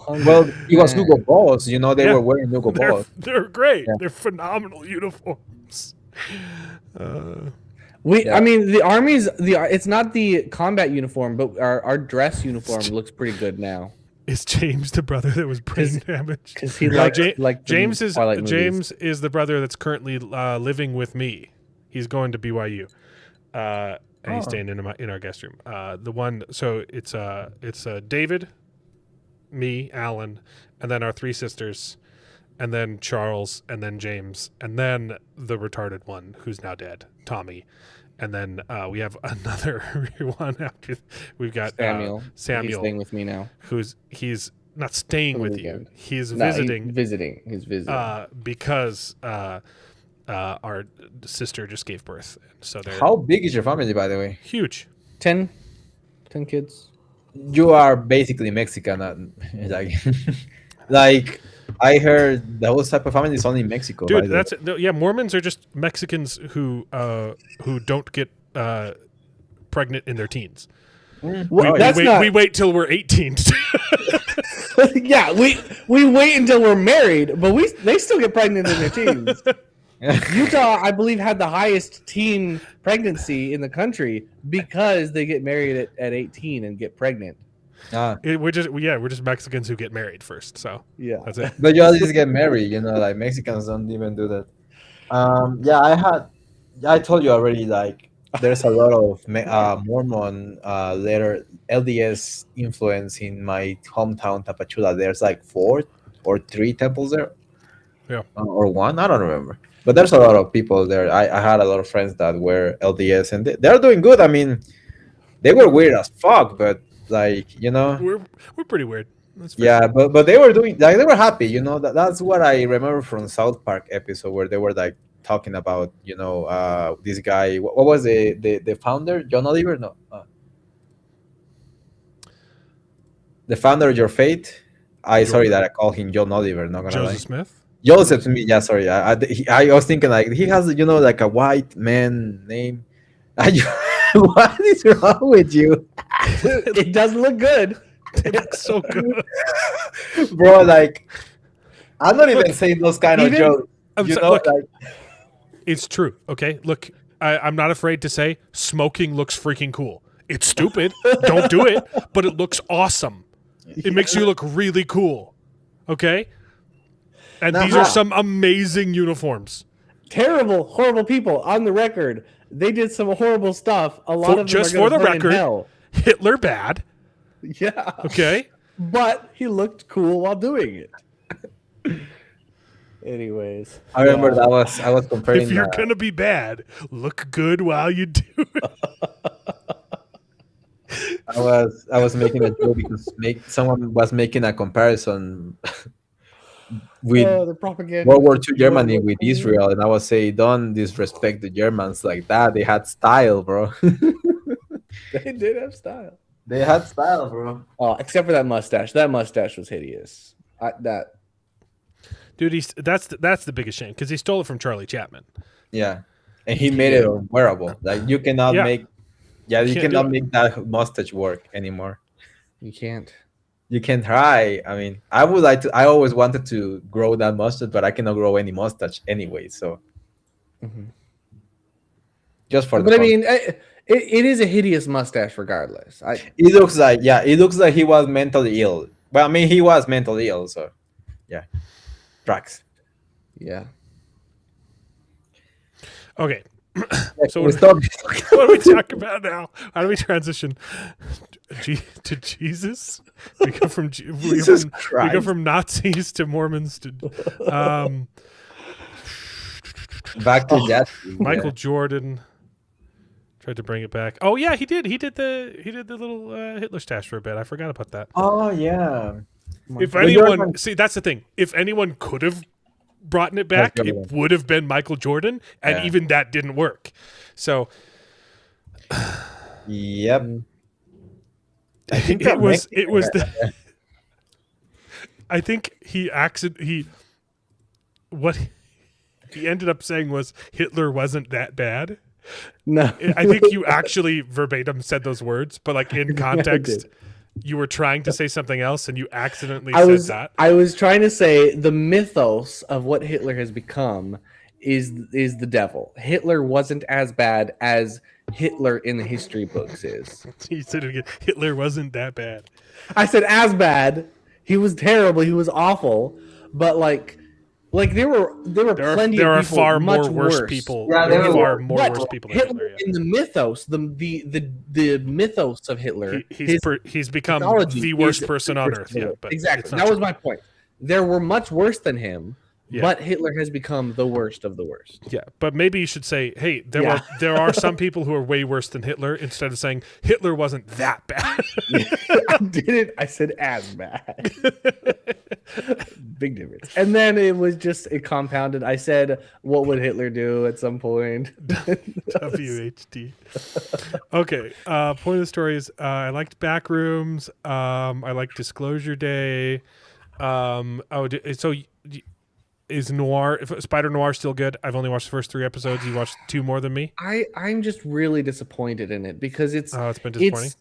Well, it was Hugo Boss. You know, they Yeah. were wearing Hugo Boss. They're great. Yeah. They're phenomenal uniforms. I mean, the army's it's not the combat uniform, but our dress uniform looks pretty good now. Is James the brother that was brain damaged? Because he No, liked James is Twilight movies. James is the brother that's currently living with me. He's going to BYU, and he's staying in our guest room. The one, so it's David, me, Alan, and then our three sisters, and then Charles, and then James, and then the retarded one who's now dead, Tommy. And then we have another one after. We've got Samuel. Samuel. He's staying with me now. He's not staying with you. Weekend. He's No, visiting. He's visiting. Because our sister just gave birth. So they're How big is your family, by the way? huge. 10 kids. You are basically Mexican, like, like I heard those type of families only in Mexico. Dude, right? Mormons are just Mexicans who don't get pregnant in their teens. We wait till we're 18. Yeah, we wait until we're married, but they still get pregnant in their teens. Utah, I believe, had the highest teen pregnancy in the country because they get married at 18 and get pregnant. We're just Mexicans who get married first. So Yeah, that's it. But you all just get married, you know, like Mexicans don't even do that. I told you already, like there's a lot of Mormon later LDS influence in my hometown, Tapachula. There's like 4 or 3 temples there. Yeah. Or 1, I don't remember. But there's a lot of people there. I had a lot of friends that were LDS, and they're doing good. I mean, they were weird as fuck, but like, you know, we're pretty weird. Yeah, but they were doing, like, they were happy, you know. That's what I remember from South Park episode where they were like talking about, you know, this guy. What was the founder? John Oliver? No, the founder of Your Fate. Sorry that I call him John Oliver. Not gonna lie. Joseph Smith. Joseph Smith. Yeah, sorry. I was thinking like he has, you know, like a white man name. What is wrong with you? It doesn't look good. It looks so good, bro. Like, I'm not even saying those kind of jokes. Look, it's true. Okay, look, I'm not afraid to say smoking looks freaking cool. It's stupid. Don't do it, but it looks awesome. It makes you look really cool. Okay, and these are some amazing uniforms. Terrible, horrible people on the record. They did some horrible stuff. A lot of them just are for the burn in record, hell. Hitler bad. Yeah. Okay. But he looked cool while doing it. Anyways, I remember that I was comparing. If you're gonna be bad, look good while you do it. I was making a joke because someone was making a comparison with the propaganda. World War II Germany with Israel, and I was saying, don't disrespect the Germans like that. They had style, bro. They did have style. They had style, bro. Oh, except for that mustache. That mustache was hideous. Dude, that's the biggest shame because he stole it from Charlie Chaplin. Yeah, and he made it unwearable. Like you cannot make that mustache work anymore. You can't. You can try. I mean, I would like to. I always wanted to grow that mustache, but I cannot grow any mustache anyway. So, just for. But I mean, it is a hideous mustache, regardless. It looks like he was mentally ill. Well, I mean, he was mentally ill, so yeah. Drugs. Yeah. Okay. So what do we talk about now? How do we transition to Jesus? We go from Nazis to Mormons to back to that. Michael Jordan tried to bring it back. Oh yeah, he did. He did the little Hitler stash for a bit. I forgot about that. Oh yeah. If anyone that's the thing. If anyone could have brought it back, it would have been Michael Jordan, and even that didn't work. So, yep. it was the I think what he ended up saying was Hitler wasn't that bad. No, I think you actually verbatim said those words, but like in context, you were trying to say something else and you accidentally said that. I was trying to say the mythos of what Hitler has become is the devil. Hitler wasn't as bad as Hitler in the history books is. He said it again. Hitler wasn't that bad. I said as bad. He was terrible. He was awful. But like there were plenty there of are people far much more worse people. Yeah, there there are far were. more worse people than Hitler. In the mythos, the mythos of Hitler, he's become mythology the worst is person on earth. Yeah, but exactly. That was my point. There were much worse than him, but Hitler has become the worst of the worst. Yeah, but maybe you should say, hey, there are some people who are way worse than Hitler, instead of saying Hitler wasn't that bad. I didn't. I said as bad. Big difference. And then it compounded. I said, what would Hitler do at some point? WHD. Okay. Point of the story is I liked Backrooms. I liked Disclosure Day. Is Spider Noir still good? I've only watched the first 3 episodes. You watched 2 more than me? I'm just really disappointed in it because it's been disappointing.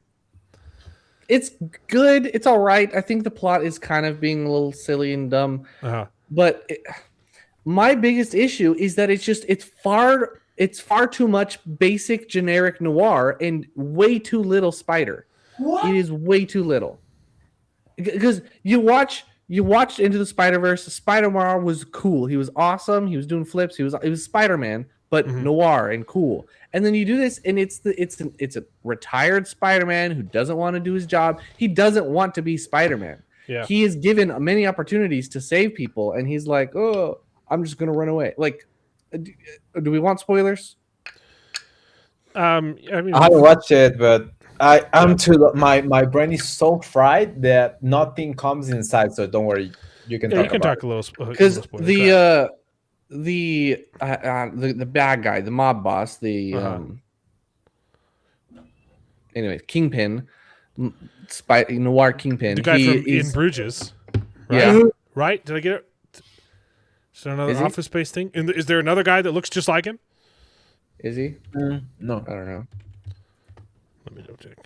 It's good. It's all right. I think the plot is kind of being a little silly and dumb. But my biggest issue is that it's far too much basic generic noir and way too little Spider. What? It is way too little. Because you watched Into the Spider-Verse. Spider-Man was cool. He was awesome. He was doing flips. He was Spider-Man, but noir and cool. And then you do this, and it's a retired Spider-Man who doesn't want to do his job. He doesn't want to be Spider-Man. Yeah. He is given many opportunities to save people, and he's like, "Oh, I'm just gonna run away." Like, do we want spoilers? I mean, I haven't watched it, but I'm too. My brain is so fried that nothing comes inside. So don't worry, you can talk about talk a little because the bad guy, the mob boss, anyway, Kingpin, Noir Kingpin, the guy in Bruges, right? Yeah, right. Did I get it? Is there another Office Space thing? Is there another guy that looks just like him? Is he? No, I don't know. Let me go check.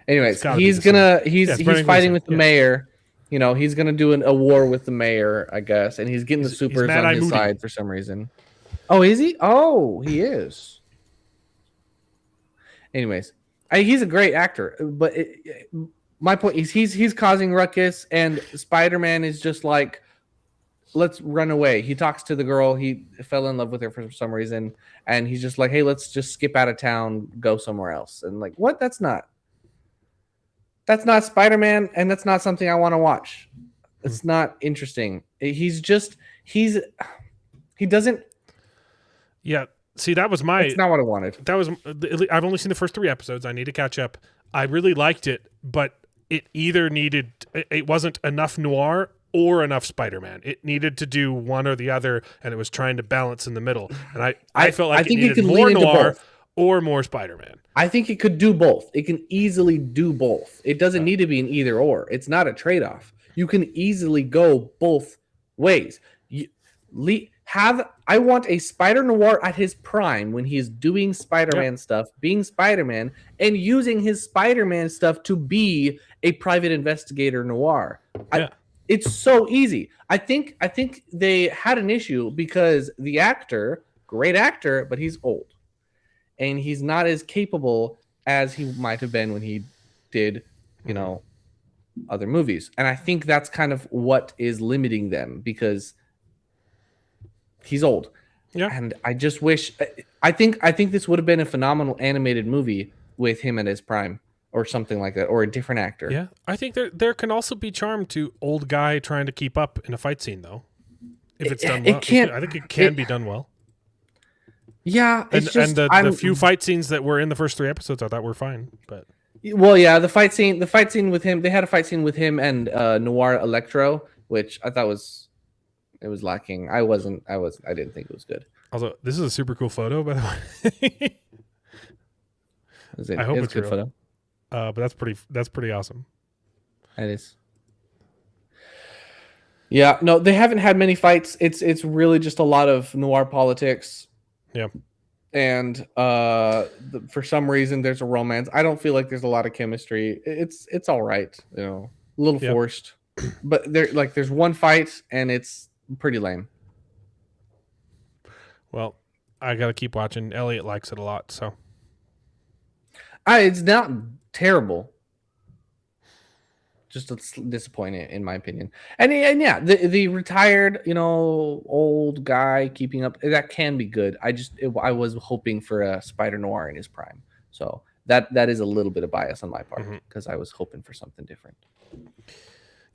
Anyways, he's fighting with the mayor. You know, he's gonna do a war with the mayor, I guess, and he's getting the supers on his side for some reason. Oh, is he? Oh, he is. Anyways, he's a great actor, but my point is he's causing ruckus, and Spider-Man is just like, let's run away. He talks to the girl. He fell in love with her for some reason, and he's just like, hey, let's just skip out of town, go somewhere else. And like, what? That's not Spider-Man, and that's not something I want to watch. It's not interesting. He doesn't. Yeah. See, that was my. It's not what I wanted. I've only seen the first 3 episodes. I need to catch up. I really liked it, but it wasn't enough noir or enough Spider-Man. It needed to do one or the other, and it was trying to balance in the middle. And I felt like it needed more noir or more Spider-Man. I think it could do both. It can easily do both. It doesn't need to be an either or. It's not a trade-off. You can easily go both ways. I want a Spider Noir at his prime when he's doing Spider-Man stuff, being Spider-Man, and using his Spider-Man stuff to be a private investigator noir. It's so easy. I think they had an issue because the actor, great actor, but he's old. And he's not as capable as he might have been when he did, other movies. And I think that's kind of what is limiting them because he's old. Yeah. And I just wish I think this would have been a phenomenal animated movie with him at his prime or something like that, or a different actor. Yeah. I think there can also be charm to old guy trying to keep up in a fight scene though. If it's done well. I think it can be done well. Yeah, the few fight scenes that were in the first 3 episodes, I thought were fine. But the fight scene with him, they had a fight scene with him and Noir Electro, which I thought was lacking. I didn't think it was good. Although this is a super cool photo, by the way. I hope it's a good photo. But that's pretty awesome. It is. Yeah, no, they haven't had many fights. It's really just a lot of noir politics. Yeah. And for some reason there's a romance. I don't feel like there's a lot of chemistry. It's all right, a little forced. But there's one fight and it's pretty lame. Well, I got to keep watching. Elliot likes it a lot, so. It's not terrible. Just disappointing in my opinion. And yeah, the retired, old guy keeping up, that can be good. I was hoping for a Spider Noir in his prime. So that is a little bit of bias on my part because I was hoping for something different.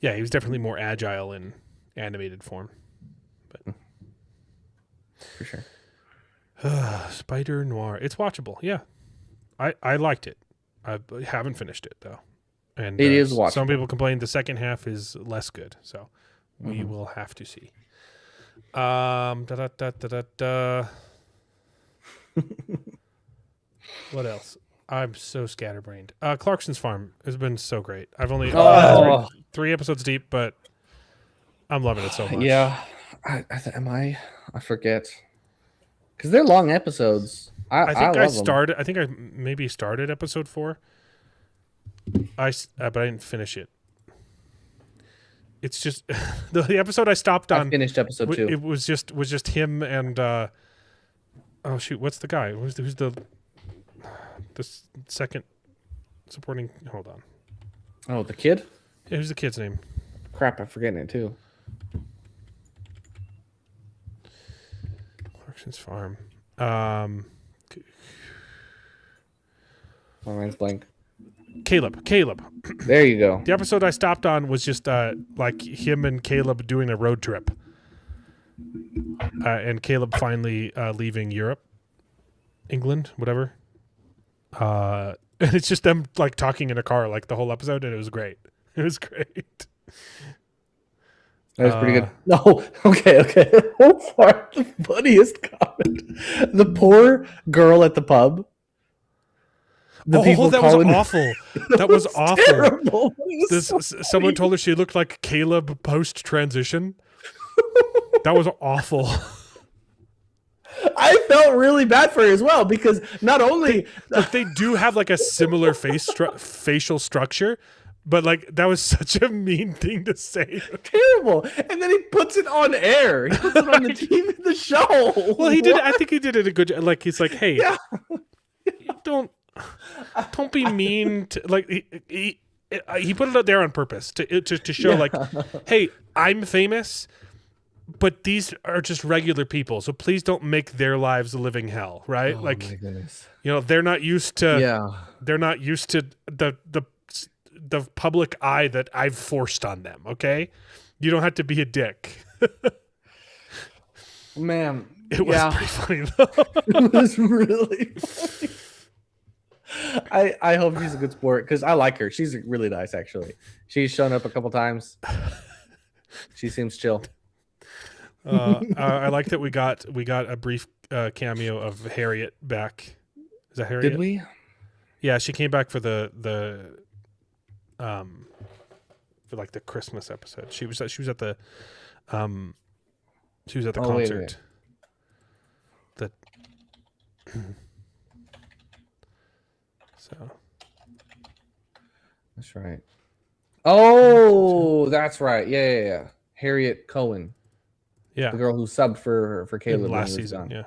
Yeah, he was definitely more agile in animated form. But for sure. Spider Noir. It's watchable. Yeah. I liked it. I haven't finished it though. And it is watchable. Some people complain the second half is less good, so we will have to see. What else? I'm so scatterbrained. Clarkson's Farm has been so great. I've only three episodes deep, but I'm loving it so much. Yeah, I forget because they're long episodes. I think I maybe started episode 4. But I didn't finish it. It's just the episode I stopped on. I finished episode 2. It was just him and oh shoot, what's the guy? Who's the second supporting? Hold on. Oh, the kid. Yeah, who's the kid's name? Crap, I'm forgetting it too. Clarkson's Farm. My mind's blank. Caleb. There you go. The episode I stopped on was just like him and Caleb doing a road trip, and Caleb finally leaving Europe, England, whatever. And it's just them like talking in a car like the whole episode, and it was great. It was great. That was pretty good. No, okay. So far, the funniest comment: the poor girl at the pub. That was awful. That was awful. Terrible. Someone told her she looked like Caleb post transition. That was awful. I felt really bad for her as well because not only they do have like a similar facial structure, but like that was such a mean thing to say. Terrible. And then he puts it on air. He puts it on the TV, the show. Well, he did. I think he did it a good job. Like he's like, hey, don't be mean to like he put it out there on purpose to show like, hey, I'm famous, but these are just regular people, so please don't make their lives a living hell, right? Oh, like, my goodness. They're not used to they're not used to the public eye that I've forced on them. Okay, you don't have to be a dick. Man, it was pretty funny though. It was really funny. I hope she's a good sport because I like her. She's really nice, actually. She's shown up a couple times. She seems chill. I like that we got a brief cameo of Harriet back. Is that Harriet? Did we? Yeah, she came back for the for like the Christmas episode. She was at the concert. Wait. So that's right. Oh, that's right. Yeah. Harriet Cohen. Yeah, the girl who subbed for Caleb last season. Gone. Yeah.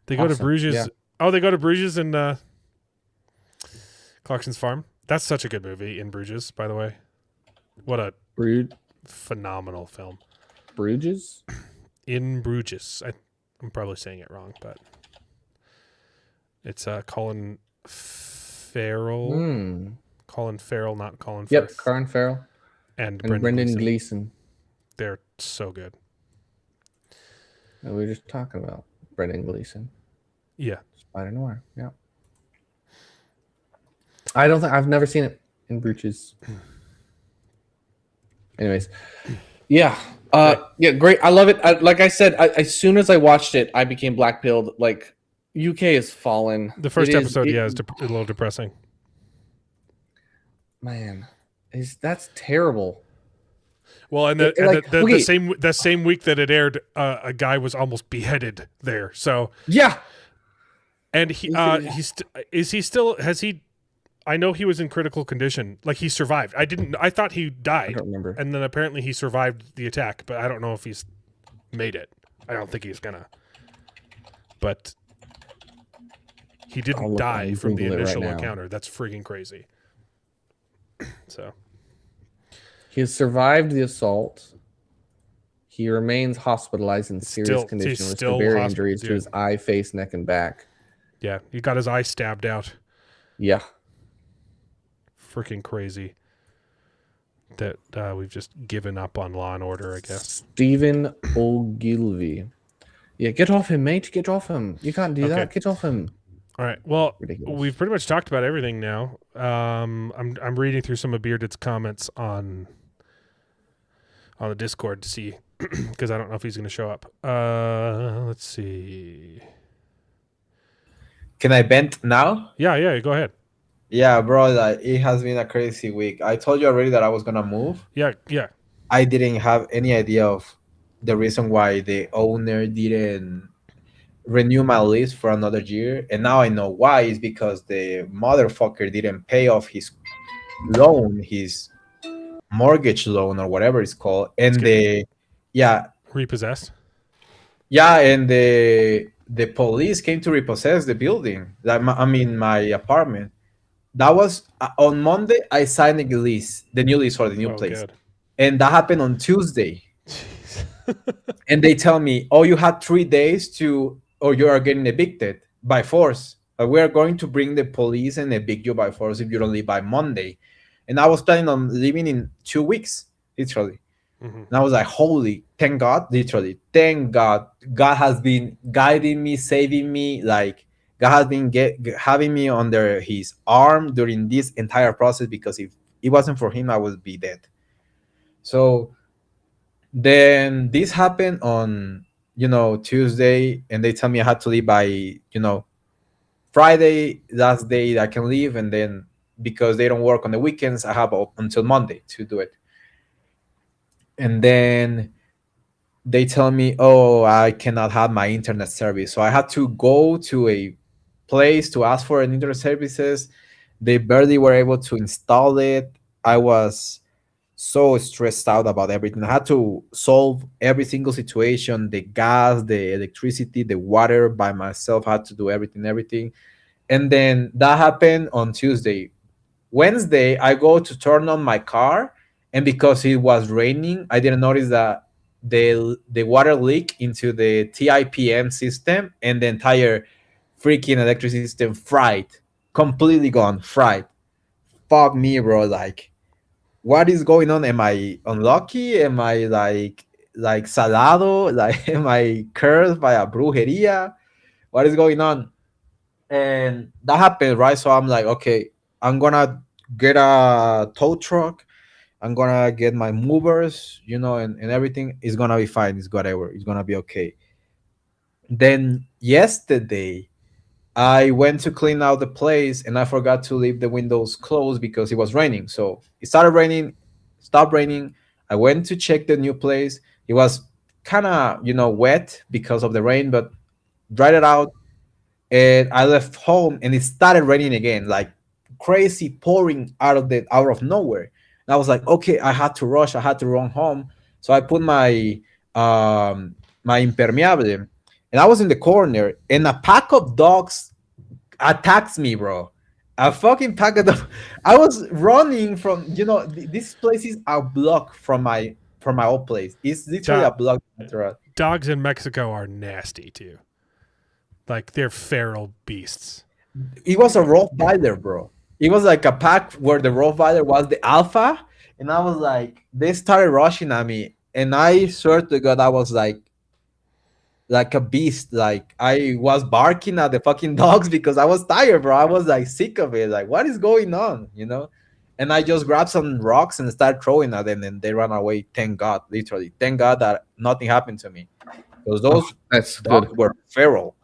They go to Bruges. Yeah. Oh, they go to Bruges and Clarkson's Farm. That's such a good movie, In Bruges, by the way. What a phenomenal film. Bruges? In Bruges. I'm probably saying it wrong, but it's Colin Farrell. Colin Farrell, not Colin Firth. Yep, Colin Farrell. And Brendan Gleeson. They're so good. We were just talking about Brendan Gleeson. Yeah. Spider Noir. Yeah. I've never seen it in Bruges. Anyways. Yeah. Yeah, great. I love it. Like I said, as soon as I watched it, I became black-pilled. Like, UK has fallen. The first episode, is a little depressing. Man, that's terrible. Well, and the same week that it aired, a guy was almost beheaded there. So yeah, and I know he was in critical condition. Like, he survived. I thought he died. I don't remember. And then apparently he survived the attack, but I don't know if he's made it. I don't think he's gonna. But he didn't die from the initial encounter. That's freaking crazy. So he has survived the assault. He remains hospitalized in serious condition with severe injuries to his eye, face, neck, and back. Yeah, he got his eye stabbed out. Yeah. Freaking crazy that we've just given up on Law and Order, I guess. Stephen Ogilvy. Yeah, get off him, mate. Get off him. You can't do that. Get off him. All right. Well, we've pretty much talked about everything now. I'm reading through some of Bearded's comments on the Discord to see, because I don't know if he's going to show up. Let's see. Can I vent now? Yeah. Go ahead. Yeah, bro, it has been a crazy week. I told you already that I was gonna move. Yeah. I didn't have any idea of the reason why the owner didn't renew my lease for another year, and now I know why. It's because the motherfucker didn't pay off his loan, his mortgage loan or whatever it's called, and repossessed. Yeah, and the police came to repossess the building. My apartment. That was on Monday. I signed the new lease for the new place, God. And that happened on Tuesday. And they tell me, "Oh, you had 3 days or you are getting evicted by force. We are going to bring the police and evict you by force if you don't leave by Monday." And I was planning on leaving in 2 weeks, literally. Mm-hmm. And I was like, "Holy, thank God!" Literally, thank God. God has been guiding me, saving me, like. God has been having me under his arm during this entire process, because if it wasn't for him, I would be dead. So then this happened on, Tuesday, and they tell me I had to leave by, Friday, last day that I can leave. And then because they don't work on the weekends, I have until Monday to do it. And then they tell me, "Oh, I cannot have my internet service." So I had to go to a place to ask for an internet services. They barely were able to install it. I was so stressed out about everything. I had to solve every single situation, the gas, the electricity, the water by myself. I had to do everything. And then that happened on Tuesday. Wednesday, I go to turn on my car, and because it was raining, I didn't notice that the water leak into the TIPM system, and the entire freaking electricity system fried, completely gone, fried. Fuck me, bro. Like, what is going on? Am I unlucky? Am I like salado? Like, am I cursed by a brujeria? What is going on? And that happened, right? So I'm like, okay, I'm gonna get a tow truck. I'm gonna get my movers, and everything is gonna be fine. It's gonna be okay. Then yesterday, I went to clean out the place, and I forgot to leave the windows closed because it was raining. So it started raining, stopped raining. I went to check the new place. It was kind of, wet because of the rain, but dried it out. And I left home, and it started raining again, like crazy, pouring out of nowhere. And I was like, okay, I had to rush. I had to run home. So I put my impermeable, and I was in the corner, and a pack of dogs attacked me, bro. A fucking pack of dogs. I was running from, this place is a block from my old place. It's literally a block. Dogs in Mexico are nasty too. Like, they're feral beasts. It was a Rottweiler, bro. It was like a pack where the Rottweiler was the alpha, and I was like, they started rushing at me, and I swear to God, I was like a beast. Like, I was barking at the fucking dogs because I was tired, bro. I was like sick of it. Like, what is going on, And I just grabbed some rocks and started throwing at them, and they ran away. Thank God, literally. Thank God that nothing happened to me, because those dogs were feral.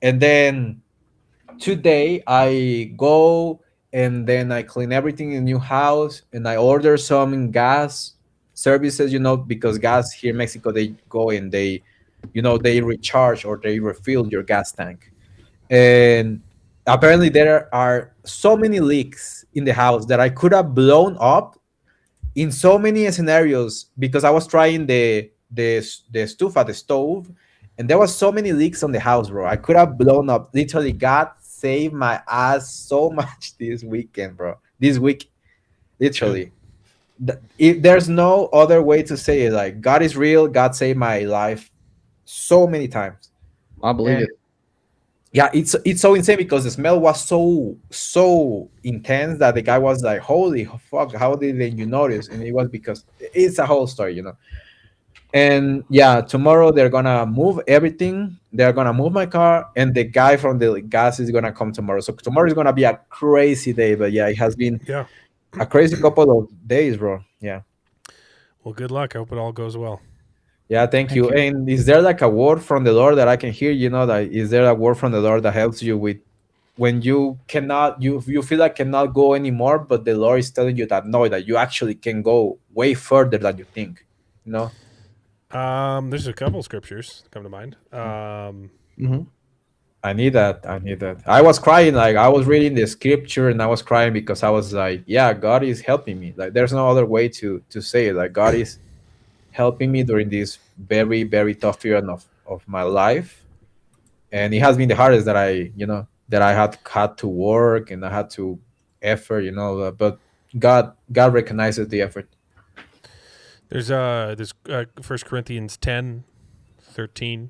And then today I go and then I clean everything in the new house, and I order some gas services, because gas here in Mexico, they go and they recharge or they refill your gas tank. And apparently there are so many leaks in the house that I could have blown up in so many scenarios, because I was trying the stove, and there was so many leaks on the house, bro. I could have blown up. Literally, God saved my ass so much this weekend, bro. This week, literally. There's no other way to say it. Like, God is real. God saved my life so many times. I believe it. Yeah, it's so insane, because the smell was so intense that the guy was like, "Holy fuck! How didn't you notice?" And it was because it's a whole story. And yeah, tomorrow they're gonna move everything. They're gonna move my car, and the guy from the gas is gonna come tomorrow. So tomorrow is gonna be a crazy day. But yeah, it has been a crazy couple of days, bro. Yeah. Well, good luck. I hope it all goes well. Yeah, thank you. And is there like a word from the Lord that I can hear? That is there a word from the Lord that helps you with when you cannot, you feel like cannot go anymore, but the Lord is telling you that no, that you actually can go way further than you think. There's a couple scriptures that come to mind. I need that. I was crying, like I was reading the scripture, and I was crying because I was like, yeah, God is helping me. Like there's no other way to say it. Like God is helping me during this very, very tough period of my life. And it has been the hardest that I had to work, and I had to effort, but God recognizes the effort. There's this 1 Corinthians 10:13.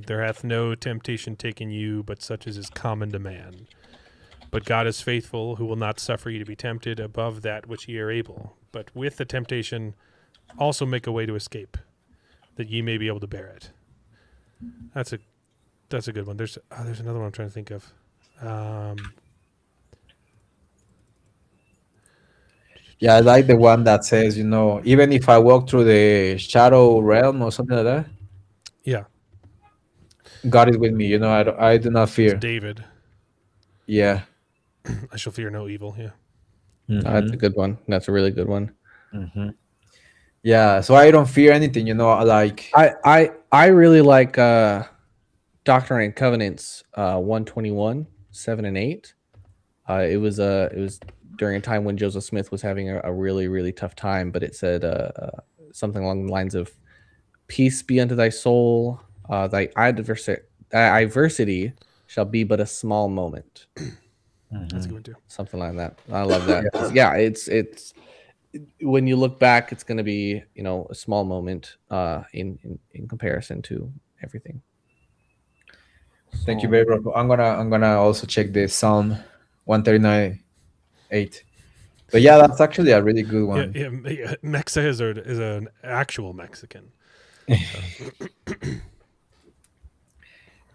There hath no temptation taken you, but such as is common to man. But God is faithful, who will not suffer you to be tempted above that which ye are able. But with the temptation also make a way to escape, that ye may be able to bear it. That's a good one. There's another one I'm trying to think of. Yeah, I like the one that says, even if I walk through the shadow realm or something like that. Yeah. God is with me. I do not fear. It's David. Yeah. I shall fear no evil. Yeah. That's a good one. That's a really good one. Yeah. So I don't fear anything. Like I really like Doctrine and Covenants 121, 7 and 8. It was during a time when Joseph Smith was having a really, really tough time, but it said something along the lines of, peace be unto thy soul, thy adversity shall be but a small moment. That's a good one too. Something like that. I love that. Yeah, it's when you look back, it's going to be a small moment in comparison to everything. Thank you, baby. I'm gonna also check the Psalm 139:8. But yeah, that's actually a really good one. Yeah. Mexa is an actual Mexican.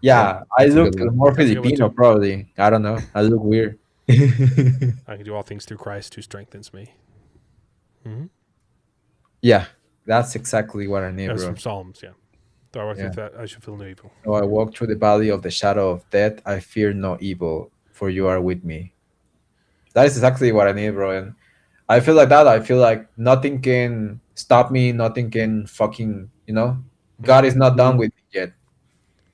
Yeah, I look more Filipino, probably. I don't know. I look weird. I can do all things through Christ who strengthens me. Mm-hmm. Yeah, that's exactly what I need, That's bro. from Psalms, yeah. Though I walk through that, I should feel no evil. Though I walk through the valley of the shadow of death, I fear no evil, for you are with me. That is exactly what I need, bro. And I feel like that. I feel like nothing can stop me. Nothing can fucking, God is not done with me yet.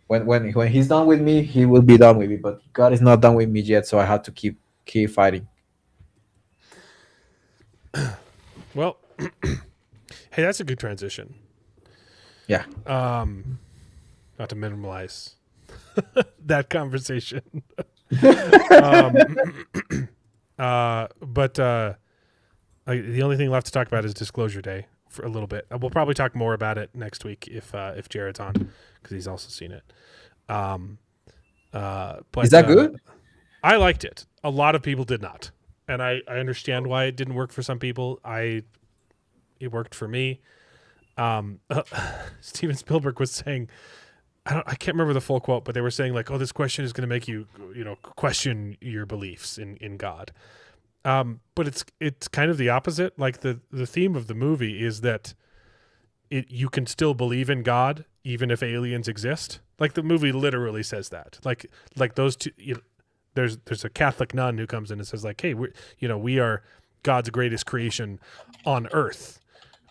When he's done with me, he will be done with me. But God is not done with me yet, so I have to keep fighting. Well, hey, that's a good transition. Yeah. Not to minimize that conversation. But the only thing left to talk about is Disclosure Day for a little bit. We'll probably talk more about it next week if Jared's on, because he's also seen it. But, is that good? I liked it. A lot of people did not, and I understand why it didn't work for some people. It worked for me. Steven Spielberg was saying, I can't remember the full quote, but they were saying like, "Oh, this question is going to make you, question your beliefs in God." But it's kind of the opposite. Like the theme of the movie is that you can still believe in God even if aliens exist. Like the movie literally says that. Like those two, there's a Catholic nun who comes in and says like, hey, we are God's greatest creation on earth,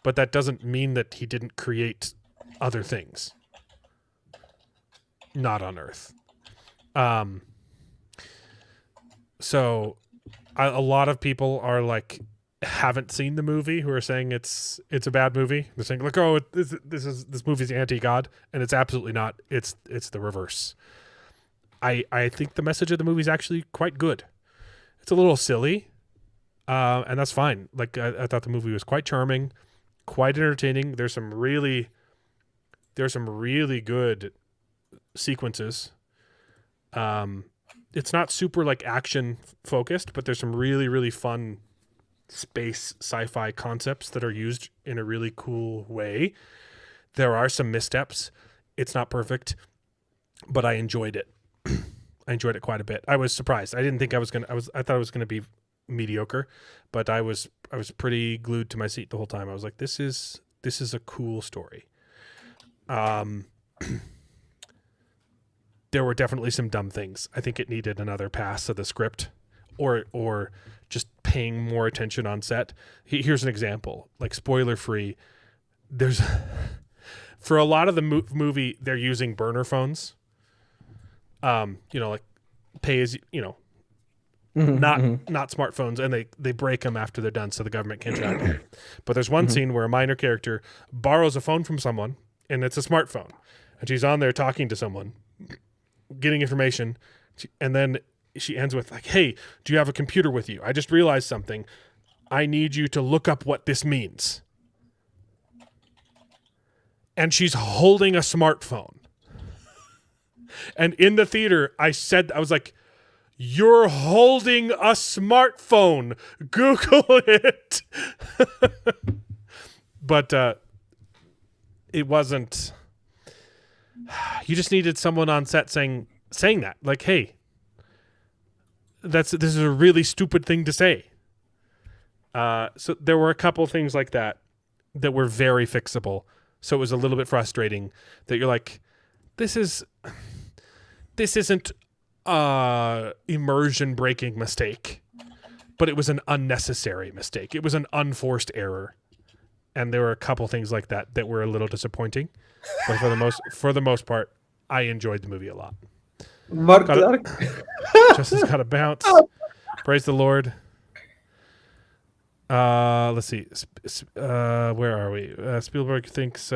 but that doesn't mean that he didn't create other things not on earth. So a lot of people are like, haven't seen the movie, who are saying it's a bad movie. They're saying like, oh, this movie's anti-God, and it's absolutely not. It's the reverse. I think the message of the movie is actually quite good. It's a little silly, and that's fine. Like I thought the movie was quite charming, quite entertaining. There's some really good sequences. It's not super like action focused, but there's some really, really fun space sci-fi concepts that are used in a really cool way. There are some missteps. It's not perfect, but I enjoyed it. I enjoyed it quite a bit. I was surprised. I didn't think I thought it was gonna be mediocre, but I was pretty glued to my seat the whole time. I was like, this is a cool story. There were definitely some dumb things. I think it needed another pass of the script, or just paying more attention on set. Here's an example, like spoiler free. There's for a lot of the movie, they're using burner phones. Like pay as not smartphones, and they break them after they're done, so the government can't track them. But there's one scene where a minor character borrows a phone from someone, and it's a smartphone, and she's on there talking to someone, getting information, and then she ends with like, hey, do you have a computer with you? I just realized something. I need you to look up what this means. And she's holding a smartphone. And in the theater, I was like, you're holding a smartphone. Google it. But it wasn't. You just needed someone on set saying that, like, hey, this is a really stupid thing to say. So there were a couple things like that were very fixable. So it was a little bit frustrating that you're like, this isn't immersion breaking mistake, but it was an unnecessary mistake. It was an unforced error. And there were a couple things like that were a little disappointing. But for the most part, I enjoyed the movie a lot. Justin's got a bounce. Praise the Lord. Let's see. Where are we? Spielberg thinks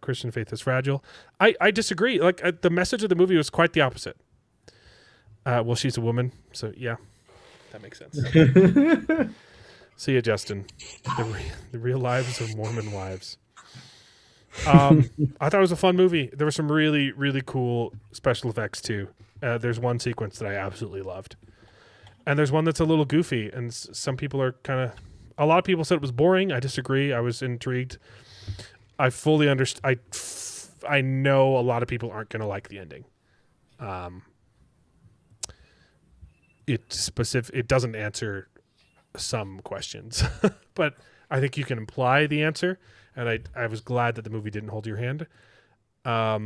Christian faith is fragile. I disagree. Like the message of the movie was quite the opposite. Well, she's a woman, so yeah, that makes sense. See ya, Justin. The real lives of Mormon wives. I thought it was a fun movie. There were some really, really cool special effects too. There's one sequence that I absolutely loved. And there's one that's a little goofy, and some people are a lot of people said it was boring. I disagree. I was intrigued. I fully understand. I know a lot of people aren't going to like the ending. It doesn't answer some questions, but I think you can imply the answer. And I was glad that the movie didn't hold your hand. I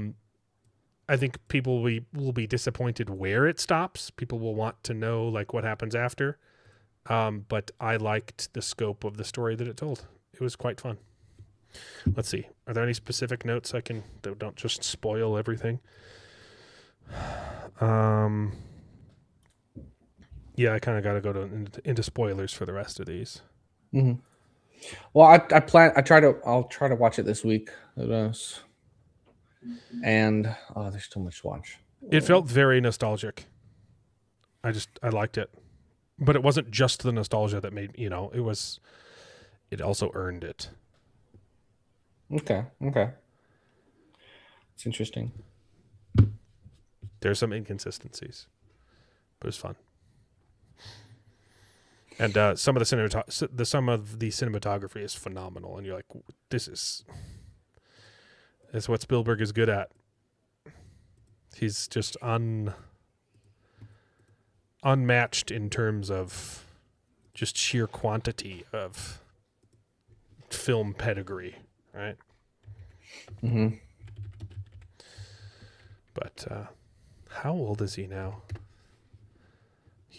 think people will be disappointed where it stops. People will want to know like what happens after. But I liked the scope of the story that it told. It was quite fun. Let's see. Are there any specific notes that don't just spoil everything? Yeah, I kind of got to go into spoilers for the rest of these. Mm-hmm. Well, I'll try to watch it this week. And there's too much to watch. It felt very nostalgic. I liked it, but it wasn't just the nostalgia that made, it also earned it. Okay. It's interesting. There's some inconsistencies, but it was fun. And some of the cinematography is phenomenal, and you're like, this is what Spielberg is good at. He's just unmatched in terms of just sheer quantity of film pedigree, right? Mm-hmm. But how old is he now?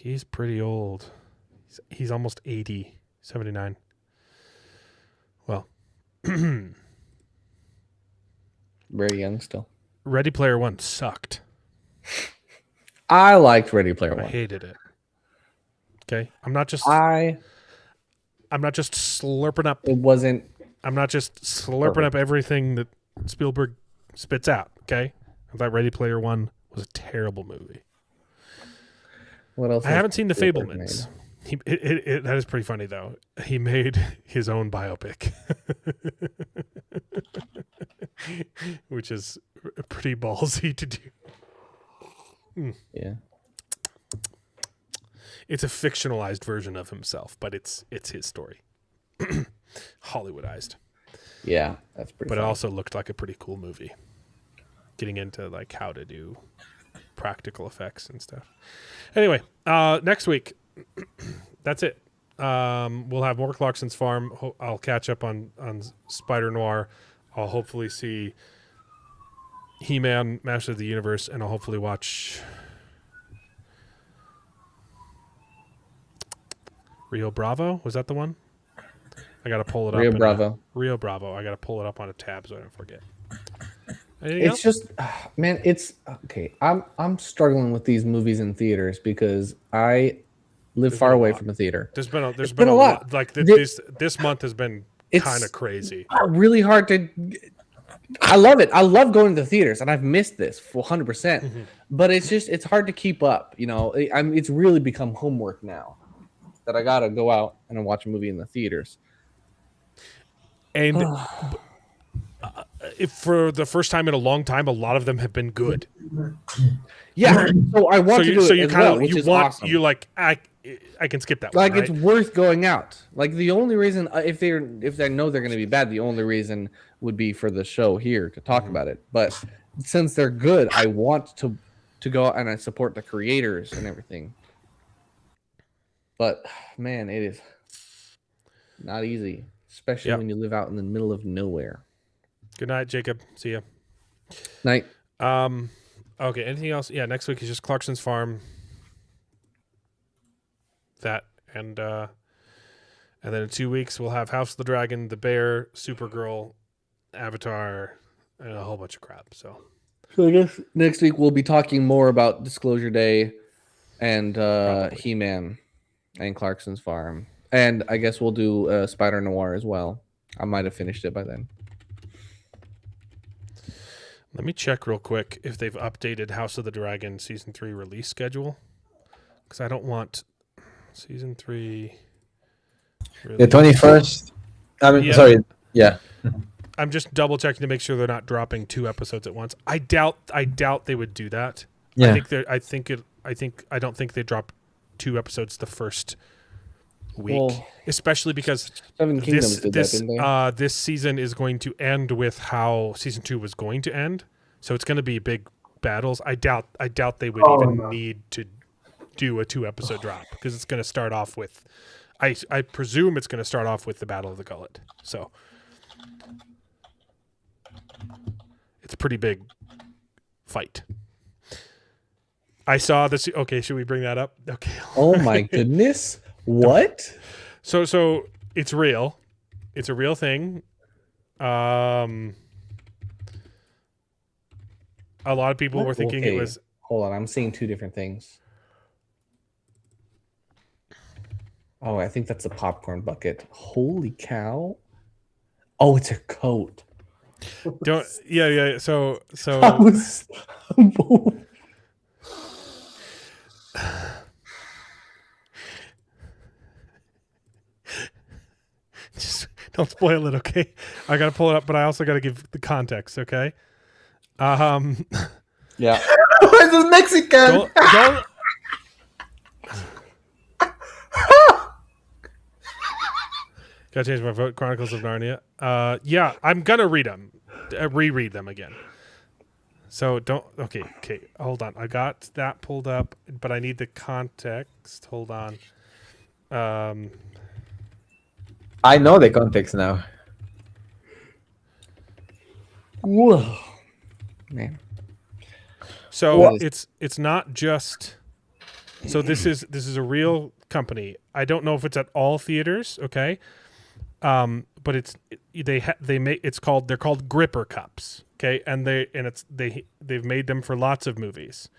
He's pretty old. He's almost 80, 79. Well, Very young still. Ready Player One sucked. I liked Ready Player I One. hated it. Okay, I'm not just slurping up. It wasn't. I'm not just slurping up everything that Spielberg spits out. Okay, I thought Ready Player One was a terrible movie. What else? I haven't seen The Spielberg Fablemans. That is pretty funny though. He made his own biopic, which is pretty ballsy to do. Yeah. It's a fictionalized version of himself, but it's his story. Hollywoodized. Yeah, that's pretty. But funny. it also looked like a pretty cool movie. Getting into like how to do practical effects and stuff. Anyway, next week, that's it. We'll have more Clarkson's Farm. I'll catch up on Spider Noir. I'll hopefully see He-Man, Master of the Universe, and I'll hopefully watch Rio Bravo. Was that the one? I gotta pull it up. Rio Bravo. Rio Bravo. I gotta pull it up on a tab so I don't forget. Anything It's else? just, man, it's okay. I'm struggling with these movies in theaters because I live far away from a theater. There's been a lot. lot. Like this month has been kind of crazy. Really hard to. I love it. I love going to the theaters, and I've missed this 100%. But it's hard to keep up. You know, it's really become homework now that I gotta go out and watch a movie in the theaters. And if for the first time in a long time, a lot of them have been good. Yeah, so I want to do it as well, which is awesome. You like I can skip that like one, right? It's worth going out. Like the only reason if they know they're going to be bad, the only reason would be for the show here to talk about it. But since they're good, I want to go out and I support the creators and everything. But man, it is not easy, especially when you live out in the middle of nowhere. Good night, Jacob. See ya. Night. Okay. Anything else? Yeah. Next week is just Clarkson's Farm. That and then in 2 weeks we'll have House of the Dragon, The Bear, Supergirl, Avatar, and a whole bunch of crap. So I guess next week we'll be talking more about Disclosure Day and He-Man and Clarkson's Farm, and I guess we'll do Spider Noir as well. I might have finished it by then. let me check real quick if they've updated House of the Dragon season 3 release schedule, because I don't want season 3. The 21st. I mean, sorry. Yeah. I'm just double checking to make sure they're not dropping 2 episodes at once. I doubt they would do that. Yeah. I don't think they drop 2 episodes the first week, especially because Seven Kingdoms did that, didn't they? This season is going to end with how season 2 was going to end, so it's going to be big battles. I doubt they would need to do a 2 episode drop, because it's going to start off with, I presume it's going to start off with the Battle of the Gullet. So it's a pretty big fight. I saw this. Okay, should we bring that up? Okay. Oh my goodness. What? So it's real. It's a real thing. A lot of people were thinking it was. Hold on, I'm seeing 2 different things. Oh, I think that's a popcorn bucket. Holy cow. Oh, it's a coat. Don't. Yeah. So. I was... Just don't spoil it, okay? I gotta pull it up, but I also gotta give the context, okay? Yeah. Why is this Mexican? Don't gotta change my vote. Chronicles of Narnia. Yeah, I'm gonna read them, reread them again. So don't. Okay. Hold on. I got that pulled up, but I need the context. Hold on. I know the context now. Whoa, man. So it's not just So this is a real company. I don't know if it's at all theaters, okay? But they're called gripper cups, okay? And they've made them for lots of movies.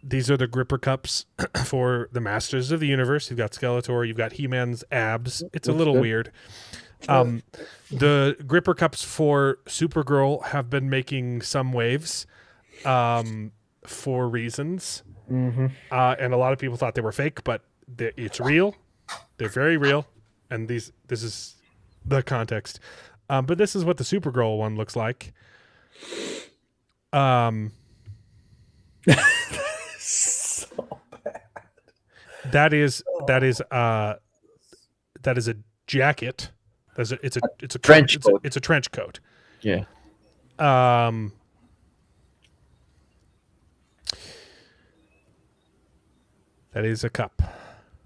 These are the gripper cups for the Masters of the Universe. You've got Skeletor, you've got He-Man's abs. It's a little weird. The gripper cups for Supergirl have been making some waves for reasons. And a lot of people thought they were fake, but it's real. They're very real. And this is the context. But this is what the Supergirl one looks like. So bad. That is a jacket. It's a trench coat. It's a trench coat. Yeah. That is a cup.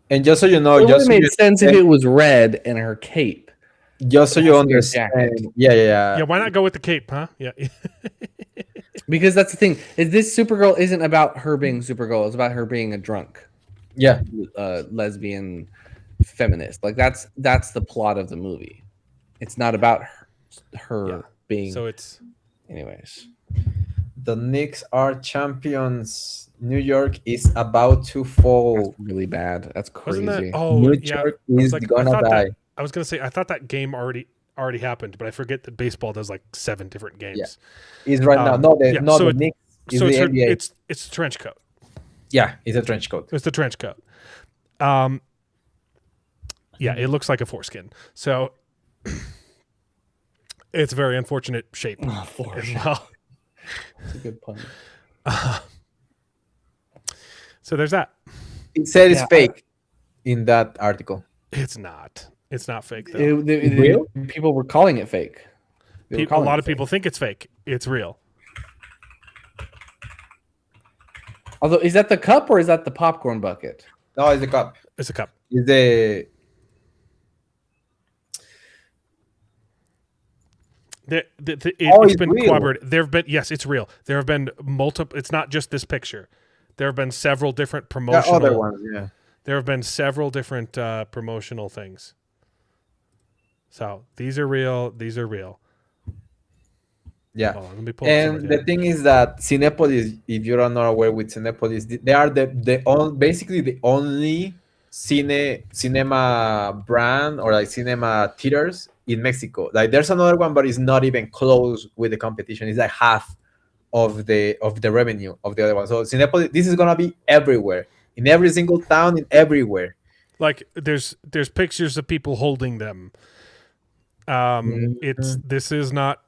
And just so you know, It would have made sense if it was red and her cape. Just so you understand. Yeah. Yeah, why not go with the cape, huh? Yeah. Because that's the thing. Is this Supergirl isn't about her being Supergirl, it's about her being a drunk. Yeah. Lesbian feminist. Like that's the plot of the movie. It's not about her being. So it's anyways. The Knicks are champions. New York is about to fall. That's really bad. That's crazy. Wasn't that? New York is gonna die. I was gonna say I thought that game already happened, but I forget that baseball does like 7 different games. Yeah. It's right now. The Knicks is so the NBA. It's a trench coat. Yeah, it's a trench coat. It's the trench coat. Yeah, it looks like a foreskin. So it's a very unfortunate shape. Well, It's a good pun. So there's that. It said it's fake in that article. It's not. It's not fake though. Real? People were calling it fake. A lot of people think it's fake. It's real. Although, is that the cup or is that the popcorn bucket? No, it's the cup. It's a cup. It's the. It's been real. corroborated. There have been it's real. There have been multiple. It's not just this picture. There have been several different promotional. Other ones, yeah. There have been several different promotional things. So these are real. These are real. Yeah. Hold on, let me pull And the thing is that Cinepolis, if you're not aware with Cinepolis, they are basically the only cinema brand or like cinema theaters in Mexico. Like there's another one, but it's not even close with the competition. It's like half of the revenue of the other one. So Cinepolis, this is gonna be everywhere, in every single town, in everywhere. Like there's pictures of people holding them. This is not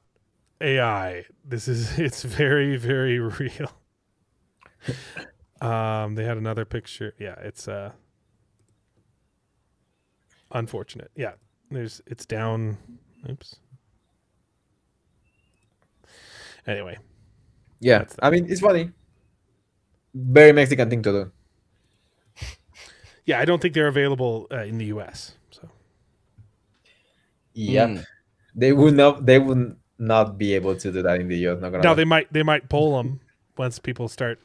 AI. It's very, very real. They had another picture. Yeah, it's unfortunate. Yeah. It's down. Oops. Anyway. Yeah. I mean, it's funny. Very Mexican thing to do. Yeah, I don't think they're available in the US. So. Yeah. They would not be able to do that in the US. No, they might pull them once people start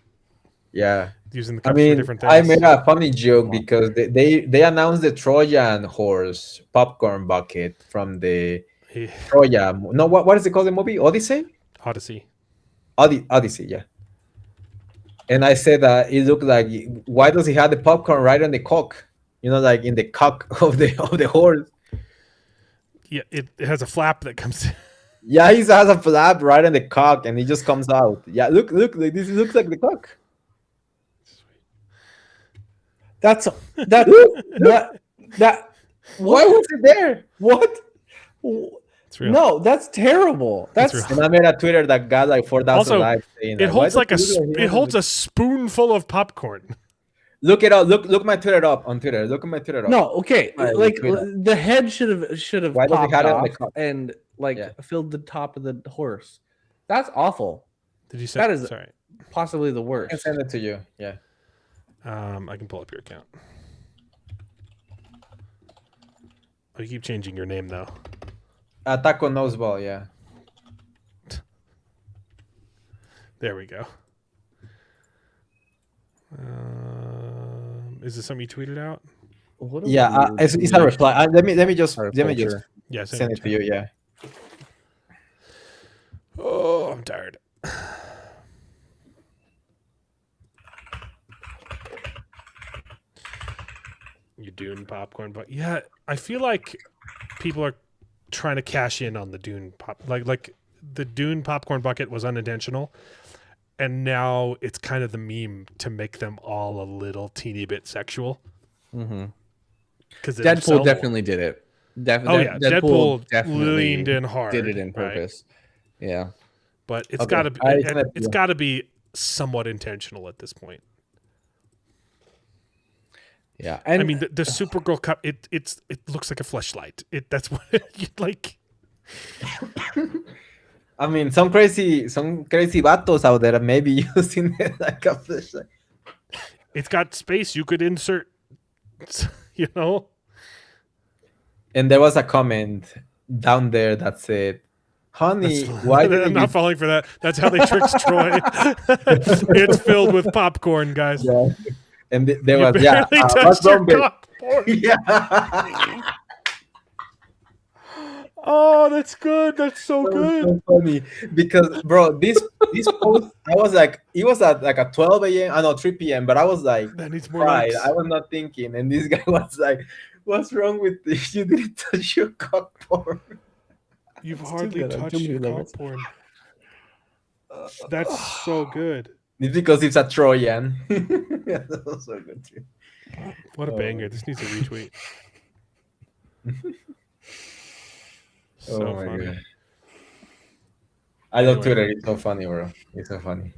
using the cups for different things. I made a funny joke because they announced the Trojan horse popcorn bucket from the Troja. No, what is it called? The movie Odyssey. Odyssey, yeah. And I said that it looked like, why does he have the popcorn right on the cock? Like in the cock of the horse. Yeah, it has a flap that comes in. Yeah, he has a flap right on the cock, and it just comes out. Yeah, look, this looks like the cock. That's that. Why was it there? What? It's real. No, that's terrible. That's real. And I made a Twitter that got like 4,000 likes. It holds it holds a spoonful of popcorn. Look it up. Look my Twitter up on Twitter. Look at my Twitter up. No, okay. Like the head should have Why does popped it have it on off the cup? and filled the top of the horse. That's awful. Did you say that is sorry? Possibly the I worst. can send it to you. Yeah. I can pull up your account. Oh, you keep changing your name though. Taco Noseball, yeah. There we go. Is this something you tweeted out? Yeah, it's a reply. Let me just Yeah, send it to you. Yeah. Oh, I'm tired. You Dune popcorn, but yeah, I feel like people are trying to cash in on the Dune pop. Like the Dune popcorn bucket was unintentional, and now it's kind of the meme to make them all a little teeny bit sexual. Mm-hmm. Because Deadpool definitely did it. Deadpool definitely leaned in hard. Did it in purpose. Right? Yeah, but it's got to be. It's got to be somewhat intentional at this point. Yeah, and I mean the Supergirl cup. It looks like a fleshlight. That's what you like. I mean, some crazy vatos out there maybe using it like a fleshlight. It's got space you could insert. You know. And there was a comment down there that said, "Honey, why did I'm not falling for that. That's how they tricked Troy. It's filled with popcorn, guys." Yeah. And there you was what's wrong, popcorn. Yeah. Oh, that's good. That's so good. So funny because, bro, this post, I was like, it was at like at 12 a.m. I know 3 p.m. But I was like, that needs more likes. I was not thinking, and this guy was like, "What's wrong with this? You didn't touch your cock porn." You've hardly touched your cock porn. That's so good. It's because it's a Trojan. Yeah, that was so good too. What a banger! This needs a retweet. So my funny. God. I love Twitter. It's so funny, bro. It's so funny.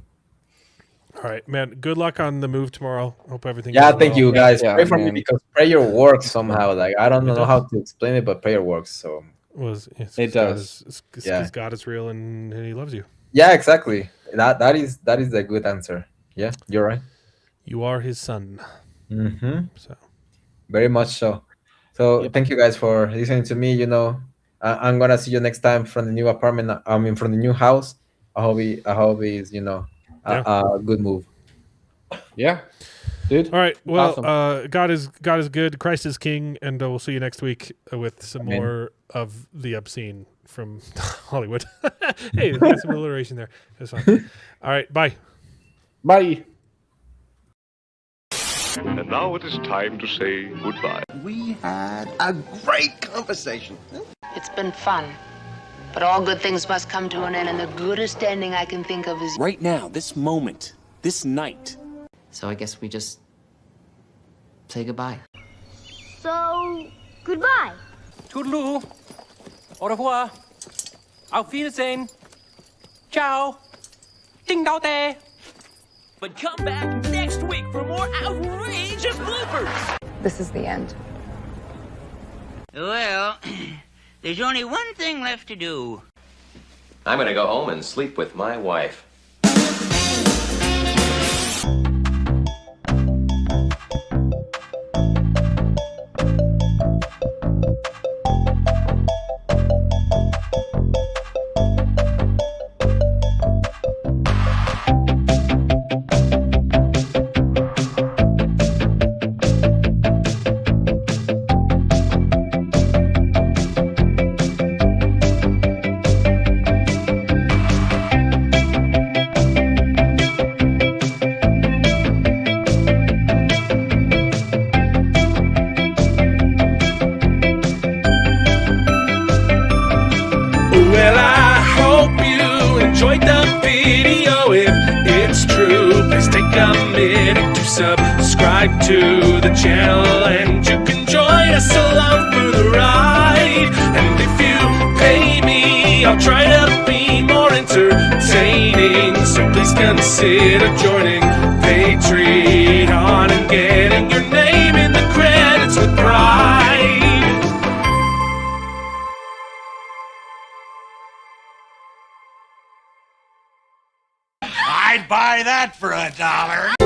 All right, man. Good luck on the move tomorrow. Hope everything. Yeah, goes thank well. you guys. Yeah, pray for me man. because prayer works somehow. Like I don't know how to explain it, but prayer works. So it does. Because God is real and He loves you. yeah, exactly. That is the good answer. Yeah, you're right. You are His son. Mm-hmm. So very much so. So thank you guys for listening to me. You know, I'm gonna see you next time from the new apartment. I mean, from the new house. I hope it's a good move. Yeah, dude. All right. Well, Awesome. God is good. Christ is king, and we'll see you next week with some more of the obscene from Hollywood. Hey, there's some alliteration there. That's fine. All right. Bye. Bye. And now it is time to say goodbye. We had a great conversation. It's been fun. But all good things must come to an end, and the goodest ending I can think of is Right now, this moment, this night. So I guess we just say goodbye. So, goodbye. Toodaloo. Au revoir. Auf Wiedersehen. Ciao. Ding dao day. But come back next week for more outrageous bloopers. This is the end. Well, there's only one thing left to do. I'm gonna go home and sleep with my wife. Well, I hope you enjoyed the video. If it's true, please take a minute to subscribe to the channel, and you can join us along for the ride. And if you pay me, I'll try to be more entertaining. So please consider joining Patreon and getting your name in the credits with pride. I'd buy that for $1.